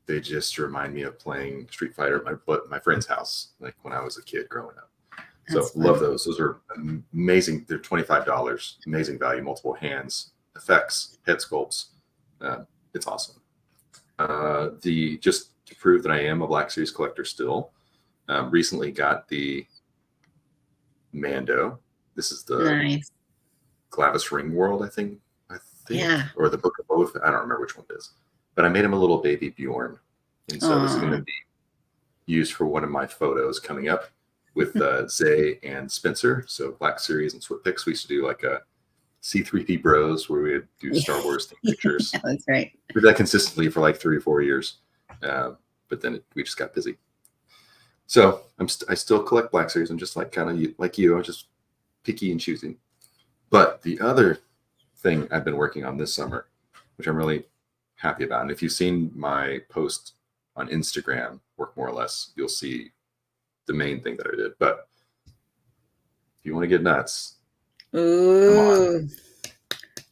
they just remind me of playing Street Fighter at my friend's house, like when I was a kid growing up. So That's love fun. those. Those are amazing. They're $25. Amazing value, multiple hands, effects, head sculpts. It's awesome. Just to prove that I am a Black Series collector still, recently got the Mando. This is the Nice. Glavis Ring World, I think, Yeah. or the Book of Both. I don't remember which one it is, but I made him a little baby Bjorn, and so this is going to be used for one of my photos coming up with Zay and Spencer. So Black Series and Swip Picks, we used to do like a C3P Bros where we would do Star Wars themed pictures. Yeah, that's right. We did that consistently for like 3 or 4 years, but then we just got busy. So I still collect Black Series. I'm just like kind of like you. I'm just picky and choosing. But the other thing I've been working on this summer, which I'm really happy about, and if you've seen my post on Instagram, Work More or Less, you'll see the main thing that I did. But if you want to get nuts, Ooh,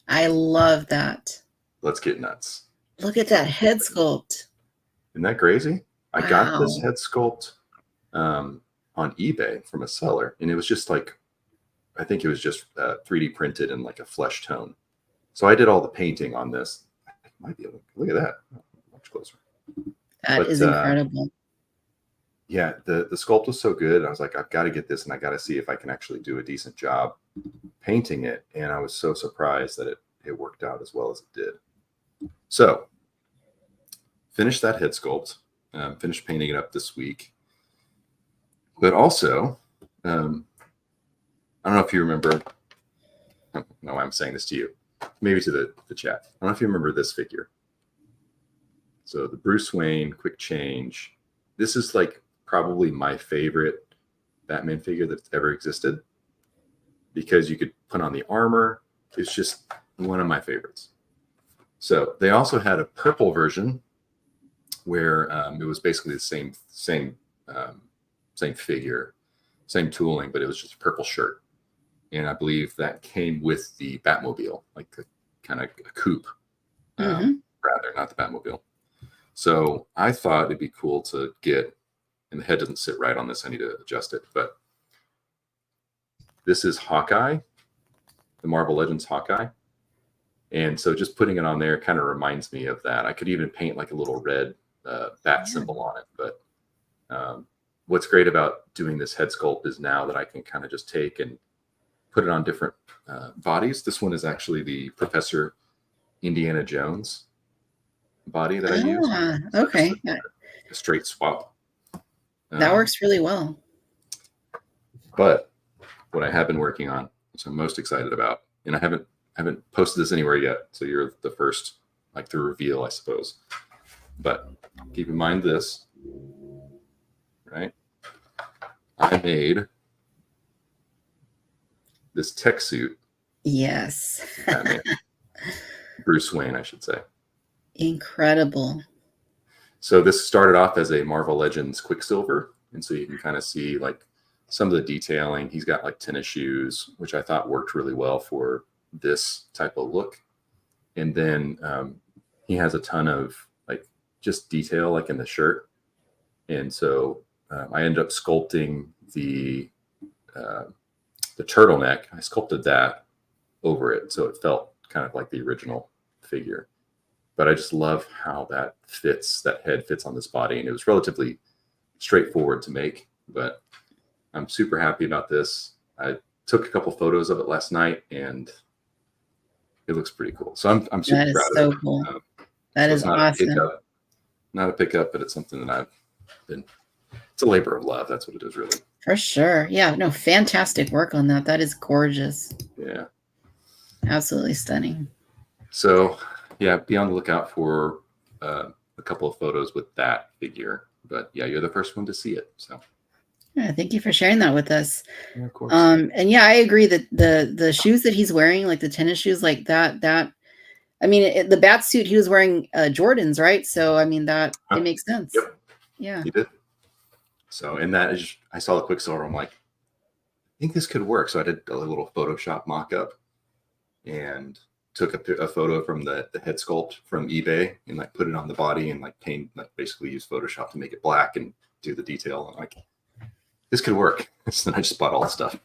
I love that. let's get nuts. Look at that head sculpt. Isn't that crazy? I got this Wow. head sculpt on eBay from a seller, and it was just like, I think it was just 3D printed in like a flesh tone. So I did all the painting on this. I might be able to look at that much closer. That is incredible. yeah, the sculpt was so good. I was like, I've got to get this, and I got to see if I can actually do a decent job painting it. And I was so surprised that it worked out as well as it did. So finished that head sculpt, finished painting it up this week. But also, I don't know if you remember. No, I'm saying this to you, maybe to the chat. I don't know if you remember this figure. So the Bruce Wayne quick change. This is like probably my favorite Batman figure that's ever existed, because you could put on the armor. It's just one of my favorites. So they also had a purple version where it was basically the same figure, same tooling, but it was just a purple shirt. And I believe that came with the Batmobile, like the kind of a coupe, rather, not the Batmobile. So I thought it'd be cool to get, and the head doesn't sit right on this, I need to adjust it, but this is Hawkeye, the Marvel Legends Hawkeye. And so just putting it on there kind of reminds me of that. I could even paint like a little red bat symbol on it. But what's great about doing this head sculpt is now that I can kind of just take and put it on different bodies. This one is actually the Professor Indiana Jones body that I use. Okay. A straight swap. That works really well. But what I have been working on, which I'm most excited about, and I haven't posted this anywhere yet, so you're the first, like the reveal, I suppose. But keep in mind this, right? I made this tech suit. Yes. Bruce Wayne, I should say. Incredible. So this started off as a Marvel Legends Quicksilver, and so you can kind of see like some of the detailing. He's got like tennis shoes, which I thought worked really well for this type of look. And then he has a ton of like just detail like in the shirt. And so I ended up sculpting the turtleneck. I sculpted that over it, so it felt kind of like the original figure. But I just love how that head fits on this body. And it was relatively straightforward to make, but I'm super happy about this. I took a couple photos of it last night, and it looks pretty cool. So I'm super proud of it. That is so cool. That is awesome. Not a pickup, but it's something that it's a labor of love. That's what it is, really. For sure. Yeah, no, fantastic work on that. That is gorgeous. Yeah. Absolutely stunning. So, yeah, be on the lookout for a couple of photos with that figure. But yeah, you're the first one to see it. So. Yeah, thank you for sharing that with us. Yeah, of course. And yeah, I agree that the shoes that he's wearing, like the tennis shoes, like that, I mean, the bat suit, he was wearing Jordans, right? So, I mean, it makes sense. Yep. Yeah. He did. So, and that is, I saw the Quicksilver. I'm like, I think this could work. So I did a little Photoshop mock-up and took a photo from the head sculpt from eBay and like put it on the body and like paint, like basically use Photoshop to make it black and do the detail. And like, this could work. So then I just bought all the stuff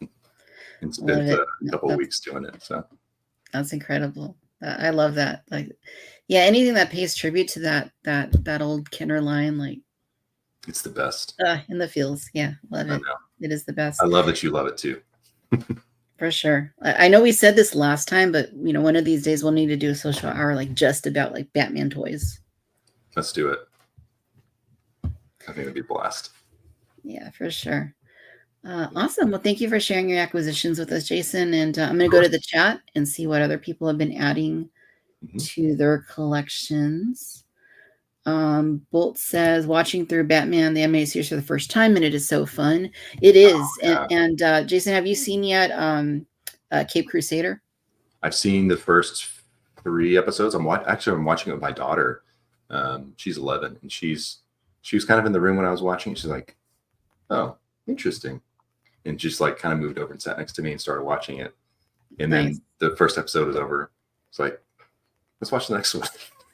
and spent a couple of weeks doing it. So that's incredible. I love that. Like, yeah, anything that pays tribute to that old Kenner line, like it's the best. In the feels. Yeah, love it. It is the best. I love that you love it too. For sure. I know we said this last time, but one of these days we'll need to do a social hour like just about like Batman toys. Let's do it. I think it'd be a blast. Yeah, for sure. Awesome. Well, thank you for sharing your acquisitions with us, Jason. And I'm going to go to the chat and see what other people have been adding to their collections. Bolt says, watching through Batman, the animated series for the first time, and it is so fun. It is. Oh, yeah. And Jason, have you seen yet Cape Crusader? I've seen the first 3 episodes. I'm watching it with my daughter. She's 11, and she was kind of in the room when I was watching. She's like, oh, interesting. And just like kind of moved over and sat next to me and started watching it. And then the first episode was over. It's like, let's watch the next one.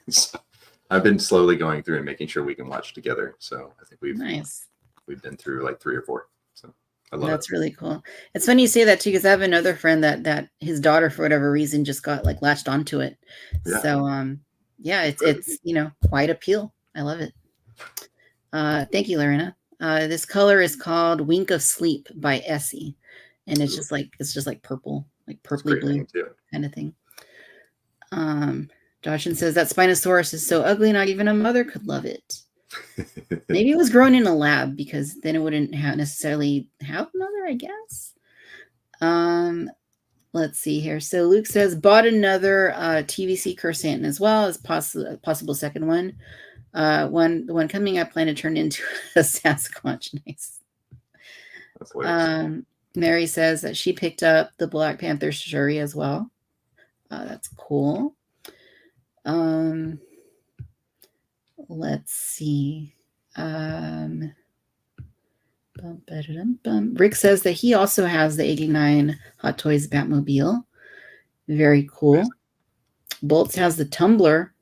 So I've been slowly going through and making sure we can watch together. So I think we've been through like 3 or 4. So I love it. That's really cool. It's funny you say that too, because I have another friend that his daughter, for whatever reason, just got like latched onto it. Yeah. So yeah, it's quite appeal. I love it. Thank you, Lorena. This color is called Wink of Sleep by Essie, and it's just like purple, like purpley blue kind of thing. Dawson says that Spinosaurus is so ugly, not even a mother could love it. Maybe it was grown in a lab because then it wouldn't necessarily have a mother, I guess. Let's see here. So Luke says bought another TVC Cursantin as well as possible second one. The one coming I plan to turn into a Sasquatch. Nice. That's hilarious. Mary says that she picked up the Black Panther Shuri as well. That's cool. Let's see. Rick says that he also has the 89 Hot Toys Batmobile. Very cool. Nice. Bolts has the Tumbler.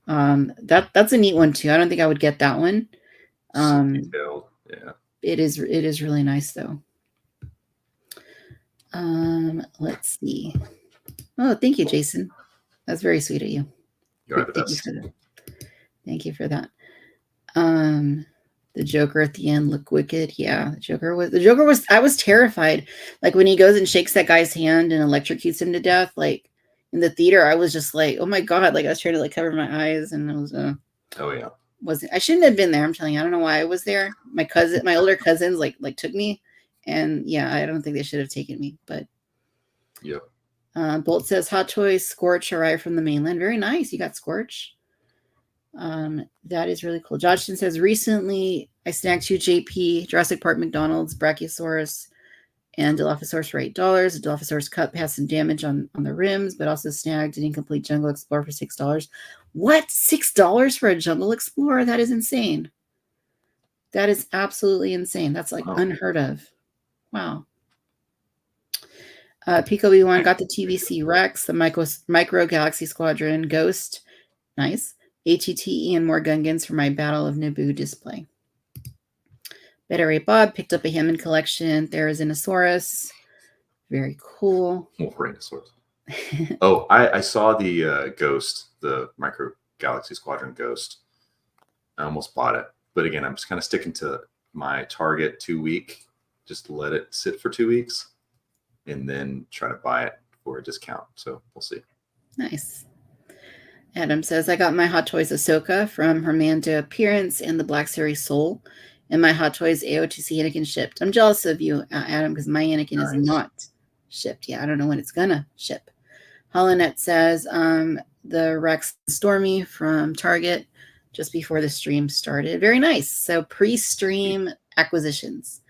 That's a neat one too. I don't think I would get that one. Detailed. Yeah. It is really nice though. Let's see. Oh, thank you, Jason. That's very sweet of you. You're the best. Thank you for that. The Joker at the end looked wicked. Yeah, the Joker was I was terrified. Like when he goes and shakes that guy's hand and electrocutes him to death, like in the theater, I was just like, oh my God, like I was trying to like cover my eyes and it was oh yeah. I shouldn't have been there. I'm telling you, I don't know why I was there. My older cousins like took me, and yeah, I don't think they should have taken me, but yep. Bolt says Hot Toys Scorch arrived from the mainland. Very nice. You got Scorch. That is really cool. Joshton says recently I snagged 2 JP Jurassic Park McDonald's Brachiosaurus and Dilophosaurus for $8. The Dilophosaurus cup has some damage on the rims, but also snagged an incomplete Jungle Explorer for $6. What? $6 for a Jungle Explorer? That is insane. That is absolutely insane. That's like unheard of. Wow. Pico B1 got the TVC Rex, the Micro Galaxy Squadron Ghost. Nice. ATTE and more Gungans for my Battle of Naboo display. Better Ray Bob picked up a Hammond collection. Therizinosaurus. Very cool. Wolverinosaurus. Oh, I saw the Ghost, the Micro Galaxy Squadron Ghost. I almost bought it. But again, I'm just kind of sticking to my target 2 week. Just let it sit for 2 weeks and then try to buy it for a discount. So we'll see. Nice. Adam says, I got my Hot Toys Ahsoka from her Mando appearance and the Black Series Soul, and my Hot Toys AOTC Anakin shipped. I'm jealous of you, Adam, because my Anakin is not shipped yet. I don't know when it's gonna ship. Hollinet says, the Rex Stormy from Target just before the stream started. Very nice. So pre-stream acquisitions.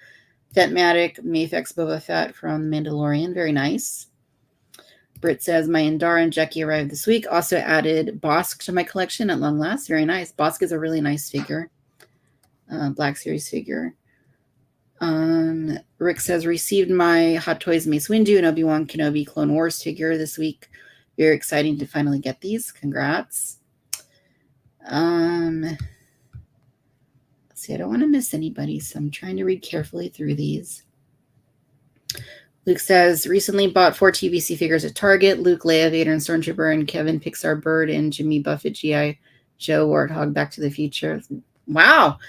Fetmatic, Mafex Boba Fett from The Mandalorian. Very nice. Britt says, my Indara and Jackie arrived this week. Also added Bosk to my collection at long last. Very nice. Bosk is a really nice figure. Black Series figure. Rick says, received my Hot Toys Mace Windu and Obi-Wan Kenobi Clone Wars figure this week. Very exciting to finally get these. Congrats. Let's see, I don't want to miss anybody, so I'm trying to read carefully through these. Luke says, recently bought 4 TVC figures at Target. Luke, Leia, Vader, and Stormtrooper, and Kevin, Pixar Bird, and Jimmy Buffett, G.I. Joe, Warthog, Back to the Future. Wow.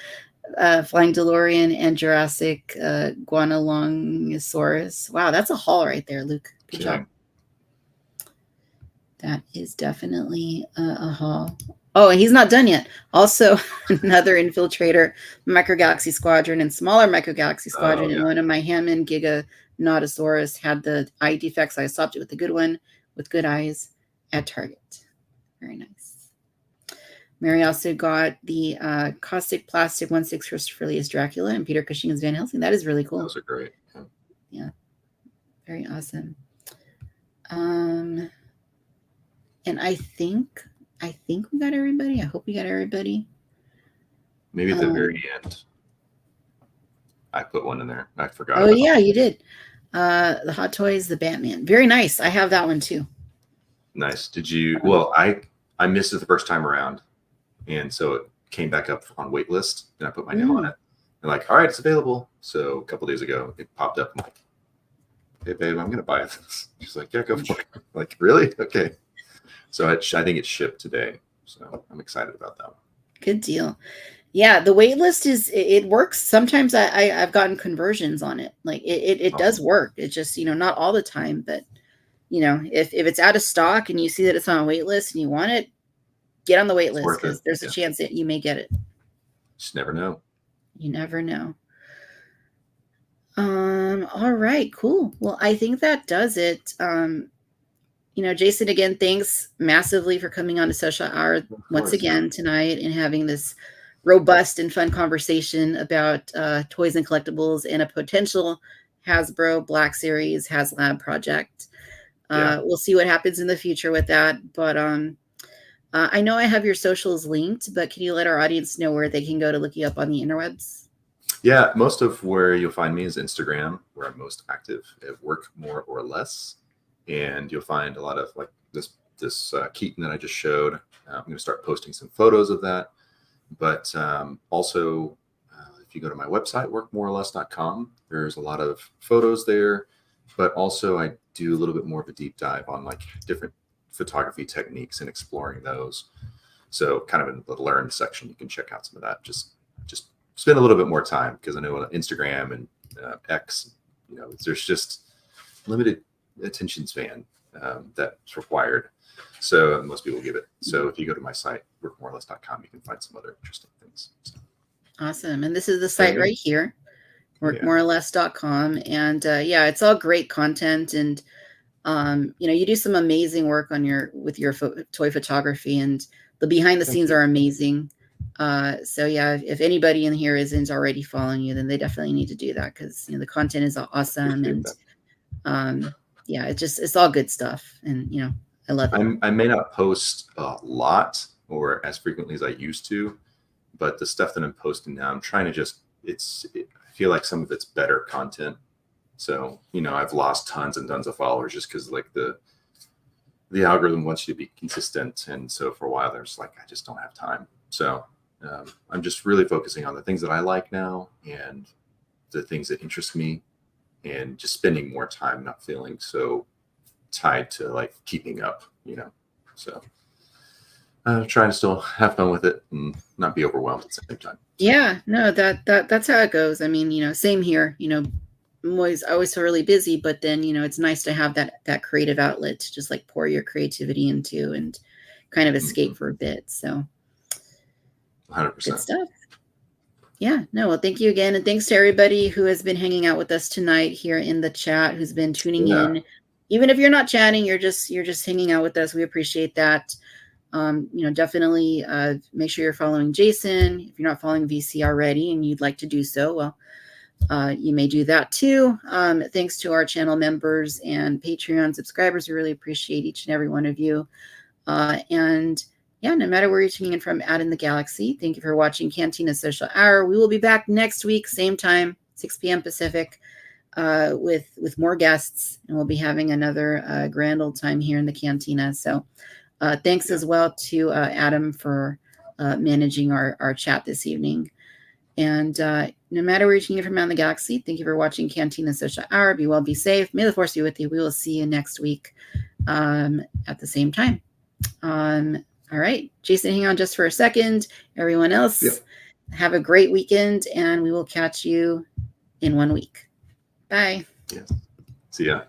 Flying DeLorean and Jurassic Guanalongosaurus. Wow, that's a haul right there, Luke. Good job. That is definitely a haul. Oh, and he's not done yet. Also, another Infiltrator, Micro Galaxy Squadron, and smaller Micro Galaxy Squadron. And one of my Hammond Giga Nautosaurus had the eye defects. I swapped it with a good one with good eyes at Target. Very nice. Mary also got the Caustic Plastic 1/6 Christopher Lee as Dracula and Peter Cushing as Van Helsing. That is really cool. Those are great. Yeah. Very awesome. And I think we got everybody. I hope we got everybody. Maybe at the very end. I put one in there. I forgot. Oh, yeah, you did. The Hot Toys, the Batman. Very nice. I have that one too. Nice. Did you? Well, I missed it the first time around. And so it came back up on wait list and I put my name on it. And like, all right, it's available. So a couple days ago, it popped up. I'm like, hey, babe, I'm going to buy this. She's like, yeah, go for it. I'm like, really? Okay. So I think it's shipped today. So I'm excited about that one. Good deal. Yeah, the wait list it works. Sometimes I've gotten conversions on it. Like it does Awesome. work. It's just, not all the time, but if it's out of stock and you see that it's on a wait list and you want it, get on the wait It's list worth it. because there's a Yeah. chance that you may get it. Just never know. You never know. All right, cool. Well, I think that does it. Jason, again, thanks massively for coming on to Social Hour Of once course. again tonight and having this robust and fun conversation about toys and collectibles and a potential Hasbro Black Series HasLab project. Yeah. We'll see what happens in the future with that. But I know I have your socials linked, but can you let our audience know where they can go to look you up on the interwebs? Yeah. Most of where you'll find me is Instagram, where I'm most active at WorkMoreOrLess. And you'll find a lot of like this Keaton that I just showed. I'm going to start posting some photos of that. But also, if you go to my website, workmoreorless.com, there's a lot of photos there. But also, I do a little bit more of a deep dive on like different photography techniques and exploring those. So, kind of in the learn section, you can check out some of that. Just spend a little bit more time because I know on Instagram and X, there's just limited attention span that's required. So most people give it. So if you go to my site, workmoreorless.com, you can find some other interesting things. So. Awesome. And this is the site right here, workmoreorless.com. And it's all great content. And, you do some amazing work with your toy photography, and the behind the scenes are amazing. So if anybody in here isn't already following you, then they definitely need to do that because, the content is awesome. And it's all good stuff. And, I love it. I may not post a lot or as frequently as I used to, but the stuff that I'm posting now, I'm trying to I feel like some of it's better content. So, I've lost tons and tons of followers just because like the algorithm wants you to be consistent. And so for a while there's like, I just don't have time. So I'm just really focusing on the things that I like now and the things that interest me and just spending more time, not feeling so tied to like keeping up, so trying to still have fun with it and not be overwhelmed at the same time. Yeah, no, that's how it goes. I mean, same here, I'm always so really busy, but then, it's nice to have that creative outlet to just like pour your creativity into and kind of escape for a bit. So 100%. Good stuff. Yeah, no, well, thank you again. And thanks to everybody who has been hanging out with us tonight here in the chat, who's been tuning in. Even if you're not chatting, you're just hanging out with us. We appreciate that. Definitely make sure you're following Jason. If you're not following VC already and you'd like to do so, well, you may do that too. Thanks to our channel members and Patreon subscribers. We really appreciate each and every one of you. No matter where you're tuning in from out in the galaxy, thank you for watching Cantina Social Hour. We will be back next week, same time, 6 p.m. Pacific, with more guests, and we'll be having another grand old time here in the Cantina. So thanks as well to Adam for managing our chat this evening. And no matter where you're tuning in from out in the galaxy, thank you for watching Cantina Social Hour. Be well, be safe. May the force be with you. We will see you next week at the same time. All right, Jason, hang on just for a second. Everyone else, have a great weekend, and we will catch you in 1 week. Bye. Yes. See ya.